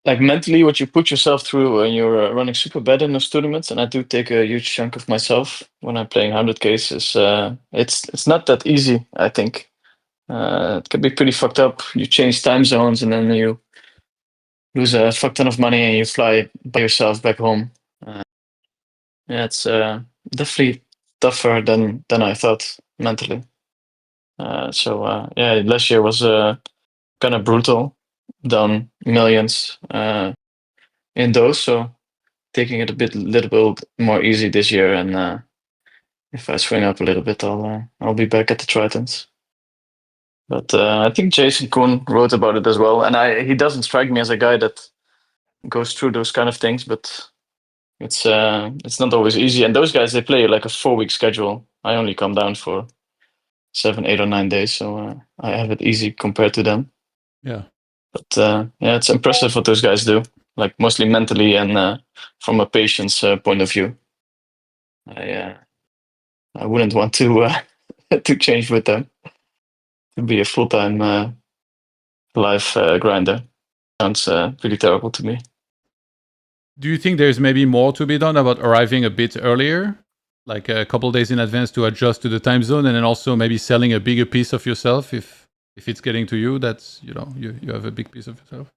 Speaker 3: mentally, what you put yourself through when you're running super bad in those tournaments, and I do take a huge chunk of myself when I'm playing 100Ks. It's not that easy. I think it can be pretty fucked up. You change time zones, and then you lose a fuck ton of money, and you fly by yourself back home. Yeah, it's definitely tougher than I thought mentally. So yeah, last year was kind of brutal, down millions in those. So taking it a little bit more easy this year, and if I swing up a little bit, I'll be back at the Tritons. But I think Jason Kuhn wrote about it as well, and he doesn't strike me as a guy that goes through those kind of things, but it's not always easy. And those guys, they play like a 4-week schedule. I only come down for 7, 8, or 9 days, so I have it easy compared to them.
Speaker 1: Yeah.
Speaker 3: But yeah, it's impressive what those guys do, like mostly mentally and from a patient's point of view. I wouldn't want to to change with them, to be a full-time life grinder. Sounds pretty terrible to me.
Speaker 1: Do you think there's maybe more to be done about arriving a bit earlier, like a couple days in advance to adjust to the time zone, and then also maybe selling a bigger piece of yourself if it's getting to you? That's, you have a big piece of yourself.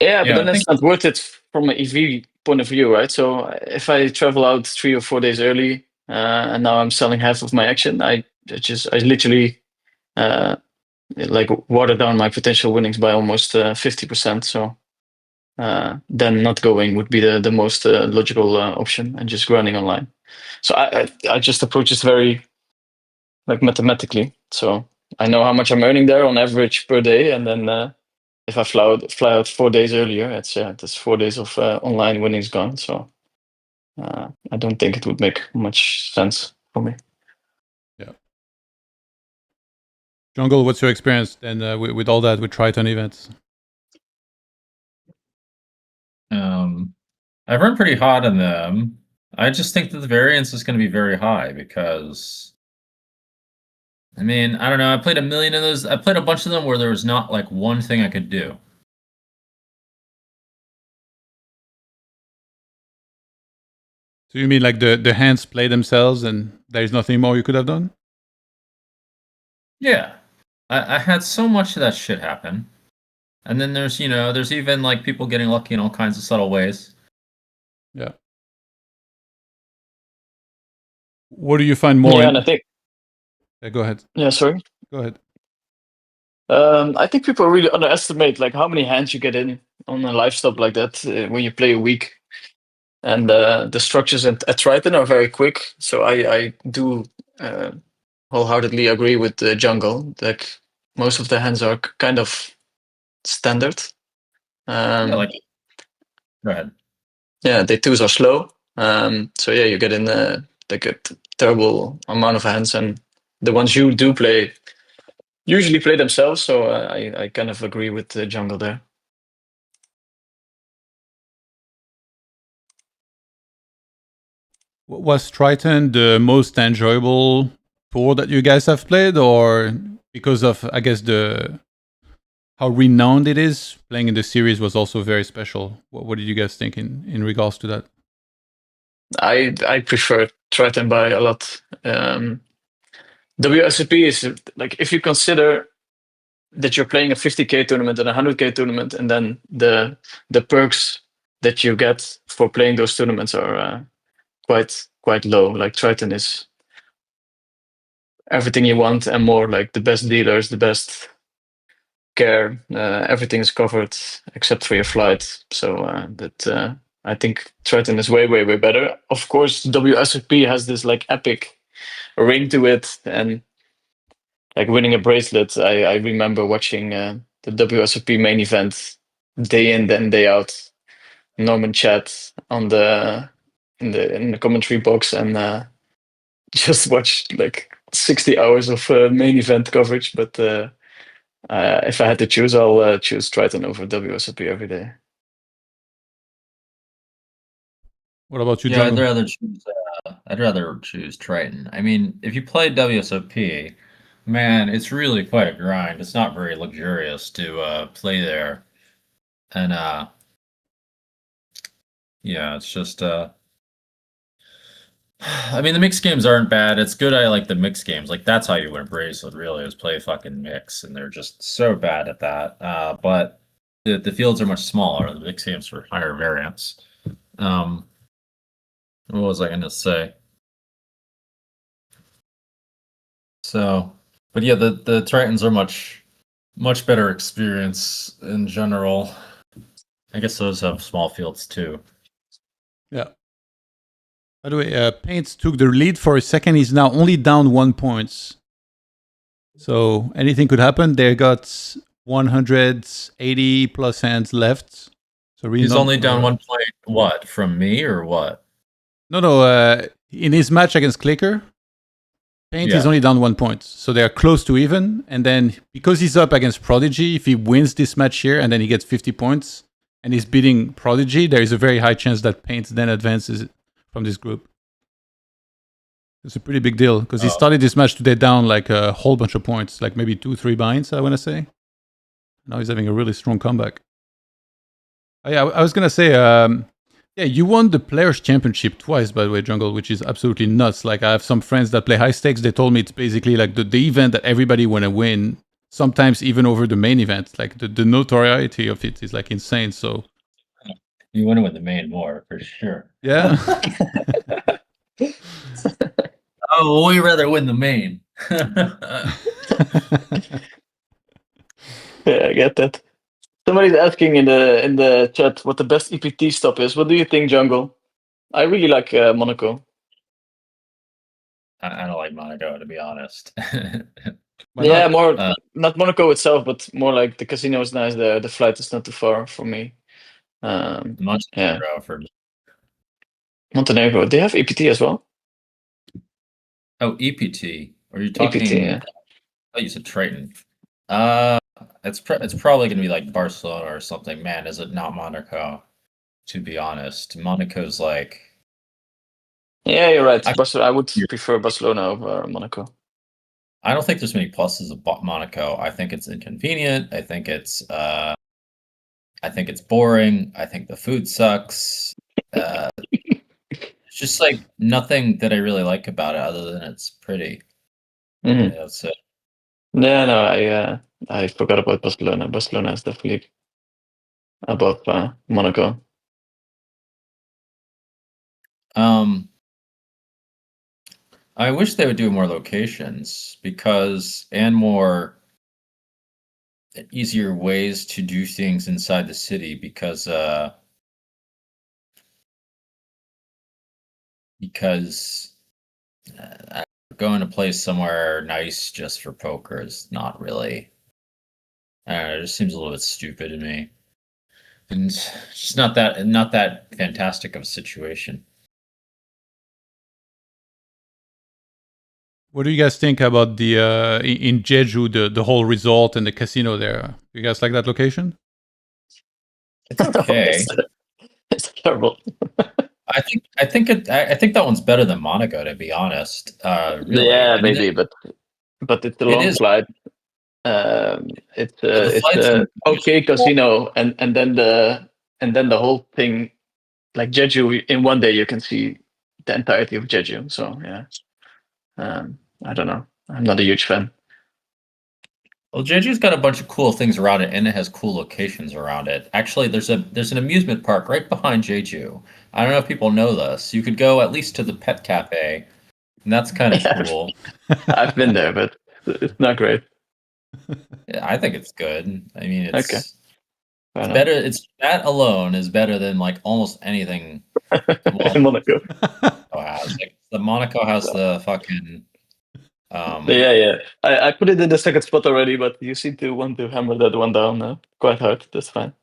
Speaker 3: Yeah, but
Speaker 4: Yeah,
Speaker 3: then
Speaker 4: I
Speaker 3: it's not worth it from an EV point of view, right? So if I travel out 3 or 4 days early, and now I'm selling half of my action, I literally like water down my potential winnings by almost 50%. So then not going would be the most logical option, and just grinding online. So I just approach this very like mathematically. So I know how much I'm earning there on average per day, and then if I fly out 4 days earlier, that's 4 days of online winnings gone. So I don't think it would make much sense for me.
Speaker 1: Yeah. Jungle, what's your experience then with all that with Triton events?
Speaker 4: I've run pretty hot on them. I just think that the variance is going to be very high because, I mean, I don't know. I played a million of those. I played a bunch of them where there was not like one thing I could do.
Speaker 1: So you mean like the hands play themselves and there's nothing more you could have done?
Speaker 4: Yeah. I had so much of that shit happen. And then there's, there's even like people getting lucky in all kinds of subtle ways.
Speaker 1: Yeah. What do you find more?
Speaker 3: Yeah, and I think.
Speaker 1: Yeah, go ahead.
Speaker 3: Yeah, sorry.
Speaker 1: Go ahead.
Speaker 3: I think people really underestimate like how many hands you get in on a live stop like that when you play a week. And the structures at Triton are very quick. So I do wholeheartedly agree with the Jungle. Like most of the hands are kind of standard.
Speaker 4: Yeah, like, go ahead.
Speaker 3: Yeah, the twos are slow. So yeah, you get in like a terrible amount of hands, and the ones you do play usually play themselves. So I kind of agree with the Jungle there.
Speaker 1: Was Triton the most enjoyable tour that you guys have played, or because of, I guess, how renowned it is, playing in the series was also very special? What did you guys think in regards to that?
Speaker 3: I prefer Triton by a lot. WSOP is like, if you consider that you're playing a 50K tournament and a 100K tournament, and then the perks that you get for playing those tournaments are quite low. Like Triton is everything you want and more. Like the best dealers, the best care, everything is covered except for your flight. So I think Triton is way better. Of course, WSOP has this like epic ring to it, and like winning a bracelet. I remember watching the WSOP main event day in and day out. Norman chat on in the commentary box, and just watched like 60 hours of main event coverage. But if I had to choose, I'll choose Triton over WSOP every day.
Speaker 1: What about you,
Speaker 4: Yeah,
Speaker 1: Jungle?
Speaker 4: I'd rather choose Triton. I mean, if you play WSOP, man, it's really quite a grind. It's not very luxurious to play there. And yeah, it's just I mean, the mix games aren't bad. It's good. I like the mix games. Like that's how you win a bracelet, really, is play fucking mix, and they're just so bad at that. But the fields are much smaller. The mix games are higher variance. What was I gonna say? So, but yeah, the Tritons are much better experience in general. I guess those have small fields too.
Speaker 1: Yeah. By the way, Paints took the lead for a second. He's now only down 1 point. So anything could happen. They got 180 plus hands left. So
Speaker 4: he's only down 1 point. What, from me or what?
Speaker 1: No. In his match against Clickr, Paint is only down 1 point. So they are close to even. And then because he's up against Prodigy, if he wins this match here and then he gets 50 points and he's beating Prodigy, there is a very high chance that Paint then advances from this group. It's a pretty big deal because he started this match today down like a whole bunch of points, like maybe 2-3 binds, I want to say. Now he's having a really strong comeback. Oh, yeah, I was going to say, yeah, you won the Players' Championship twice, by the way, Jungle, which is absolutely nuts. Like, I have some friends that play high stakes. They told me it's basically like the event that everybody want to win, sometimes even over the main event. Like, the notoriety of it is like insane. So
Speaker 4: you want to win the main more, for sure.
Speaker 1: Yeah.
Speaker 4: Oh, we rather win the main.
Speaker 3: Yeah, I get that. Somebody's asking in the chat what the best EPT stop is. What do you think, Jungle? I really like Monaco.
Speaker 4: I don't like Monaco, to be honest.
Speaker 1: Why
Speaker 3: Yeah,
Speaker 1: not?
Speaker 3: more not Monaco itself, but more like the casino is nice. The flight is not too far for me.
Speaker 4: Montenegro for
Speaker 3: Montenegro. They have EPT as well.
Speaker 4: oh EPT. Are you talking?
Speaker 3: EPT, yeah.
Speaker 4: Oh, you said Triton. It's probably gonna be like Barcelona or something. Man, is it not Monaco? To be honest, Monaco's like.
Speaker 3: Yeah, you're right. I would prefer Barcelona over Monaco.
Speaker 4: I don't think there's many pluses of Monaco. I think it's inconvenient. I think it's boring. I think the food sucks. It's just like nothing that I really like about it other than it's pretty.
Speaker 3: Mhm.
Speaker 4: Yeah, that's it.
Speaker 3: Yeah, no, I forgot about Barcelona. Barcelona is definitely above Monaco.
Speaker 4: I wish they would do more locations and more easier ways to do things inside the city because going to play somewhere nice just for poker is not really. I don't know, it just seems a little bit stupid to me, and it's just not that fantastic of a situation.
Speaker 1: What do you guys think about the in Jeju, the whole resort and the casino there? You guys like that location?
Speaker 4: It's okay.
Speaker 3: It's terrible.
Speaker 4: I think that one's better than Monaco, to be honest. Really.
Speaker 3: Yeah,
Speaker 4: I mean,
Speaker 3: maybe, but it's a long
Speaker 4: is.
Speaker 3: flight. It's okay casino, and then the whole thing, like Jeju, in one day you can see the entirety of Jeju. So yeah, I don't know. I'm not a huge fan.
Speaker 4: Well, Jeju's got a bunch of cool things around it, and it has cool locations around it. Actually, there's an amusement park right behind Jeju. I don't know if people know this. You could go at least to the pet cafe, and that's kind of cool.
Speaker 3: I've been there, but it's not great.
Speaker 4: Yeah, I think it's good. I mean, it's better. It's that alone is better than like almost anything.
Speaker 3: Monaco.
Speaker 4: Like, the Monaco has the fucking.
Speaker 3: Yeah. I put it in the second spot already, but you seem to want to hammer that one down quite hard. That's fine.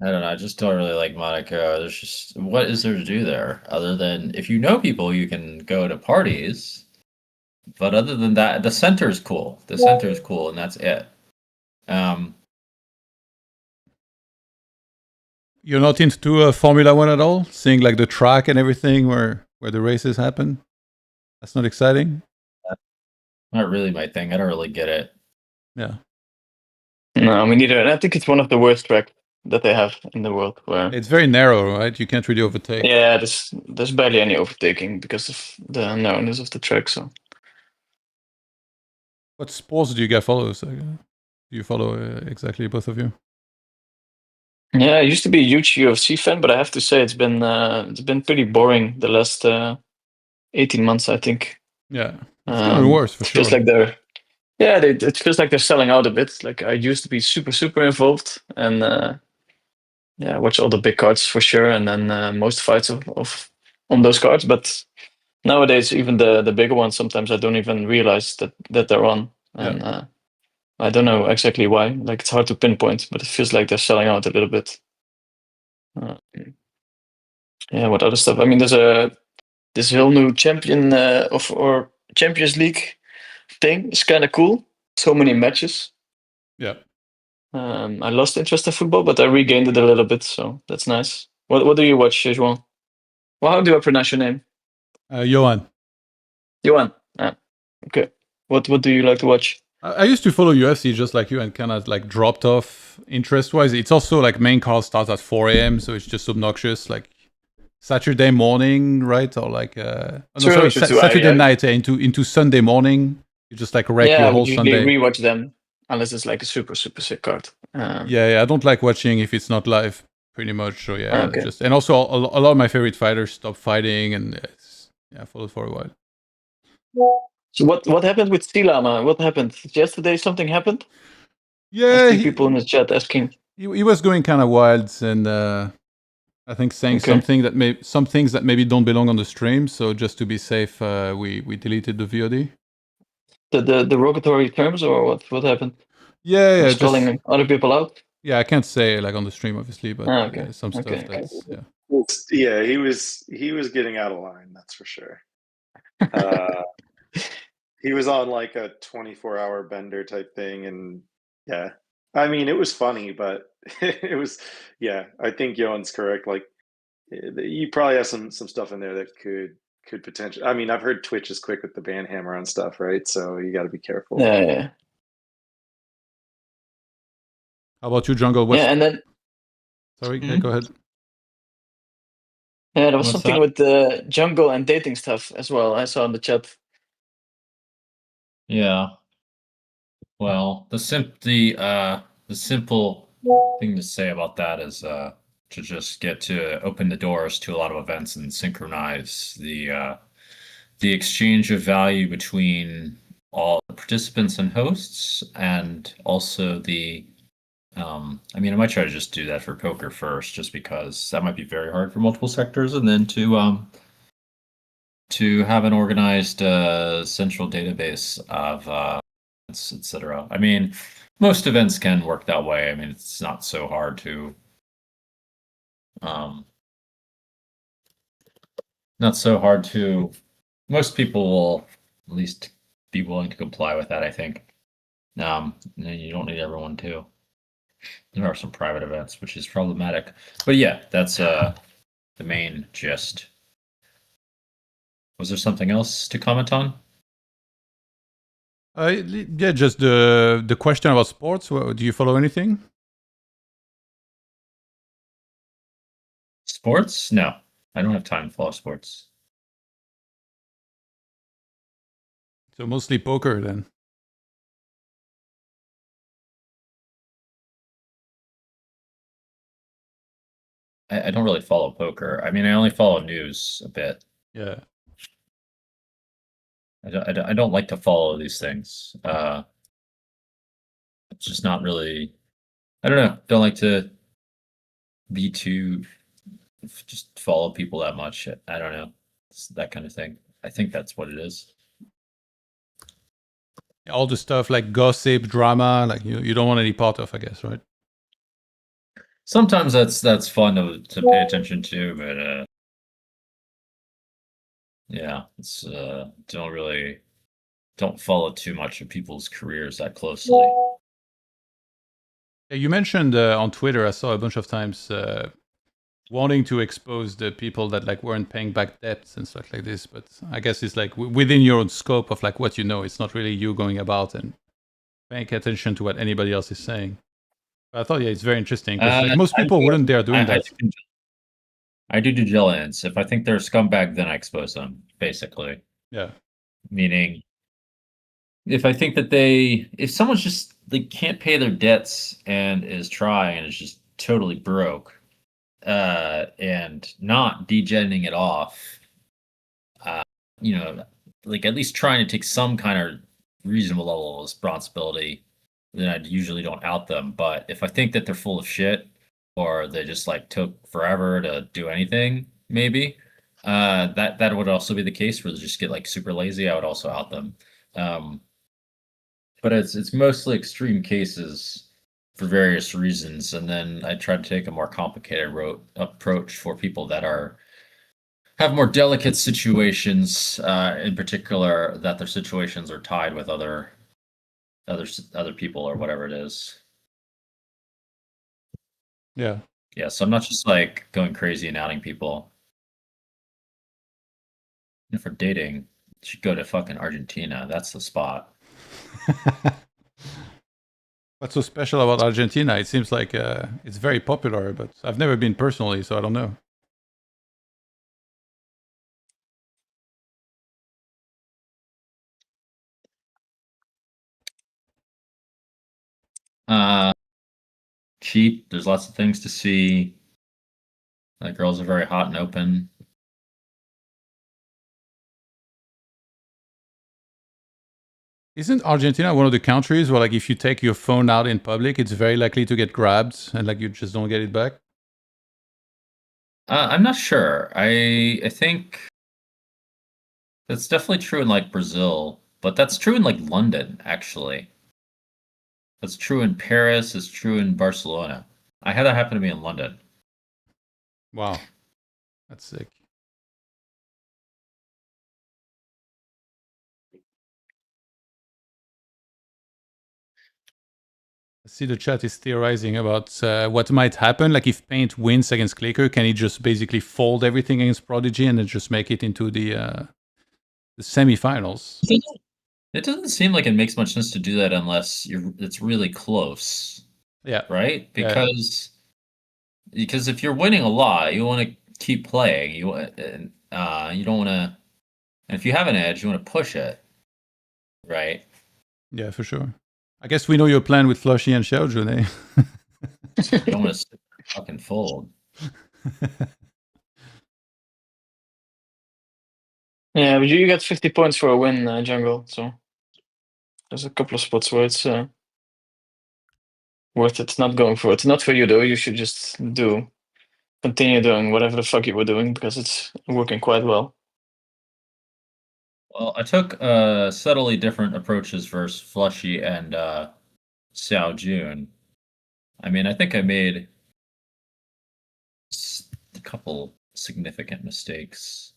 Speaker 4: I don't know. I just don't really like Monaco. There's just, what is there to do there other than if you know people, you can go to parties. But other than that, the center is cool. The center is cool, and that's it.
Speaker 1: You're not into Formula One at all? Seeing like the track and everything where the races happen? That's not exciting?
Speaker 4: Not really my thing. I don't really get it.
Speaker 1: Yeah.
Speaker 3: No, me neither. And I think it's one of the worst tracks that they have in the world. Where
Speaker 1: it's very narrow, right? You can't really overtake.
Speaker 3: Yeah, there's barely any overtaking because of the narrowness of the track. So,
Speaker 1: what sports do you guys follow? So, do you follow exactly both of you?
Speaker 3: Yeah, I used to be a huge UFC fan, but I have to say it's been pretty boring the last 18 months. I think.
Speaker 1: Yeah, it's gotten worse for sure.
Speaker 3: Feels like it feels like they're selling out a bit. Like I used to be super involved and watch all the big cards for sure, and then most fights of on those cards. But nowadays, even the bigger ones, sometimes I don't even realize that they're on, and I don't know exactly why. Like it's hard to pinpoint, but it feels like they're selling out a little bit. What other stuff? I mean, there's this whole new champion or Champions League thing. It's kind of cool. So many matches.
Speaker 1: Yeah.
Speaker 3: I lost interest in football, but I regained it a little bit, so that's nice. What do you watch, Johan? Well, how do I pronounce your name?
Speaker 1: Johan.
Speaker 3: Johan. Okay. What do you like to watch?
Speaker 1: I used to follow UFC just like you and kind of like dropped off interest-wise. It's also like main card starts at 4 a.m., so it's just obnoxious. Like Saturday morning, right? Or like Saturday night into Sunday morning. You just like wreck your whole Sunday.
Speaker 3: Yeah, rewatch them unless it's like a super sick card.
Speaker 1: I don't like watching if it's not live, pretty much. So and also a lot of my favorite fighters stopped fighting, and I followed for a while.
Speaker 3: So what happened with Stilama? What happened yesterday? Something happened?
Speaker 1: Yeah,
Speaker 3: people in the chat asking.
Speaker 1: He was going kind of wild, and I think saying
Speaker 3: Okay.
Speaker 1: some things that maybe don't belong on the stream. So just to be safe, we deleted the VOD.
Speaker 3: The derogatory terms or what happened?
Speaker 1: Yeah,
Speaker 3: Just calling other people out?
Speaker 1: yeah. I can't say like on the stream, obviously, but
Speaker 3: Okay.
Speaker 1: some stuff
Speaker 3: Okay.
Speaker 1: that's yeah.
Speaker 2: Yeah, he was getting out of line, that's for sure. He was on like a 24-hour bender type thing, and yeah, I mean, it was funny, but it was, yeah, I think Yoan's correct. Like, you probably have some stuff in there that could potentially. I mean, I've heard Twitch is quick with the ban hammer on stuff, right? So you got to be careful.
Speaker 3: Yeah.
Speaker 1: How about you, Jungle?
Speaker 3: Yeah, and then
Speaker 1: Sorry, go ahead.
Speaker 3: yeah, there was
Speaker 4: What's
Speaker 3: something
Speaker 4: that?
Speaker 3: with the jungle and dating stuff as well. I saw in the chat.
Speaker 4: Yeah. Well, the simple thing to say about that is to just get to open the doors to a lot of events and synchronize the exchange of value between all the participants and hosts, and also the I mean, I might try to just do that for poker first, just because that might be very hard for multiple sectors, and then to have an organized central database of etc. I mean, most events can work that way. I mean, it's not so hard to most people will at least be willing to comply with that, I think. And you don't need everyone to. There are some private events, which is problematic. But yeah, that's the main gist. Was there something else to comment on?
Speaker 1: Yeah, just the question about sports. Do you follow anything?
Speaker 4: Sports? No, I don't have time to follow sports.
Speaker 1: So mostly poker then.
Speaker 4: I don't really follow poker. I mean, I only follow news a bit.
Speaker 1: Yeah.
Speaker 4: I don't like to follow these things. It's just not really. I don't know. Don't like to be too just follow people that much. I don't know. It's that kind of thing. I think that's what it is.
Speaker 1: All the stuff like gossip, drama, like you don't want any part of, I guess, right?
Speaker 4: Sometimes that's fun to pay attention to, but yeah, it's don't follow too much of people's careers that closely.
Speaker 1: Yeah, you mentioned on Twitter, I saw a bunch of times wanting to expose the people that like weren't paying back debts and stuff like this, but I guess it's like within your own scope of like what you know. It's not really you going about and paying attention to what anybody else is saying. But I thought, yeah, it's very interesting because like most people wouldn't dare doing that.
Speaker 4: I do due diligence. If I think they're a scumbag, then I expose them, basically.
Speaker 1: Yeah.
Speaker 4: Meaning, if I think that if someone's just they can't pay their debts and is trying and is just totally broke, and not degenning it off, like at least trying to take some kind of reasonable level of responsibility, then I usually don't out them. But if I think that they're full of shit or they just like took forever to do anything, maybe that would also be the case where they just get like super lazy. I would also out them. But it's mostly extreme cases for various reasons, and then I try to take a more complicated approach for people that have more delicate situations, in particular that their situations are tied with other people or whatever it is.
Speaker 1: Yeah.
Speaker 4: Yeah, so I'm not just like going crazy and outing people. And for dating, you should go to fucking Argentina. That's the spot.
Speaker 1: What's so special about Argentina? It seems like it's very popular, but I've never been personally, so I don't know.
Speaker 4: Cheap. There's lots of things to see. Like girls are very hot and open.
Speaker 1: Isn't Argentina one of the countries where, like, if you take your phone out in public, it's very likely to get grabbed and, like, you just don't get it back?
Speaker 4: I'm not sure. I think that's definitely true in like Brazil, but that's true in like London, actually. That's true in Paris. It's true in Barcelona. I had that happen to me in London.
Speaker 1: Wow. That's sick. I see the chat is theorizing about what might happen. Like if Paint wins against Clickr, can he just basically fold everything against Prodigy and then just make it into the semifinals?
Speaker 4: It doesn't seem like it makes much sense to do that unless it's really close.
Speaker 1: Yeah.
Speaker 4: Right? Because if you're winning a lot, you want to keep playing. You don't want to. And if you have an edge, you want to push it. Right?
Speaker 1: Yeah, for sure. I guess we know your plan with Flushy and Xiaojun, eh?
Speaker 4: You don't want to fucking fold.
Speaker 3: Yeah, but you get 50 points for a win, Jungle. So there's a couple of spots where it's worth it not going for it. Not for you though. You should just continue doing whatever the fuck you were doing because it's working quite well.
Speaker 4: Well, I took subtly different approaches versus Flushy and Xiaojun. I mean, I think I made a couple significant mistakes.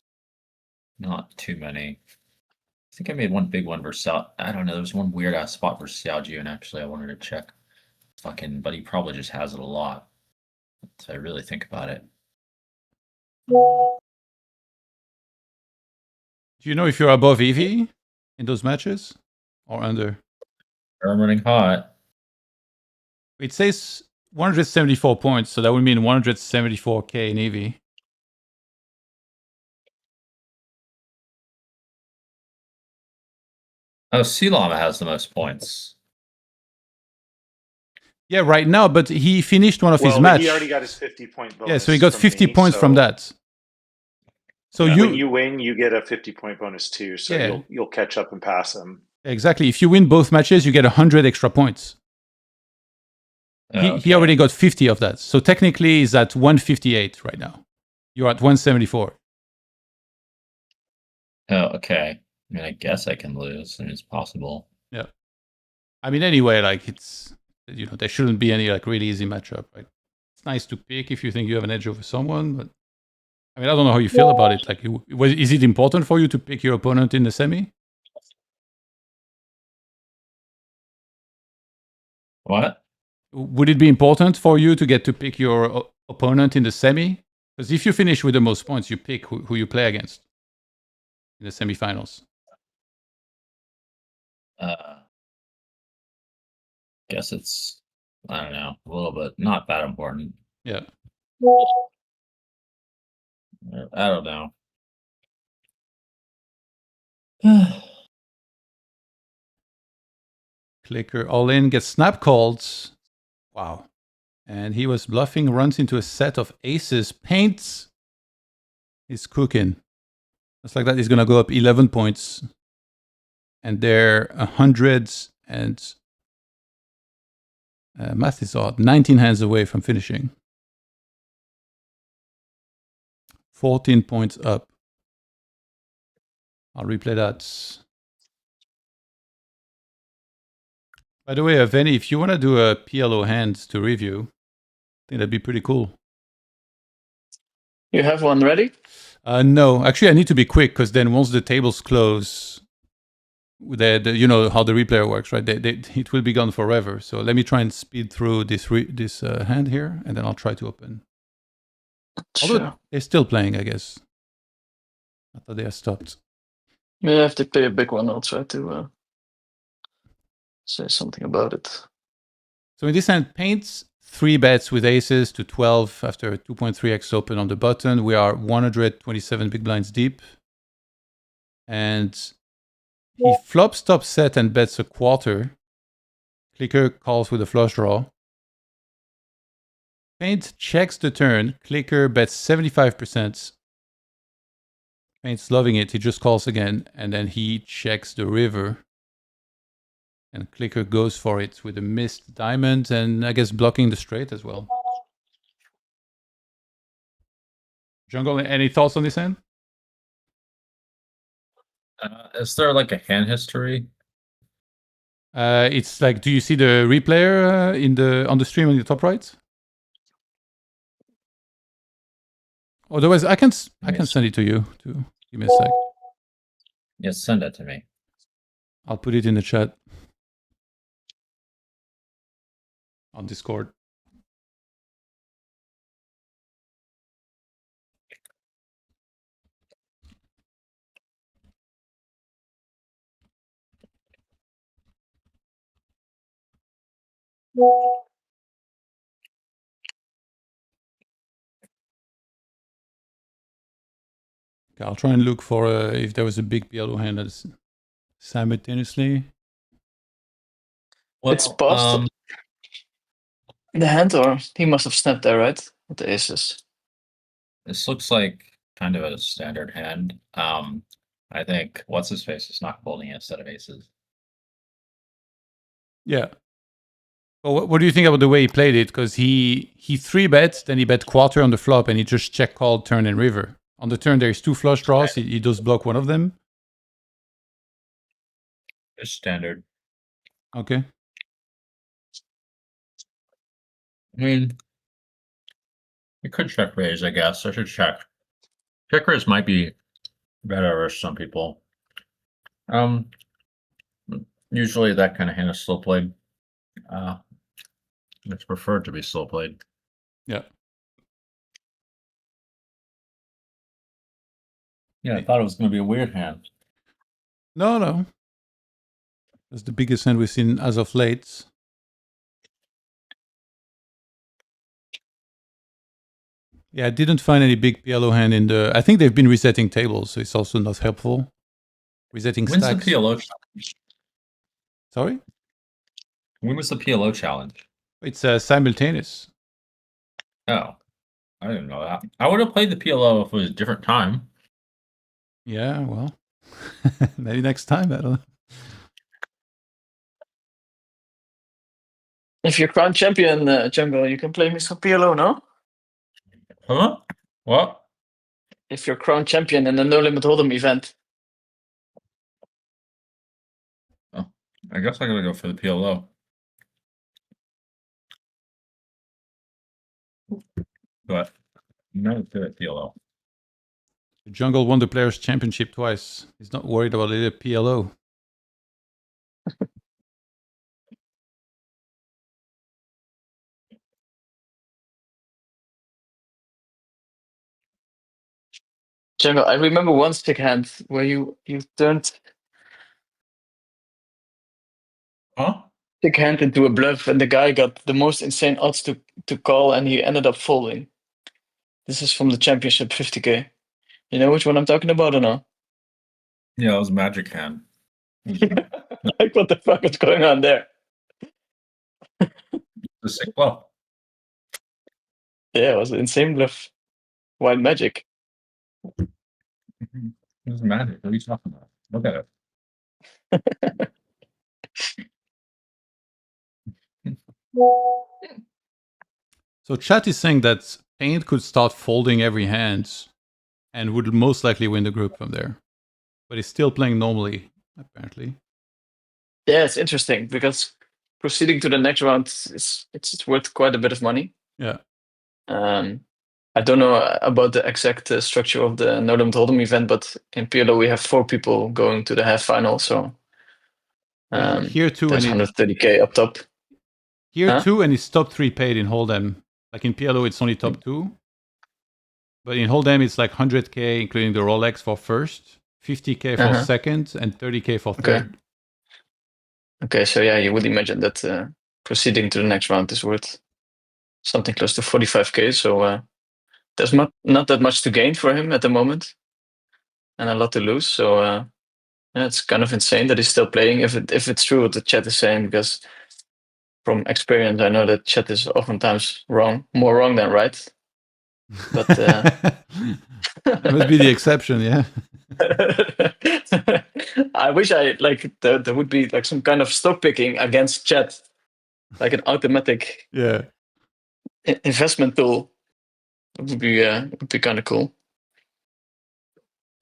Speaker 4: Not too many. I think I made one big one versus I don't know. There was one weird ass spot versus Xiaojun. Actually, I wanted to check. But he probably just has it a lot. So I really think about it.
Speaker 1: Do you know if you're above Eevee in those matches or under?
Speaker 4: I'm running hot.
Speaker 1: It says 174 points, so that would mean 174k in Eevee.
Speaker 4: Oh, Sealama has the most points.
Speaker 1: Yeah, right now, but he finished one of his matches.
Speaker 2: He already got his 50-point bonus.
Speaker 1: Yeah, so he got 50 points from that. So
Speaker 2: when you win, you get a 50-point bonus too. So
Speaker 1: Yeah.
Speaker 2: you'll catch up and pass him.
Speaker 1: Exactly. If you win both matches, you get 100 extra points. He already got 50 of that. So technically, he's at 158 right now. You're at 174.
Speaker 4: Oh, okay. I mean, I guess I can lose. I mean, it's possible.
Speaker 1: Yeah. I mean, anyway, like it's, you know, there shouldn't be any like really easy matchup, right? It's nice to pick if you think you have an edge over someone, but I mean, I don't know how you feel about it. Like, is it important for you to pick your opponent in the semi?
Speaker 4: What?
Speaker 1: Would it be important for you to get to pick your opponent in the semi? Because if you finish with the most points, you pick who you play against in the semifinals.
Speaker 4: Guess it's, I don't know, a little bit, not that important.
Speaker 1: Yeah.
Speaker 4: I don't know.
Speaker 1: Clickr all in, gets snap called. Wow. And he was bluffing, runs into a set of aces, paints. He's cooking. Just like that, he's going to go up 11 points. And they're 100 and math is odd. 19 hands away from finishing. 14 points up. I'll replay that. By the way, Veni, if you want to do a PLO hand to review, I think that'd be pretty cool.
Speaker 3: You have one ready?
Speaker 1: No, actually, I need to be quick because then once the tables close, you know how the replayer works, right? It will be gone forever. So let me try and speed through this hand here, and then I'll try to open.
Speaker 3: Sure.
Speaker 1: Although they're still playing, I guess. I thought they had stopped.
Speaker 3: Yeah, if they play a big one, I'll try to say something about it.
Speaker 1: So in this hand, paints 3 bets with aces to 12 after 2.3x open on the button. We are 127 big blinds deep. And he flops top set and bets a quarter. Clickr calls with a flush draw. Paint checks the turn. Clickr bets 75%. Paint's loving it. He just calls again. And then he checks the river. And Clickr goes for it with a missed diamond and I guess blocking the straight as well. Jungle, any thoughts on this hand?
Speaker 4: Is there like a hand history?
Speaker 1: It's like, do you see the replayer on the stream on the top right? Otherwise, I can send it to you. Give me a sec.
Speaker 4: Yes, send it to me.
Speaker 1: I'll put it in the chat on Discord. Okay, I'll try and look for if there was a big PLO hand that's simultaneously.
Speaker 3: It's paused. The hand, or he must have snapped there, right? With the aces.
Speaker 4: This looks like kind of a standard hand. I think what's his face is not folding instead of aces.
Speaker 1: Yeah. Well, what do you think about the way he played it? Because he 3-bet, then he bet quarter on the flop, and he just check called turn and river. On the turn, there's 2 flush draws. He does block one of them.
Speaker 4: It's standard.
Speaker 1: Okay.
Speaker 4: I mean, you could check raise, I guess. I should check. Check raise might be better for some people. Usually that kind of hand is slow played. It's preferred to be slow played.
Speaker 1: Yeah.
Speaker 4: Yeah, I thought it was going to be a weird hand.
Speaker 1: No. That's the biggest hand we've seen as of late. Yeah, I didn't find any big PLO hand in the... I think they've been resetting tables, so it's also not helpful. Resetting
Speaker 4: When's
Speaker 1: stacks.
Speaker 4: the PLO challenge?
Speaker 1: Sorry?
Speaker 4: When was the PLO challenge?
Speaker 1: It's simultaneous.
Speaker 4: Oh, I didn't know that. I would have played the PLO if it was a different time.
Speaker 1: Yeah, well, maybe next time. I don't know.
Speaker 3: If you're crown champion, Jungle, you can play me some PLO, no?
Speaker 4: Huh? What?
Speaker 3: If you're crown champion in the No Limit Hold'em event.
Speaker 4: Oh, I guess I gotta go for the PLO. But no good at PLO.
Speaker 1: Jungle won the Players' Championship twice. He's not worried about the PLO.
Speaker 3: Jungle, I remember one stick hand where you turned stick hand into a bluff, and the guy got the most insane odds to call, and he ended up folding. This is from the championship 50K. You know which one I'm talking about or no?
Speaker 4: Yeah, it was a magic hand.
Speaker 3: Like, what the fuck is going on there?
Speaker 4: The sick bluff.
Speaker 3: Yeah, it was an insane bluff. Wild magic.
Speaker 4: It was magic. What are you talking about? Look at it.
Speaker 1: So chat is saying that Paint could start folding every hand and would most likely win the group from there. But he's still playing normally, apparently.
Speaker 3: Yeah, it's interesting because proceeding to the next round it's worth quite a bit of money.
Speaker 1: Yeah.
Speaker 3: I don't know about the exact structure of the No Limit Hold'em event, but in PLO we have 4 people going to the half final. So
Speaker 1: here too,
Speaker 3: there's 130K up top.
Speaker 1: Here too, and it's top 3 paid in Hold'em. Like in PLO, it's only top 2. But in Hold'em, it's like 100K, including the Rolex for first, 50K for second, and 30K for third.
Speaker 3: Okay, so yeah, you would imagine that proceeding to the next round is worth something close to 45K. So there's not that much to gain for him at the moment, and a lot to lose. So yeah, it's kind of insane that he's still playing. If it's true what the chat is saying, because from experience, I know that chat is oftentimes wrong, more wrong than right. But
Speaker 1: that must be the exception, yeah.
Speaker 3: I wish I like there would be like some kind of stock picking against chat, like an automatic
Speaker 1: Yeah.
Speaker 3: investment tool. It would be kind of cool.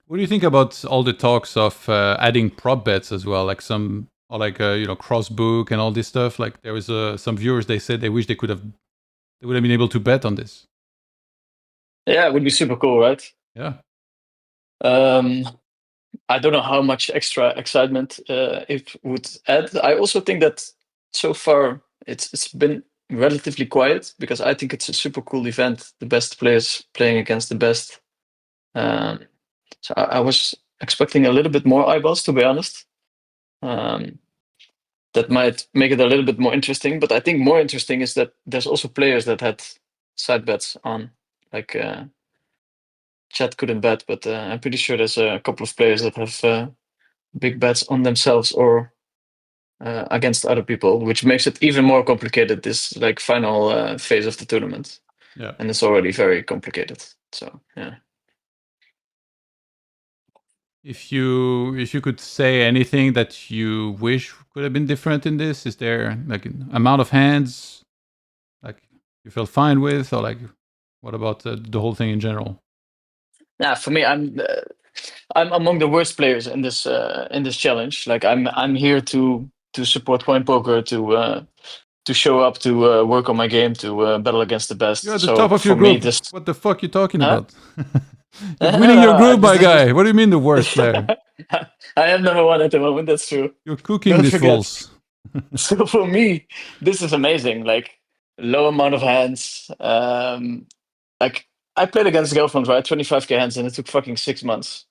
Speaker 1: What do you think about all the talks of adding prop bets as well, like some or like crossbook and all this stuff? Like there was some viewers, they said they wish they would have been able to bet on this.
Speaker 3: Yeah, it would be super cool, right?
Speaker 1: Yeah.
Speaker 3: I don't know how much extra excitement it would add. I also think that so far it's been relatively quiet because I think it's a super cool event. The best players playing against the best. So I was expecting a little bit more eyeballs, to be honest. That might make it a little bit more interesting. But I think more interesting is that there's also players that had side bets on, like chat couldn't bet, but I'm pretty sure there's a couple of players that have big bets on themselves or against other people, which makes it even more complicated. This like final phase of the tournament,
Speaker 1: Yeah.
Speaker 3: and it's already very complicated. So yeah.
Speaker 1: If you could say anything that you wish could have been different in this, is there like an amount of hands like you felt fine with, or like what about the whole thing in general?
Speaker 3: Yeah, for me, I'm among the worst players in this challenge. Like I'm here to support CoinPoker, to show up, to work on my game, to battle against the best.
Speaker 1: You're at the
Speaker 3: So
Speaker 1: top of your
Speaker 3: for me,
Speaker 1: group.
Speaker 3: this
Speaker 1: What the fuck you talking
Speaker 3: Huh?
Speaker 1: about? You're winning your group, my guy. What do you mean the worst player?
Speaker 3: I am number one at the moment. That's true.
Speaker 1: You're cooking
Speaker 3: Don't
Speaker 1: these
Speaker 3: forget.
Speaker 1: fools.
Speaker 3: So for me, this is amazing. Like low amount of hands. Like I played against girlfriends, right? 25k hands, and it took fucking 6 months.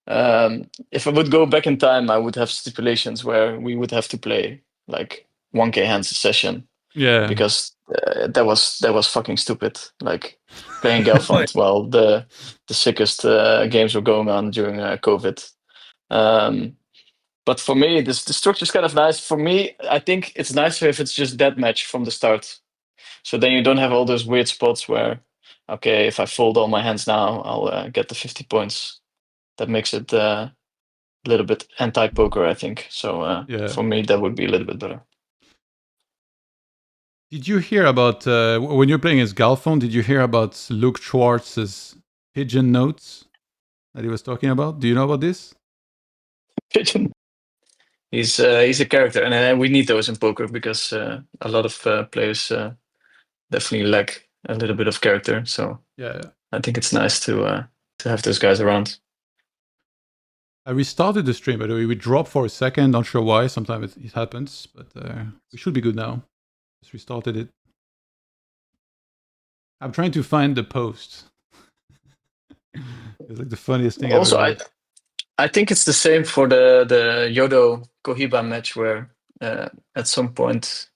Speaker 3: If I would go back in time, I would have stipulations where we would have to play like 1k hands a session.
Speaker 1: Yeah.
Speaker 3: Because that was fucking stupid. Like playing girlfriend while the sickest games were going on during COVID. But for me, the structure is kind of nice. For me, I think it's nicer if it's just dead match from the start. So then you don't have all those weird spots where, okay, if I fold all my hands now, I'll get the 50 points. That makes it a little bit anti-poker, I think. So
Speaker 1: Yeah.
Speaker 3: for me, that would be a little bit better.
Speaker 1: Did you hear about when you're playing as Galfond? Did you hear about Luke Schwartz's pigeon notes that he was talking about? Do you know about this?
Speaker 3: Pigeon. He's a character, and we need those in poker because a lot of players definitely lack a little bit of character. So
Speaker 1: Yeah.
Speaker 3: I think it's nice to have those guys around.
Speaker 1: I restarted the stream, by the way. We dropped for a second. Not sure why. Sometimes it happens, but we should be good now. Just restarted it. I'm trying to find the post. It's like the funniest thing
Speaker 3: Also,
Speaker 1: ever.
Speaker 3: I think it's the same for the Yodo COHIBA match where at some point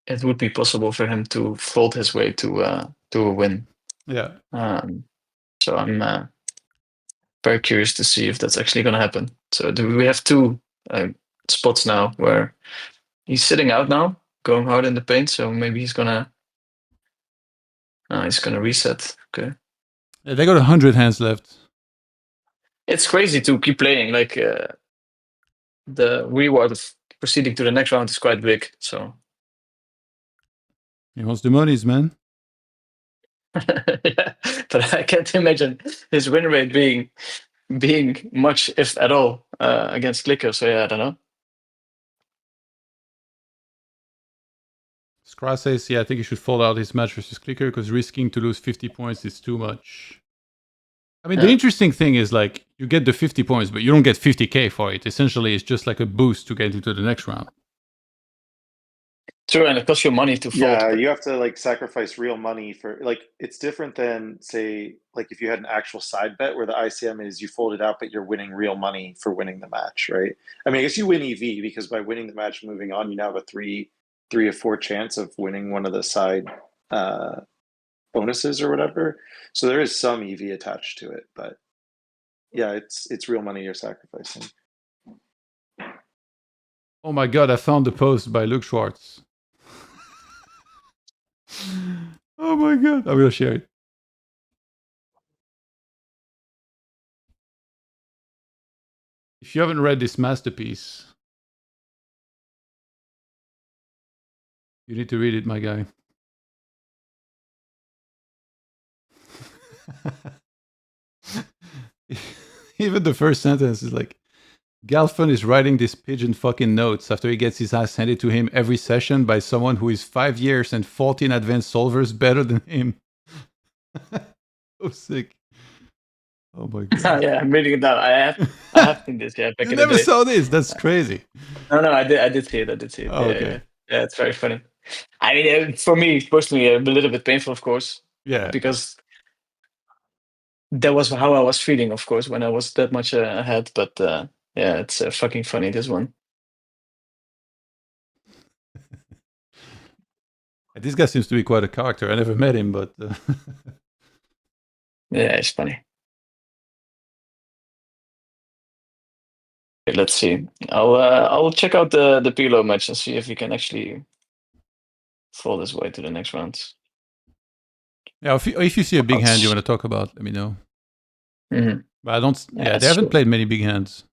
Speaker 3: it would be possible for him to fold his way to a win.
Speaker 1: Yeah.
Speaker 3: So I'm very curious to see if that's actually going to happen. So we have two spots now where he's sitting out now, going hard in the paint. So maybe he's gonna reset. Okay.
Speaker 1: Yeah, they got 100 hands left.
Speaker 3: It's crazy to keep playing. Like the reward of proceeding to the next round is quite big. So
Speaker 1: He wants the monies, man.
Speaker 3: yeah, but I can't imagine his win rate being much, if at all, against Clickr. So yeah, I don't know.
Speaker 1: Scra says, yeah, I think he should fold out his match versus Clicker because risking to lose 50 points is too much. I mean, the interesting thing is like you get the 50 points, but you don't get 50k for it. Essentially, it's just like a boost to get into the next round.
Speaker 3: True, and it costs you money to fold.
Speaker 2: Yeah, you have to like sacrifice real money for like it's different than say like if you had an actual side bet where the ICM is you fold it out, but you're winning real money for winning the match, right? I mean, I guess you win EV because by winning the match, moving on, you now have a three or four chance of winning one of the side bonuses or whatever. So there is some EV attached to it, but yeah, it's real money you're sacrificing.
Speaker 1: Oh my god, I found the post by Luke Schwartz. Oh my god, I will share it. If you haven't read this masterpiece, you need to read it, my guy. Even the first sentence is like, Galfon is writing this pigeon fucking notes after he gets his ass handed to him every session by someone who is 5 years and 14 advanced solvers better than him. So sick. Oh my god.
Speaker 3: Yeah, I'm reading it now. I have seen this. Yeah, back
Speaker 1: You
Speaker 3: in the
Speaker 1: never
Speaker 3: day.
Speaker 1: saw this. That's crazy.
Speaker 3: No, I did see it.
Speaker 1: Oh,
Speaker 3: Yeah,
Speaker 1: okay.
Speaker 3: yeah, it's very funny. I mean, for me personally, a little bit painful, of course,
Speaker 1: Yeah.
Speaker 3: because that was how I was feeling, of course, when I was that much ahead. But yeah, it's fucking funny, this one.
Speaker 1: This guy seems to be quite a character. I never met him, but
Speaker 3: Yeah, it's funny. Okay, let's see. I'll check out the PLO match and see if he can actually fall his way to the next round.
Speaker 1: yeah, if you see a big hand you want to talk about, let me know.
Speaker 3: Mm-hmm.
Speaker 1: But I don't.
Speaker 3: Yeah,
Speaker 1: Yeah, they haven't
Speaker 3: sure.
Speaker 1: played many big hands.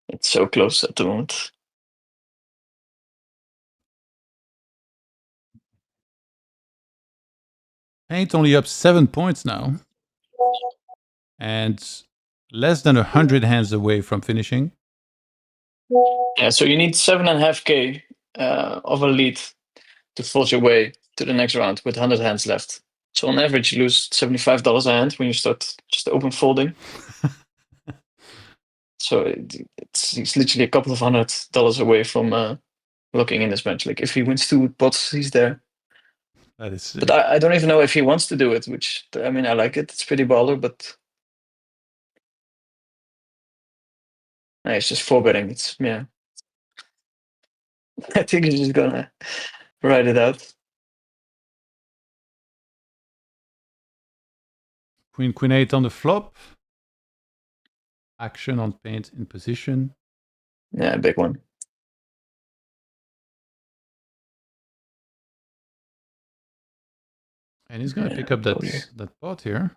Speaker 3: It's so close at the moment.
Speaker 1: Paint only up 7 points now, and less than 100 hands away from finishing.
Speaker 3: Yeah, so you need 7.5K of a lead to fold your way to the next round with 100 hands left. So on average, you lose $75 a hand when you start just open folding. So it's literally a couple of $100 away from locking in this match. Like if he wins 2 pots, he's there.
Speaker 1: That is sick.
Speaker 3: But I don't even know if he wants to do it, which, I mean, I like it. It's pretty baller, but it's just 4-betting. It's, yeah. I think he's just gonna ride it out.
Speaker 1: Queen 8 on the flop. Action on paint in position.
Speaker 3: Yeah, big one.
Speaker 1: And he's going to pick up that pot here.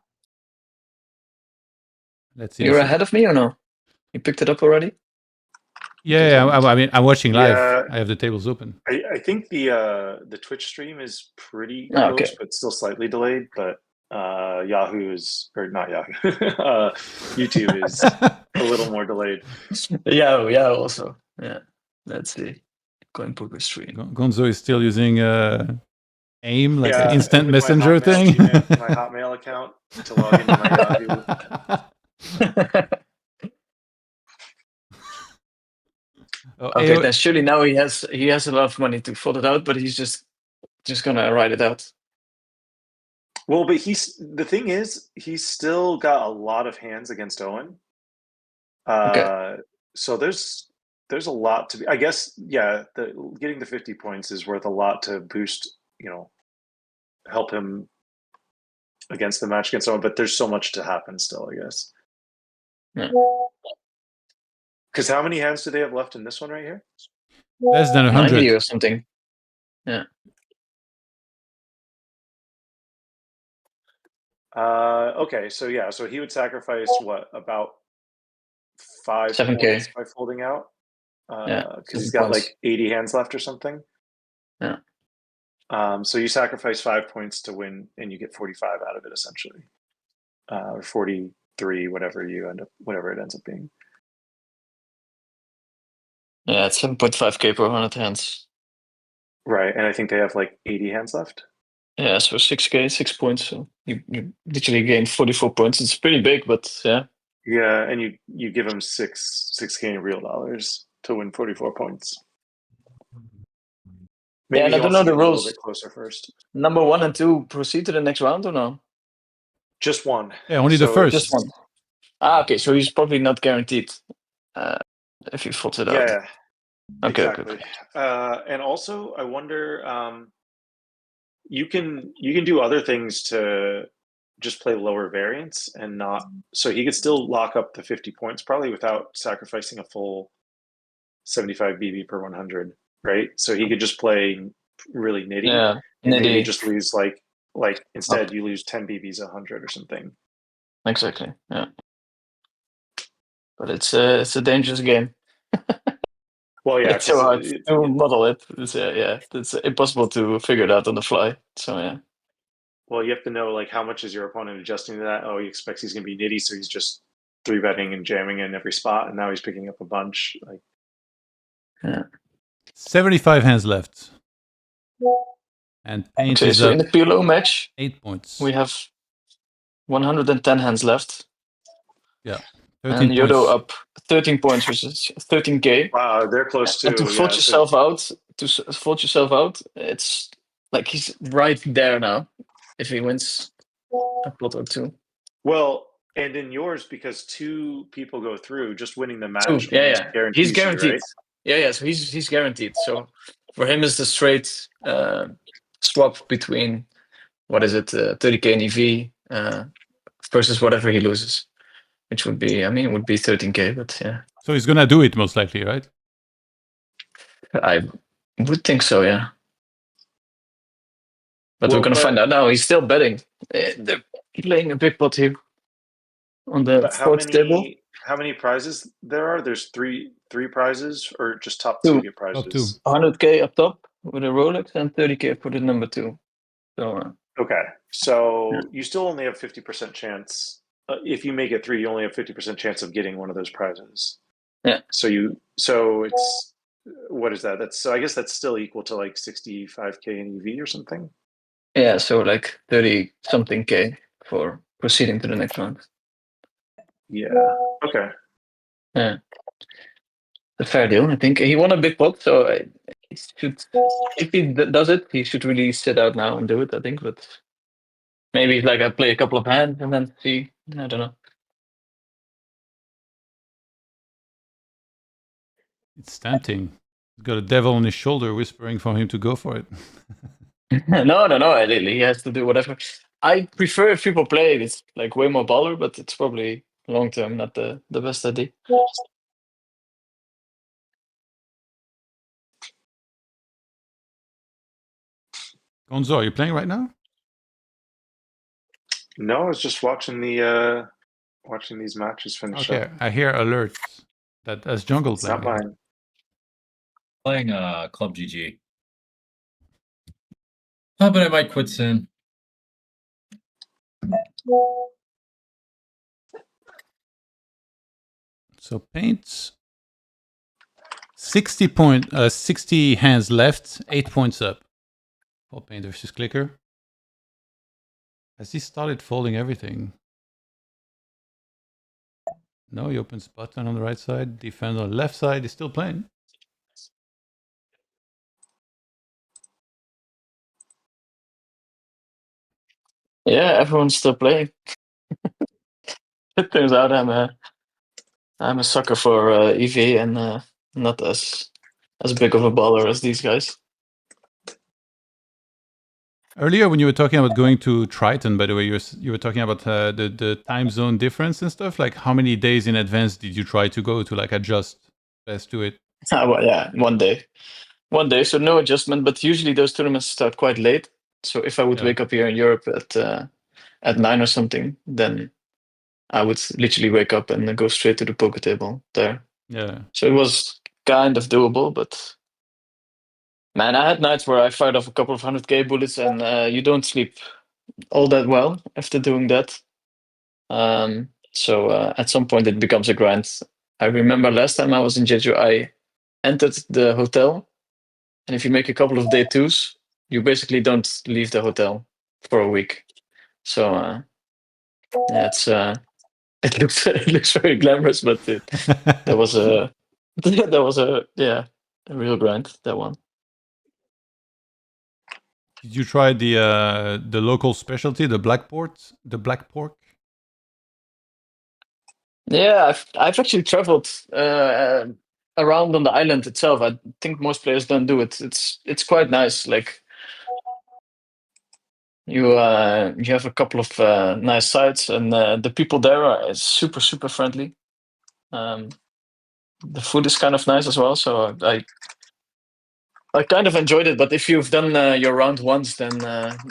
Speaker 1: Let's see.
Speaker 3: You're ahead of me or no? You picked it up already?
Speaker 1: Yeah, I mean, I'm watching live.
Speaker 2: Yeah.
Speaker 1: I have the tables open.
Speaker 2: I think the Twitch stream is pretty close,
Speaker 3: okay.
Speaker 2: but still slightly delayed. But Yahoo is, or not Yahoo, YouTube is a little more delayed.
Speaker 3: Yeah, also. Yeah, let's see. CoinPoker stream.
Speaker 1: Gonzo is still using AIM, like
Speaker 2: Yeah,
Speaker 1: an instant
Speaker 2: with
Speaker 1: messenger
Speaker 2: my
Speaker 1: thing.
Speaker 2: my Hotmail account to log into my Yahoo.
Speaker 3: Okay, then surely now he has a lot of money to fold it out, but he's just gonna ride it out.
Speaker 2: Well, but the thing is, he's still got a lot of hands against Owen.
Speaker 3: Okay.
Speaker 2: So there's a lot to be. I guess, yeah, getting the 50 points is worth a lot to boost, help him against the match against Owen. But there's so much to happen still, I guess.
Speaker 3: Yeah.
Speaker 2: Because how many hands do they have left in this one right here?
Speaker 1: Less than 100.
Speaker 3: 90 or something. Yeah.
Speaker 2: Okay, so yeah, so he would sacrifice what, about 5
Speaker 3: 7K
Speaker 2: points by folding out? Because he's got like 80 hands left or something.
Speaker 3: Yeah.
Speaker 2: So you sacrifice 5 points to win, and you get 45 out of it essentially, or 43, whatever it ends up being.
Speaker 3: Yeah, it's 7.5K per 100 hands.
Speaker 2: Right, and I think they have like 80 hands left.
Speaker 3: Yeah, so 6K, 6 points. So you literally gained 44 points. It's pretty big, but yeah.
Speaker 2: Yeah, and you give him 6K in real dollars to win 44 points. Maybe
Speaker 3: and I don't know the rules.
Speaker 2: A little bit closer first.
Speaker 3: Number 1 and 2 proceed to the next round or no?
Speaker 2: Just one.
Speaker 1: Yeah, only the first.
Speaker 3: Just one. Okay, so he's probably not guaranteed if he folds it out.
Speaker 2: Yeah.
Speaker 3: Okay,
Speaker 2: exactly.
Speaker 3: Okay.
Speaker 2: And also, I wonder, you can do other things to just play lower variance and not, so he could still lock up the 50 points probably without sacrificing a full 75 BB per 100, right? So he could just play really nitty,
Speaker 3: Yeah,
Speaker 2: and
Speaker 3: nitty.
Speaker 2: maybe just lose like instead you lose 10 BBs 100 or something.
Speaker 3: Exactly. Yeah. But it's a dangerous game.
Speaker 2: Well, yeah,
Speaker 3: It's so hard
Speaker 2: it-
Speaker 3: to model it. It's it's impossible to figure it out on the fly. So yeah.
Speaker 2: well, you have to know like how much is your opponent adjusting to that. Oh, he expects he's going to be nitty, so he's just 3-betting and jamming in every spot, and now he's picking up a bunch. Like,
Speaker 3: Yeah.
Speaker 1: 75 hands left. And Paint
Speaker 3: Okay,
Speaker 1: is
Speaker 3: so
Speaker 1: up
Speaker 3: in the PLO match,
Speaker 1: 8 points.
Speaker 3: we have 110 hands left.
Speaker 1: Yeah.
Speaker 3: And
Speaker 1: 13
Speaker 3: Yodo
Speaker 1: points.
Speaker 3: up 13 points, which is 13K.
Speaker 2: wow, they're close too.
Speaker 3: And to fold yourself out, it's like he's right there now. If he wins a pot or two.
Speaker 2: Well, and in yours, because 2 people go through, just winning the match.
Speaker 3: Two, yeah. He's
Speaker 2: guarantees
Speaker 3: guaranteed.
Speaker 2: You, right?
Speaker 3: Yeah. So he's guaranteed. So for him, it's the straight swap between what is it, 30K in EV versus whatever he loses, which would be, it would be 13K. But yeah,
Speaker 1: So he's gonna do it most likely, right?
Speaker 3: I would think so. Yeah. But we're gonna find out now. He's still betting. They're playing a big pot here on the
Speaker 2: But
Speaker 3: fourth table.
Speaker 2: how many prizes there are? There's three prizes, or just top 2 get prizes?
Speaker 1: Top 2.
Speaker 3: 100K up top with a Rolex and 30K for the number 2. So
Speaker 2: Okay, so you still only have 50% chance. If you make it 3, you only have 50% chance of getting one of those prizes.
Speaker 3: Yeah.
Speaker 2: So it's, what is that? So I guess that's still equal to like 65K in EV or something.
Speaker 3: yeah, so like 30 something K for proceeding to the next round.
Speaker 2: Yeah. Okay.
Speaker 3: Yeah. A fair deal, I think. He won a big pot, so he should, if he does it, he should really sit out now and do it, I think. But maybe like I play a couple of hands and then see. I don't know.
Speaker 1: It's tempting. He's got a devil on his shoulder whispering for him to go for it.
Speaker 3: No. He has to do whatever. I prefer if people play it. It's like way more baller, but it's probably long term not the best idea.
Speaker 1: Gonzo, are you playing right now?
Speaker 2: No, I was just watching watching these matches finish
Speaker 1: Okay,
Speaker 2: up.
Speaker 1: I hear alerts that as Jungle
Speaker 2: It's not
Speaker 1: playing.
Speaker 2: mine.
Speaker 4: Playing Club GG. Oh, but I might quit soon.
Speaker 1: So Paint's 60 hands left, 8 points up. For Paint versus Clickr. Has he started folding everything? No, he opens button on the right side, defend on the left side, he's still playing.
Speaker 3: Yeah, everyone's still playing. It turns out I'm a sucker for EV and not as big of a baller as these guys.
Speaker 1: Earlier, when you were talking about going to Triton, by the way, you were talking about the time zone difference and stuff. Like, how many days in advance did you try to go to like adjust best to it?
Speaker 3: Well, yeah, one day, so no adjustment. But usually those tournaments start quite late. So if I would wake up here in Europe at 9 or something, then I would literally wake up and go straight to the poker table there.
Speaker 1: Yeah.
Speaker 3: So it was kind of doable, but man, I had nights where I fired off a couple of 100K bullets, and you don't sleep all that well after doing that. So at some point it becomes a grind. I remember last time I was in Jeju, I entered the hotel, and if you make a couple of day 2s, you basically don't leave the hotel for a week. So yeah, it looks very glamorous, but that was a real grind, that one.
Speaker 1: Did you try the local specialty, the black pork?
Speaker 3: Yeah, I've actually traveled around on the island itself. I think most players don't do it. It's quite nice. Like you have a couple of nice sites, and the people there are super friendly. The food is kind of nice as well, so I kind of enjoyed it. But if you've done your round once, then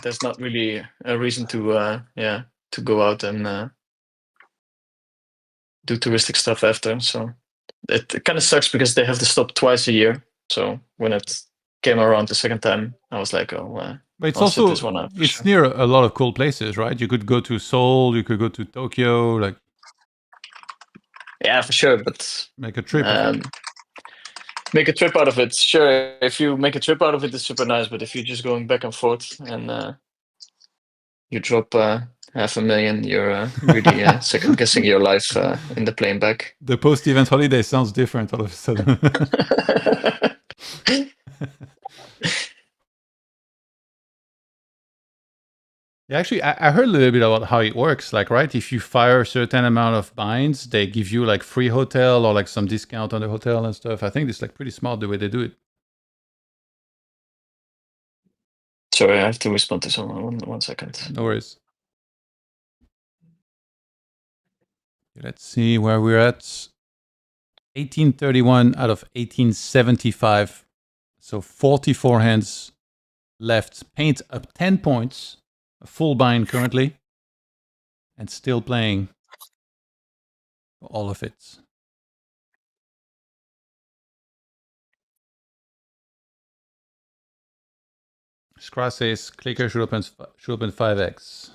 Speaker 3: there's not really a reason to go out and do touristic stuff after. So it kind of sucks because they have to stop twice a year. So when it came around the second time, I was like, oh,
Speaker 1: But it's
Speaker 3: I'll sit
Speaker 1: also
Speaker 3: this one out for
Speaker 1: it's
Speaker 3: sure.
Speaker 1: near a lot of cool places, right? You could go to Seoul, you could go to Tokyo, like
Speaker 3: Yeah, for sure. But
Speaker 1: make a trip of it.
Speaker 3: make a trip out of it. Sure, if you make a trip out of it, it's super nice. But if you're just going back and forth and you drop 500,000, you're really second guessing your life in the plane back.
Speaker 1: The post-event holiday sounds different all of a sudden. Yeah, actually, I heard a little bit about how it works. Like, right, if you fire a certain amount of binds, they give you like free hotel or like some discount on the hotel and stuff. I think it's like pretty smart the way they do it.
Speaker 3: Sorry, I have to respond to someone. One second.
Speaker 1: No worries. Let's see where we're at. 1831 out of 1875. So 44 hands left. Paint up 10 points. A full bind currently. And still playing all of it. Scra says Clickr should open 5x.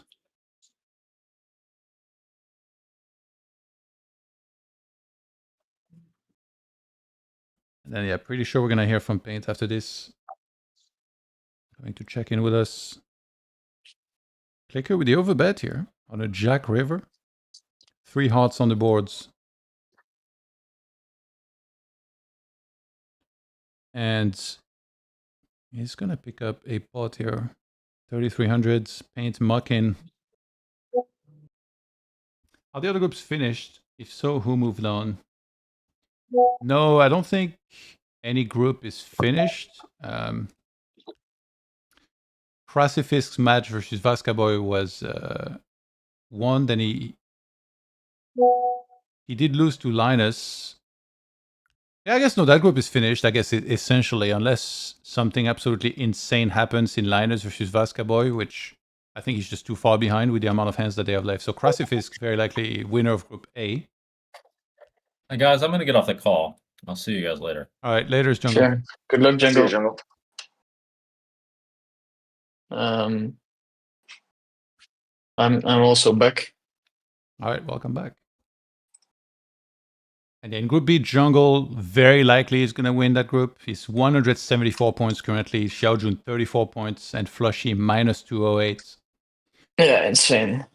Speaker 1: And then, yeah, pretty sure we're going to hear from Paint after this. Going to check in with us. Clickr with the overbet here on a Jack River. 3 hearts on the boards. And he's going to pick up a pot here. 3,300s. Paint mucking. Are the other groups finished? If so, who moved on? No, I don't think any group is finished. Krasifisk's match versus Vaskaboy was won. Then he did lose to Linus. Yeah, I guess no, that group is finished. I guess essentially, unless something absolutely insane happens in Linus versus Vaskaboy, which I think he's just too far behind with the amount of hands that they have left. So Krasifisk very likely winner of Group A.
Speaker 4: Hey guys, I'm gonna get off the call. I'll see you guys later.
Speaker 1: All right, later, Jungle.
Speaker 3: Sure. Good luck,
Speaker 2: See you,
Speaker 3: Jungle.
Speaker 2: Jungle.
Speaker 3: I'm also back.
Speaker 1: All right, welcome back. And then Group B, Jungle very likely is going to win that group. He's 174 points currently. Xiaojun 34 points and Flushy minus 208.
Speaker 3: Yeah, insane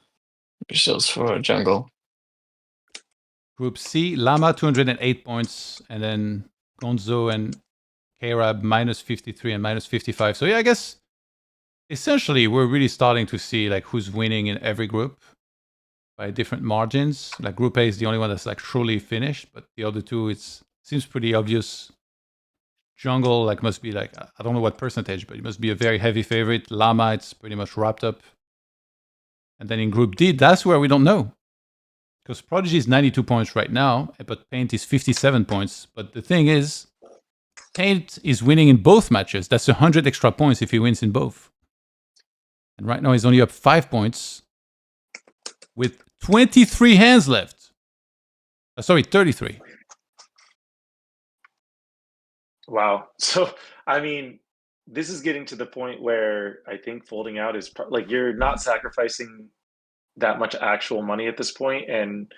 Speaker 3: results for Jungle.
Speaker 1: Group C, Lama 208 points, and then Gonzo and K-Rab minus 53 and minus 55. So yeah, I guess essentially we're really starting to see like who's winning in every group by different margins. Like Group A is the only one that's like truly finished, but the other two, it seems pretty obvious. Jungle like must be like, I don't know what percentage, but it must be a very heavy favorite. Lama, it's pretty much wrapped up. And then in Group D, that's where we don't know. Because Prodigy is 92 points right now, but Paint is 57 points. But the thing is, Paint is winning in both matches. That's 100 extra points if he wins in both. And right now he's only up 5 points with 23 hands left. Sorry, 33.
Speaker 2: Wow. So, I mean, this is getting to the point where I think folding out is like you're not sacrificing that much actual money at this point, and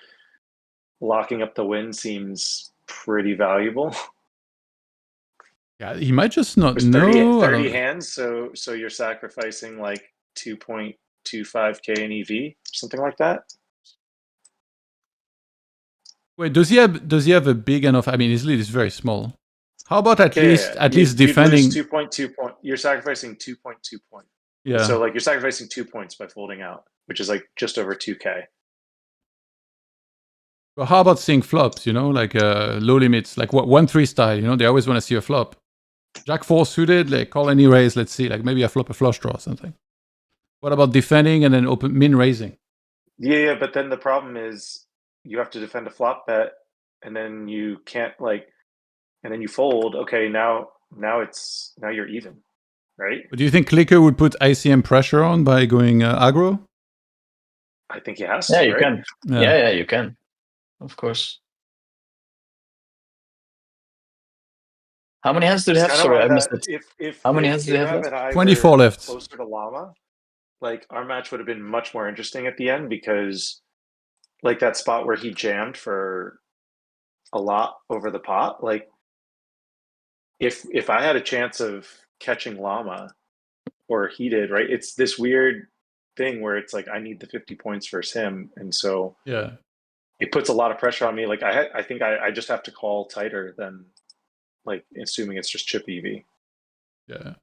Speaker 2: locking up the win seems pretty valuable.
Speaker 1: Yeah, he might just not
Speaker 2: There's
Speaker 1: know.
Speaker 2: 30 hands, so you're sacrificing like 2.25K in EV, something like that.
Speaker 1: Wait, does he have a big enough? I mean, his lead is very small. How about at least defending?
Speaker 2: 2.2 point. You're sacrificing 2.2 points.
Speaker 1: Yeah.
Speaker 2: So like you're sacrificing 2 points by folding out, which is like just over 2K.
Speaker 1: But how about seeing flops? You know, like low limits, like 1-3 style. You know, they always want to see a flop. Jack 4 suited, like call any raise. Let's see, like maybe a flop, a flush draw or something. What about defending and then open min raising?
Speaker 2: Yeah, but then the problem is you have to defend a flop bet, and then you can't and then you fold. Okay, now you're even, right?
Speaker 1: But do you think Clickr would put ICM pressure on by going aggro?
Speaker 2: I think he has to.
Speaker 3: Yeah, you
Speaker 2: right?
Speaker 3: can. Yeah, you can. of course. How many hands do they
Speaker 2: It's
Speaker 3: have?
Speaker 2: kind of
Speaker 3: Sorry,
Speaker 2: why
Speaker 3: I missed
Speaker 2: that
Speaker 3: it. How many hands do they have
Speaker 2: K-Rab
Speaker 3: left?
Speaker 2: and I
Speaker 1: 24
Speaker 2: were
Speaker 1: left.
Speaker 2: closer to Llama, like our match would have been much more interesting at the end because like that spot where he jammed for a lot over the pot, like if I had a chance of catching Llama or he did, right? It's this weird thing where it's like I need the 50 points versus him, and so
Speaker 1: Yeah.
Speaker 2: it puts a lot of pressure on me. Like I think I just have to call tighter than like assuming it's just chip EV.
Speaker 1: Yeah.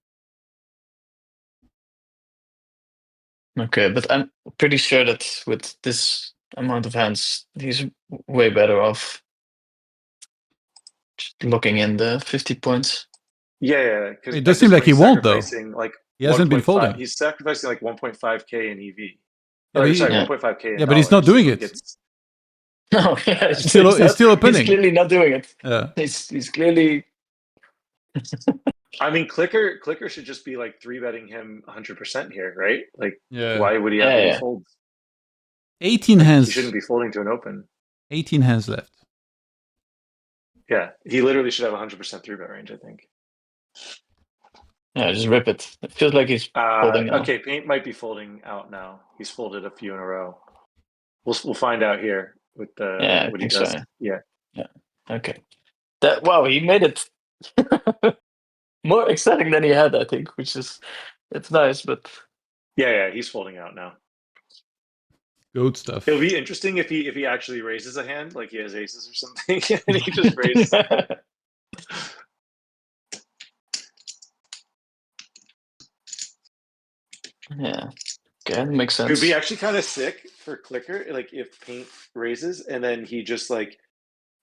Speaker 3: Okay, but I'm pretty sure that with this amount of hands, he's way better off just looking in the 50 points.
Speaker 2: Yeah, because
Speaker 1: It does seem like he won't, though.
Speaker 2: Like
Speaker 1: He hasn't been
Speaker 2: 1.5
Speaker 1: folding.
Speaker 2: He's sacrificing like 1.5K in EV.
Speaker 1: Yeah, but
Speaker 2: Sorry,
Speaker 3: Yeah.
Speaker 2: 1.5K in
Speaker 1: Yeah, but he's not
Speaker 2: dollars,
Speaker 1: doing
Speaker 2: so
Speaker 1: it.
Speaker 2: gets-
Speaker 3: No, yeah,
Speaker 1: He's still opening.
Speaker 3: He's clearly not doing it.
Speaker 1: Yeah.
Speaker 3: He's clearly.
Speaker 2: I mean, Clickr should just be like 3-betting him 100% here, right? Like,
Speaker 1: Yeah.
Speaker 2: why would he have
Speaker 3: Yeah,
Speaker 2: any
Speaker 3: yeah.
Speaker 2: folds?
Speaker 1: 18
Speaker 2: He
Speaker 1: hands.
Speaker 2: shouldn't be folding to an open.
Speaker 1: 18 hands left.
Speaker 2: Yeah, he literally should have 100% 3-bet range, I think.
Speaker 3: Yeah, just rip it. It feels like he's folding now.
Speaker 2: Okay, Paint might be folding out now. He's folded a few in a row. We'll find out here with the
Speaker 3: Yeah, I
Speaker 2: what he
Speaker 3: think
Speaker 2: does.
Speaker 3: so,
Speaker 2: Yeah.
Speaker 3: Okay. Wow, he made it more exciting than he had, I think, which is it's nice, but
Speaker 2: Yeah, he's folding out now.
Speaker 1: Goat stuff.
Speaker 2: It'll be interesting if he actually raises a hand, like he has aces or something, and he just raises.
Speaker 3: yeah. Okay, that makes
Speaker 2: It would
Speaker 3: sense.
Speaker 2: be actually kind of sick for Clickr, like if Paint raises and then he just like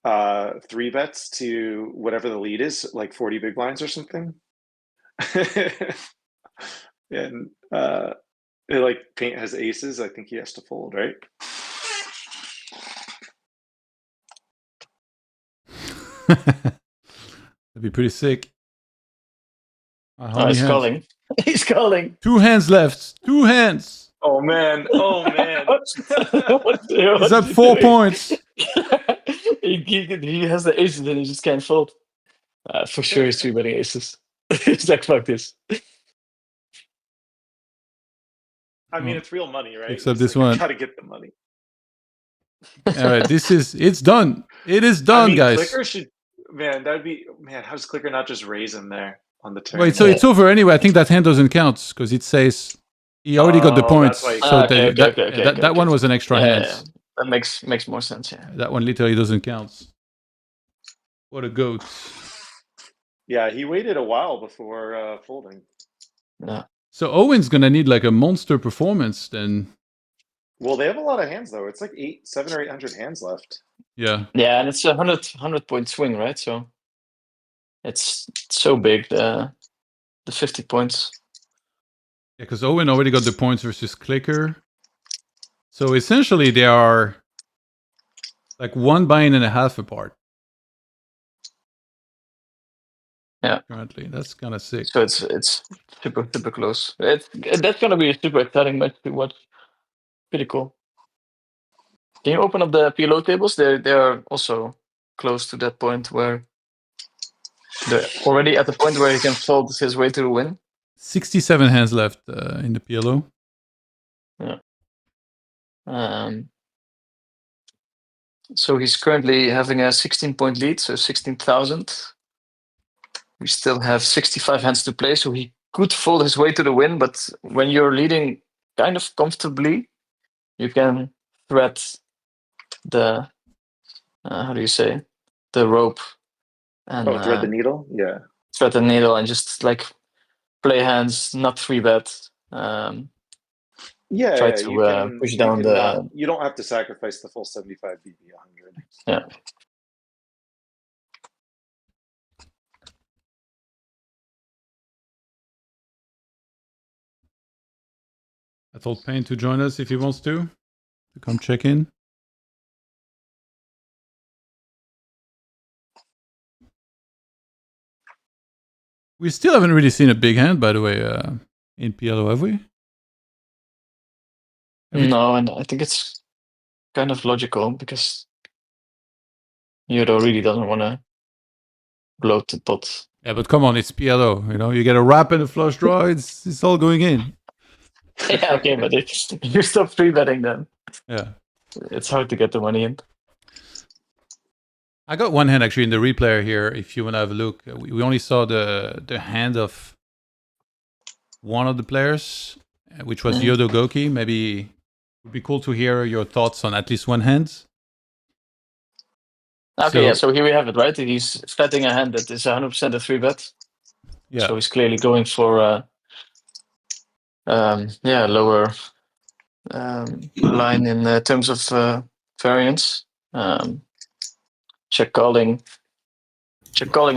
Speaker 2: 3-bets to whatever the lead is, like 40 big blinds or something. And like Paint has aces, I think he has to fold, right?
Speaker 1: That'd be pretty sick. How many
Speaker 3: He's
Speaker 1: hands?
Speaker 3: calling. He's calling.
Speaker 1: 2 hands left. 2 hands.
Speaker 2: Oh man!
Speaker 1: He's up 4 points.
Speaker 3: he has the aces and he just can't fold. For sure, he's 3-betting aces. He's like, fuck this.
Speaker 2: I mean, it's real money, right?
Speaker 1: Except
Speaker 2: It's
Speaker 1: this
Speaker 2: like,
Speaker 1: one.
Speaker 2: I gotta get the money.
Speaker 1: All right, it's done. It is done,
Speaker 2: I mean,
Speaker 1: guys.
Speaker 2: Clickr should, man. That'd be, man. How does Clickr not just raise him there on the turn?
Speaker 1: Wait, so it's over anyway. I think that hand doesn't count because it says he already got the
Speaker 2: Oh,
Speaker 1: points.
Speaker 2: that's why he-
Speaker 1: So
Speaker 3: Okay,
Speaker 1: that one was an extra hand.
Speaker 3: Yeah. That makes more sense. Yeah.
Speaker 1: That one literally doesn't count. What a goat.
Speaker 2: Yeah, he waited a while before folding.
Speaker 3: Yeah.
Speaker 1: So Owen's gonna need like a monster performance then.
Speaker 2: Well, they have a lot of hands though. It's like 700 or 800 hands left.
Speaker 1: Yeah.
Speaker 3: Yeah, and it's a 100 point swing, right? So it's so big. The 50 points.
Speaker 1: Yeah, because Owen already got the points versus Clickr. So essentially they are like 1 buy-in and a half apart.
Speaker 3: Yeah.
Speaker 1: Currently. That's kinda sick.
Speaker 3: So it's super close. That's gonna be a super exciting match to watch. Pretty cool. Can you open up the PLO tables? They're also close to that point where they're already at the point where he can fold his way to the win.
Speaker 1: 67 hands left in the PLO.
Speaker 3: So he's currently having a 16-point lead, so 16,000. We still have 65 hands to play, so he could fold his way to the win. But when you're leading kind of comfortably, you can thread the how do you say, the rope and
Speaker 2: Thread the needle. Yeah.
Speaker 3: thread the needle and just like play hands, not 3-bet.
Speaker 2: Yeah.
Speaker 3: Try to push down the.
Speaker 2: You don't have to sacrifice the full 75 BB 100.
Speaker 3: Yeah.
Speaker 1: I told Payne to join us if he wants to come check in. We still haven't really seen a big hand, by the way, in PLO, have we?
Speaker 3: No, and I think it's kind of logical because Yodo really doesn't want to bloat the pot.
Speaker 1: Yeah, but come on, it's PLO. You know, you get a wrap and a flush draw. It's all going in.
Speaker 3: Yeah, okay, but you stop free betting then.
Speaker 1: Yeah.
Speaker 3: It's hard to get the money in.
Speaker 1: I got one hand actually in the replayer here. If you want to have a look, we only saw the hand of one of the players, which was Yodogoki. Maybe it would be cool to hear your thoughts on at least one hand.
Speaker 3: Okay, so here we have it, right? He's betting a hand that is 100% a free bet.
Speaker 1: Yeah.
Speaker 3: So he's clearly going for lower line in terms of variance. Check calling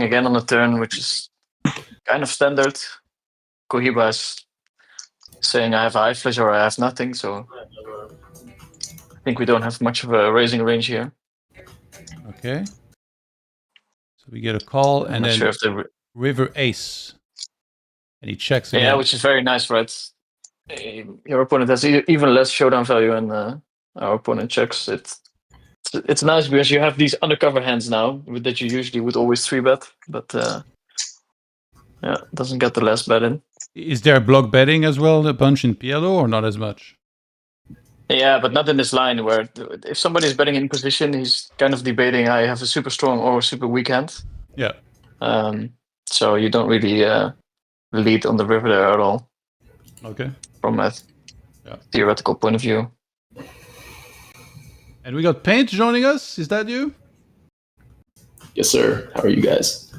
Speaker 3: again on the turn, which is kind of standard. COHIBA is saying I have a high flush or I have nothing, so I think we don't have much of a raising range here.
Speaker 1: Okay. So we get a call and then
Speaker 3: sure if the
Speaker 1: river ace, and he checks again.
Speaker 3: Yeah, which is very nice, right? Your opponent has even less showdown value, and our opponent checks. It's nice because you have these undercover hands now that you usually would always 3-bet, but doesn't get the last bet in.
Speaker 1: Is there block betting as well, a bunch in PLO, or not as much?
Speaker 3: Yeah, but not in this line where if somebody is betting in position, he's kind of debating I have a super strong or super weak hand.
Speaker 1: Yeah.
Speaker 3: So you don't really lead on the river there at all.
Speaker 1: Okay.
Speaker 3: From a theoretical point of view.
Speaker 1: And we got Paint joining us. Is that you?
Speaker 5: Yes, sir. How are you guys?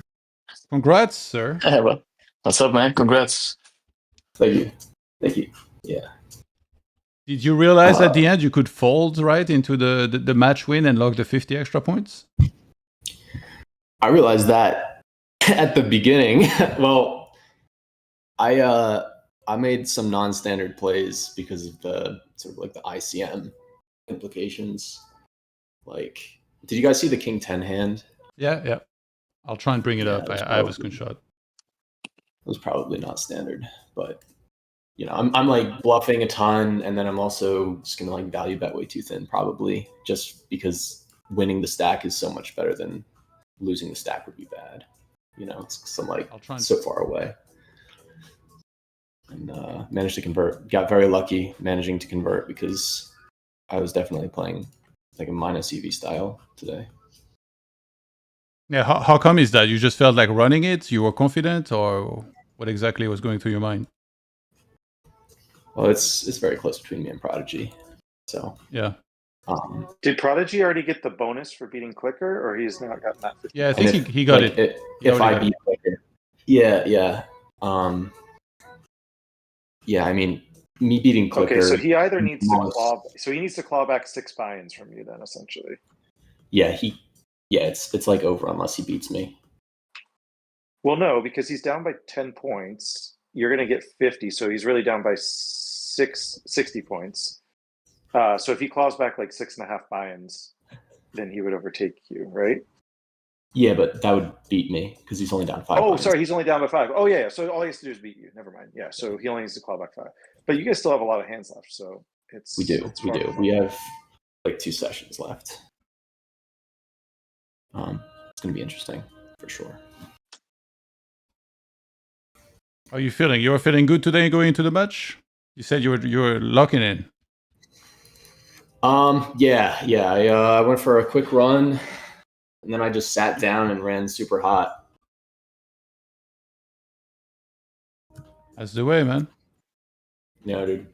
Speaker 1: Congrats, sir.
Speaker 3: Well, what's up, man? Congrats.
Speaker 5: Thank you. Thank you. Yeah.
Speaker 1: Did you realize at the end you could fold right into the match win and log the 50 extra points?
Speaker 5: I realized that at the beginning. Well, I made some non-standard plays because of the sort of like the ICM implications. Like, did you guys see the King 10 hand?
Speaker 1: Yeah. I'll try and bring it up. I have a screenshot.
Speaker 5: It was probably not standard, but you know, I'm like bluffing a ton, and then I'm also just gonna like value bet way too thin, probably just because winning the stack is so much better than losing the stack would be bad. You know, it's I'm like so far away. And managed to convert. Got very lucky managing to convert because I was definitely playing like a minus EV style today.
Speaker 1: Yeah, how come is that? You just felt like running it? You were confident, or what exactly was going through your mind?
Speaker 5: Well, it's very close between me and Prodigy, so
Speaker 1: yeah.
Speaker 2: Did Prodigy already get the bonus for beating Clickr, or he's not gotten that?
Speaker 1: Yeah, I think he got
Speaker 5: like,
Speaker 1: it.
Speaker 5: If I beat Clickr, yeah. Yeah, I mean, me beating Clickr.
Speaker 2: Okay, so he either needs to claw. So he needs to claw back 6 buy-ins from you, then essentially.
Speaker 5: Yeah, it's like over unless he beats me.
Speaker 2: Well, no, because he's down by 10 points. You're going to get 50, so he's really down by 60 points. So if he claws back like 6.5 buy-ins, then he would overtake you, right?
Speaker 5: Yeah, but that would beat me because he's only down 5.
Speaker 2: Oh, sorry, he's only down by 5. Oh, yeah. So all he has to do is beat you. Never mind. Yeah, so he only needs to claw back 5. But you guys still have a lot of hands left, so it's
Speaker 5: we do. We have like 2 sessions left. It's gonna be interesting for sure.
Speaker 1: How are you feeling? You were feeling good today going into the match? You said you were locking in.
Speaker 5: Yeah. I went for a quick run, and then I just sat down and ran super hot.
Speaker 1: That's the way, man.
Speaker 5: Yeah, dude.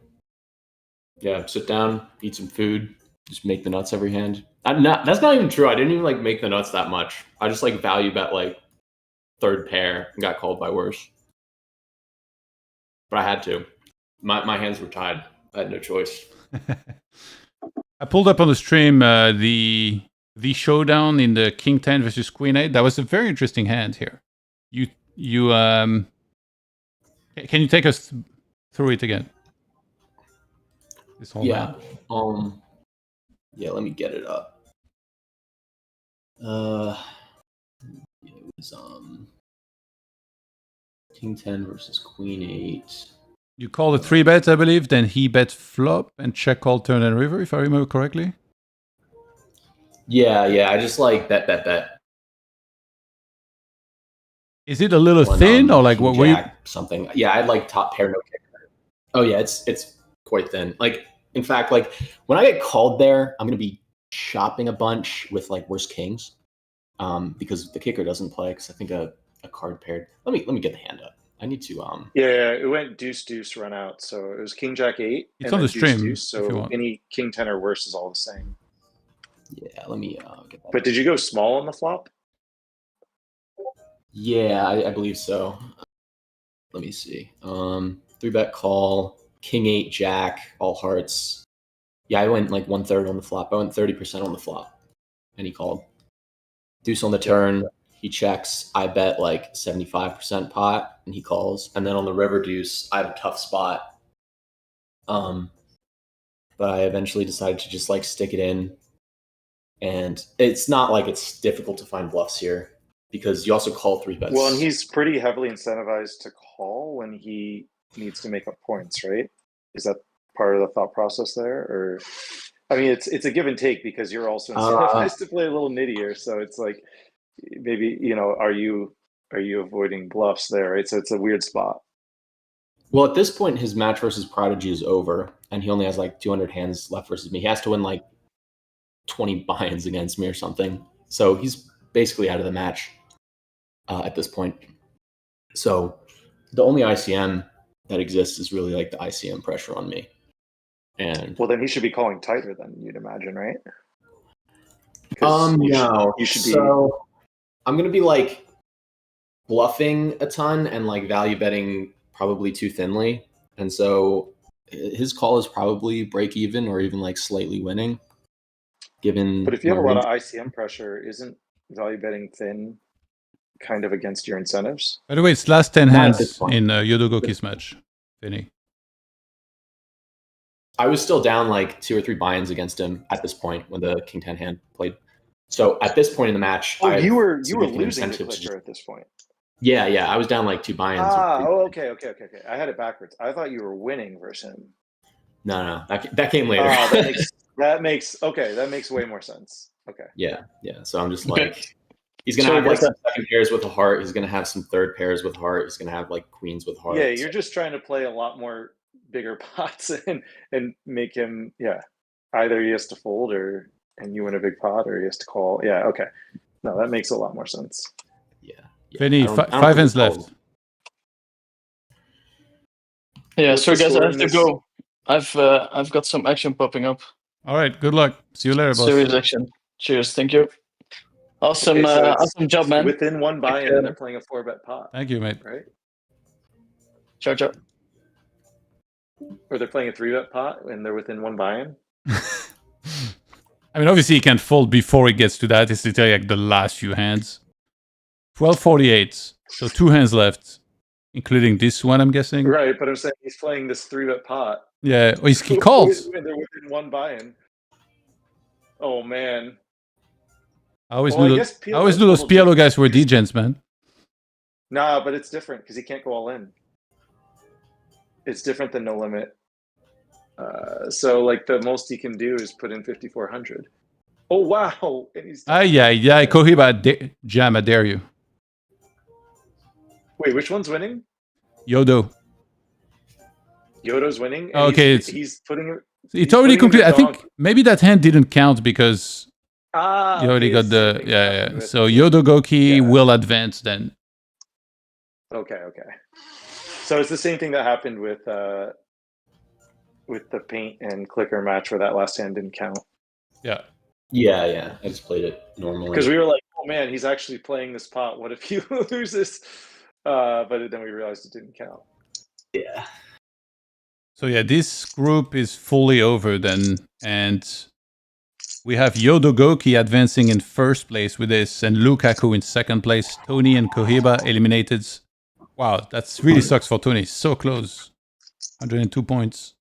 Speaker 5: Yeah, sit down, eat some food, just make the nuts every hand. That's not even true. I didn't even like make the nuts that much. I just like value bet like 3rd pair and got called by worse. But I had to. My hands were tied. I had no choice.
Speaker 1: I pulled up on the stream the showdown in the King 10 versus Queen 8. That was a very interesting hand here. You can you take us through it again? This whole
Speaker 5: yeah.
Speaker 1: hand.
Speaker 5: Yeah, let me get it up. It was King 10 versus Queen 8.
Speaker 1: You call the 3-bet, I believe, then he bet flop and check call turn and river, if I remember correctly.
Speaker 5: Yeah. I just like bet.
Speaker 1: Is it a little
Speaker 5: One,
Speaker 1: thin or like
Speaker 5: king
Speaker 1: what were you?
Speaker 5: jack, something? Yeah, I'd like top pair no kicker. Oh yeah, it's quite thin. Like in fact, like when I get called there, I'm gonna be shopping a bunch with like worse kings, because the kicker doesn't play. Because I think a card paired. Let me get the hand up. I need to
Speaker 2: Yeah, it went deuce run out, so it was king jack 8.
Speaker 1: It's
Speaker 2: and
Speaker 1: on the
Speaker 2: then
Speaker 1: stream,
Speaker 2: deuce,
Speaker 1: if you
Speaker 2: so
Speaker 1: want.
Speaker 2: any king 10 or worse is all the same.
Speaker 5: Yeah, let me get that.
Speaker 2: But did you go small on the flop?
Speaker 5: Yeah, I believe so. Let me see. 3-bet call, king 8 jack, all hearts. Yeah, I went like 1/3 on the flop. I went 30% on the flop, and he called. Deuce on the turn. He checks. I bet like 75% pot, and he calls. And then on the river deuce, I have a tough spot. But I eventually decided to just like stick it in. And it's not like it's difficult to find bluffs here because you also call 3-bets.
Speaker 2: Well, and he's pretty heavily incentivized to call when he needs to make up points, right? Is that part of the thought process there? Or I mean, it's a give and take because you're also incentivized to play a little nittier. So it's like maybe, are you avoiding bluffs there, right? So it's a weird spot.
Speaker 5: Well, at this point, his match versus Prodigy is over, and he only has like 200 hands left versus me. He has to win like 20 buy-ins against me or something. So he's basically out of the match at this point. So the only ICM that exists is really like the ICM pressure on me. And
Speaker 2: well, then he should be calling tighter than you'd imagine, right?
Speaker 5: No.
Speaker 2: You should be.
Speaker 5: So I'm gonna be like bluffing a ton and like value betting probably too thinly, and so his call is probably break even or even like slightly winning. Given,
Speaker 2: but if you have a lot of ICM pressure, isn't value betting thin kind of against your incentives?
Speaker 1: By the way, it's last 10
Speaker 5: Not at
Speaker 1: hands
Speaker 5: this point.
Speaker 1: in Yodogoki's match, Vinny.
Speaker 5: I was still down like 2 or 3 buy-ins against him at this point when the king 10 hand played. So at this point in the match,
Speaker 2: you were losing the
Speaker 5: incentives.
Speaker 2: Clickr at this point.
Speaker 5: Yeah, I was down like 2 buy-ins.
Speaker 2: Okay. I had it backwards. I thought you were winning versus him.
Speaker 5: No, that came later.
Speaker 2: That makes way more sense. Okay.
Speaker 5: Yeah. So I'm just like, he's gonna have like some second pairs with a heart. He's gonna have some third pairs with heart. He's gonna have like queens with heart.
Speaker 2: Yeah, you're just trying to play a lot more bigger pots and make him. Yeah, either he has to fold and you win a big pot, or he has to call. Yeah. Okay. No, that makes a lot more sense.
Speaker 5: Yeah.
Speaker 1: Vinny, 5 hands left.
Speaker 3: Yeah, so guys, I have to go. I've got some action popping up.
Speaker 1: All right, good luck. See you later, boss.
Speaker 3: Serious action. Cheers, thank you. Awesome,
Speaker 2: Okay, so
Speaker 3: awesome job, man.
Speaker 2: Within one buy-in, they're playing a 4-bet pot.
Speaker 1: Thank you, mate.
Speaker 2: Right?
Speaker 3: Ciao.
Speaker 2: Or they're playing a 3-bet pot and they're within one buy-in.
Speaker 1: I mean, obviously, he can fold before he gets to that. It's literally like the last few hands. 12:48. So 2 hands left, including this one, I'm guessing.
Speaker 2: Right, but I'm saying he's playing this 3-bet pot.
Speaker 1: Yeah, oh, he calls.
Speaker 2: They're within one buy-in. Oh, man.
Speaker 1: I always knew those PLO guys were degens, man.
Speaker 2: Nah, but it's different because he can't go all in. It's different than no limit. So like the most he can do is put in 5,400. Oh wow! And he's
Speaker 1: COHIBA jam, I dare you.
Speaker 2: Wait, which one's winning?
Speaker 1: Yodo's
Speaker 2: winning.
Speaker 1: Okay,
Speaker 2: he's putting it.
Speaker 1: It's already complete. I think maybe that hand didn't count because you already got the yeah. So Yodogoki will advance then.
Speaker 2: Okay. So it's the same thing that happened with the paint and Clickr match where that last hand didn't count.
Speaker 1: Yeah.
Speaker 5: I just played it normally
Speaker 2: because we were like, oh man, he's actually playing this pot. What if he loses? But then we realized it didn't count.
Speaker 5: Yeah.
Speaker 1: So yeah, this group is fully over then, and we have Yodogoki advancing in first place with this, and Lukaku in second place. Tony and COHIBA eliminated. Wow, that really sucks for Tony. So close, 102 points,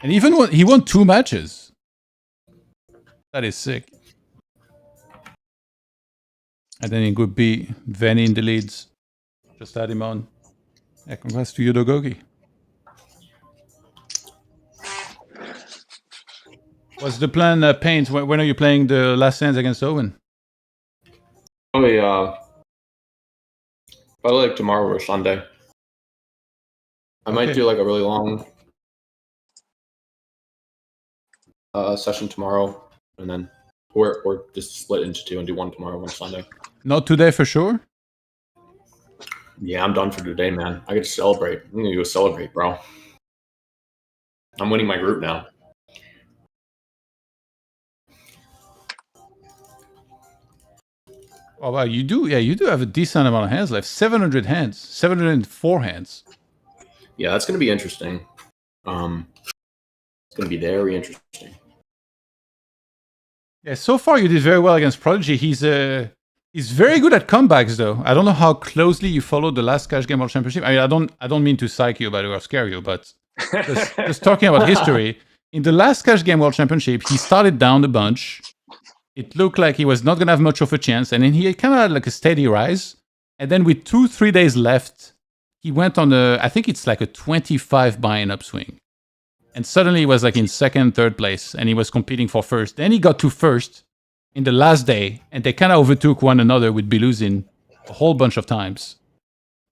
Speaker 1: and he won 2 matches. That is sick. And then in Group B, Vanny in the leads. Just add him on. Yeah, congrats to Yodogoki. What's the plan, Paint? When are you playing the last hands against Owen?
Speaker 5: Probably like tomorrow or Sunday. I might
Speaker 1: Okay.
Speaker 5: do like a really long session tomorrow, and then or just split into two and do one tomorrow, one Sunday.
Speaker 1: Not today for sure?
Speaker 5: Yeah, I'm done for today, man. I get to celebrate. I'm gonna go celebrate, bro. I'm winning my group now.
Speaker 1: Oh wow, you do have a decent amount of hands left. 700 hands, 704 hands.
Speaker 5: Yeah, that's gonna be interesting. It's gonna be very interesting.
Speaker 1: Yeah, so far you did very well against Prodigy. He's very good at comebacks though. I don't know how closely you followed the last Cash Game World Championship. I mean, I don't mean to psych you about it or scare you, but just talking about history. In the last Cash Game World Championship, he started down a bunch. It looked like he was not going to have much of a chance. And then he kind of had like a steady rise. And then with 2-3 days left, he went on I think it's like a 25 buy-in upswing. And suddenly he was like in second, third place. And he was competing for first. Then he got to first in the last day. And they kind of overtook one another with be losing a whole bunch of times.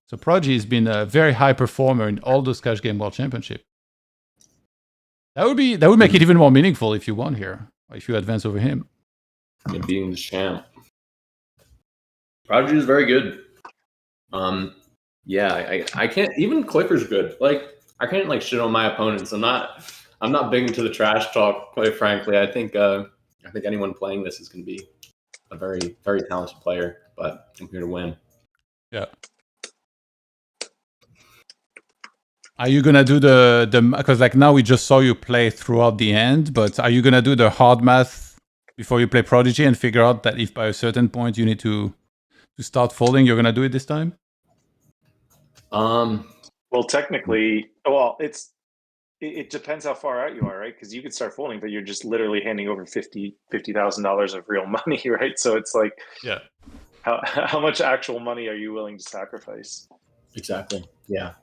Speaker 1: So Prodigy has been a very high performer in all those Cash Game World Championship. That would make it even more meaningful if you won here. Or if you advance over him.
Speaker 5: And beating the champ. Prodigy is very good. Yeah, I can't even Clickr's good. Like I can't like shit on my opponents. I'm not big into the trash talk, quite frankly. I think anyone playing this is gonna be a very, very talented player, but I'm here to win.
Speaker 1: Yeah. Are you gonna do the because like now we just saw you play throughout the end, but are you gonna do the hard math before you play Prodigy and figure out that if by a certain point you need to start folding, you're gonna do it this time?
Speaker 2: Well, technically, it depends how far out you are, right? Because you could start folding, but you're just literally handing over $50,000 of real money, right? So it's like,
Speaker 1: yeah,
Speaker 2: how much actual money are you willing to sacrifice?
Speaker 5: Exactly. Yeah.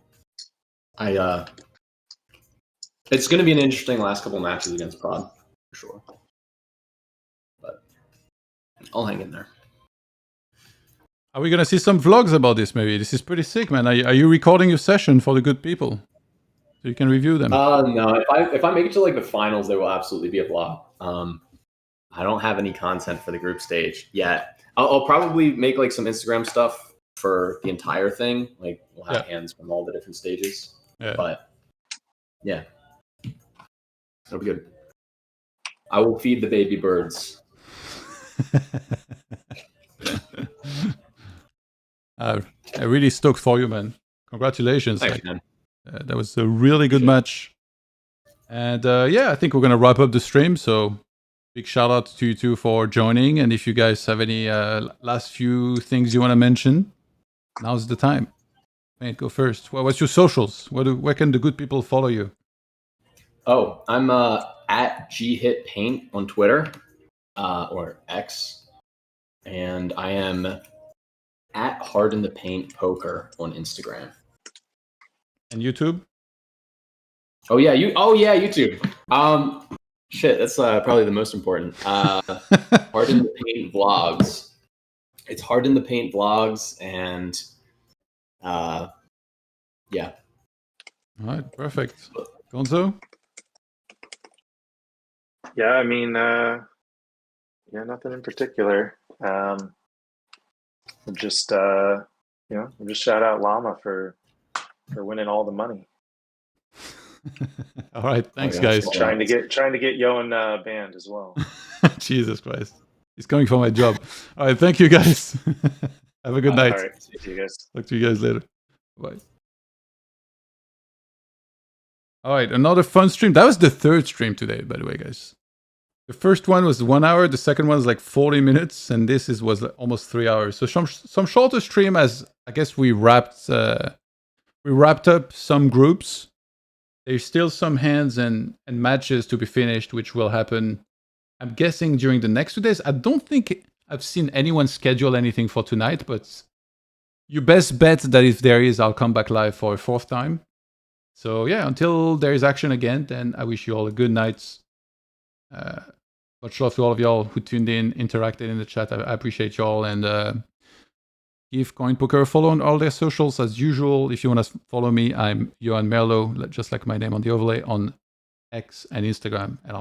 Speaker 5: It's going to be an interesting last couple matches against Prod, for sure. But I'll hang in there.
Speaker 1: Are we gonna see some vlogs about this? Maybe this is pretty sick, man. Are you recording your session for the good people so you can review them?
Speaker 5: No. If I make it to like the finals, there will absolutely be a vlog. I don't have any content for the group stage yet. I'll probably make like some Instagram stuff for the entire thing. Like we'll have hands from all the different stages.
Speaker 1: Yeah.
Speaker 5: But yeah, it'll be good. I will feed the baby birds.
Speaker 1: I'm really stoked for you, man. Congratulations.
Speaker 5: Thanks, man.
Speaker 1: That was a really good match. And yeah, I think we're going to wrap up the stream. So big shout out to you two for joining. And if you guys have any last few things you want to mention, now's the time. Man, go first. What's your socials? Where can the good people follow you?
Speaker 5: Oh, I'm at GHitPaint on Twitter or X. And I am at Hard in the Paint Poker on Instagram.
Speaker 1: And YouTube?
Speaker 5: Oh yeah, YouTube. Shit, that's probably the most important. Hard in the Paint Vlogs. It's Hard in the Paint Vlogs, and yeah.
Speaker 1: All right, perfect. Gonzo?
Speaker 2: Yeah, I mean, nothing in particular. Just shout out Llama for winning all the money.
Speaker 1: All right, thanks, guys.
Speaker 2: Trying to get Yoan banned as well.
Speaker 1: Jesus Christ, he's coming for my job. All right, thank you, guys. Have a good night.
Speaker 2: All right, see you guys.
Speaker 1: Talk to you guys later. Bye. All right, another fun stream. That was the third stream today, by the way, guys. The first one was 1 hour. The second one was like 40 minutes, and this was almost 3 hours. So some shorter stream, as I guess we wrapped up some groups. There's still some hands and matches to be finished, which will happen, I'm guessing, during the next 2 days. I don't think I've seen anyone schedule anything for tonight, but you best bet that if there is, I'll come back live for a fourth time. So yeah, until there is action again, then I wish you all a good night. Much love to all of y'all who tuned in, interacted in the chat. I appreciate y'all, and give CoinPoker a follow on all their socials as usual. If you want to follow me, I'm Johan Merlo, just like my name on the overlay, on X and Instagram, and I'll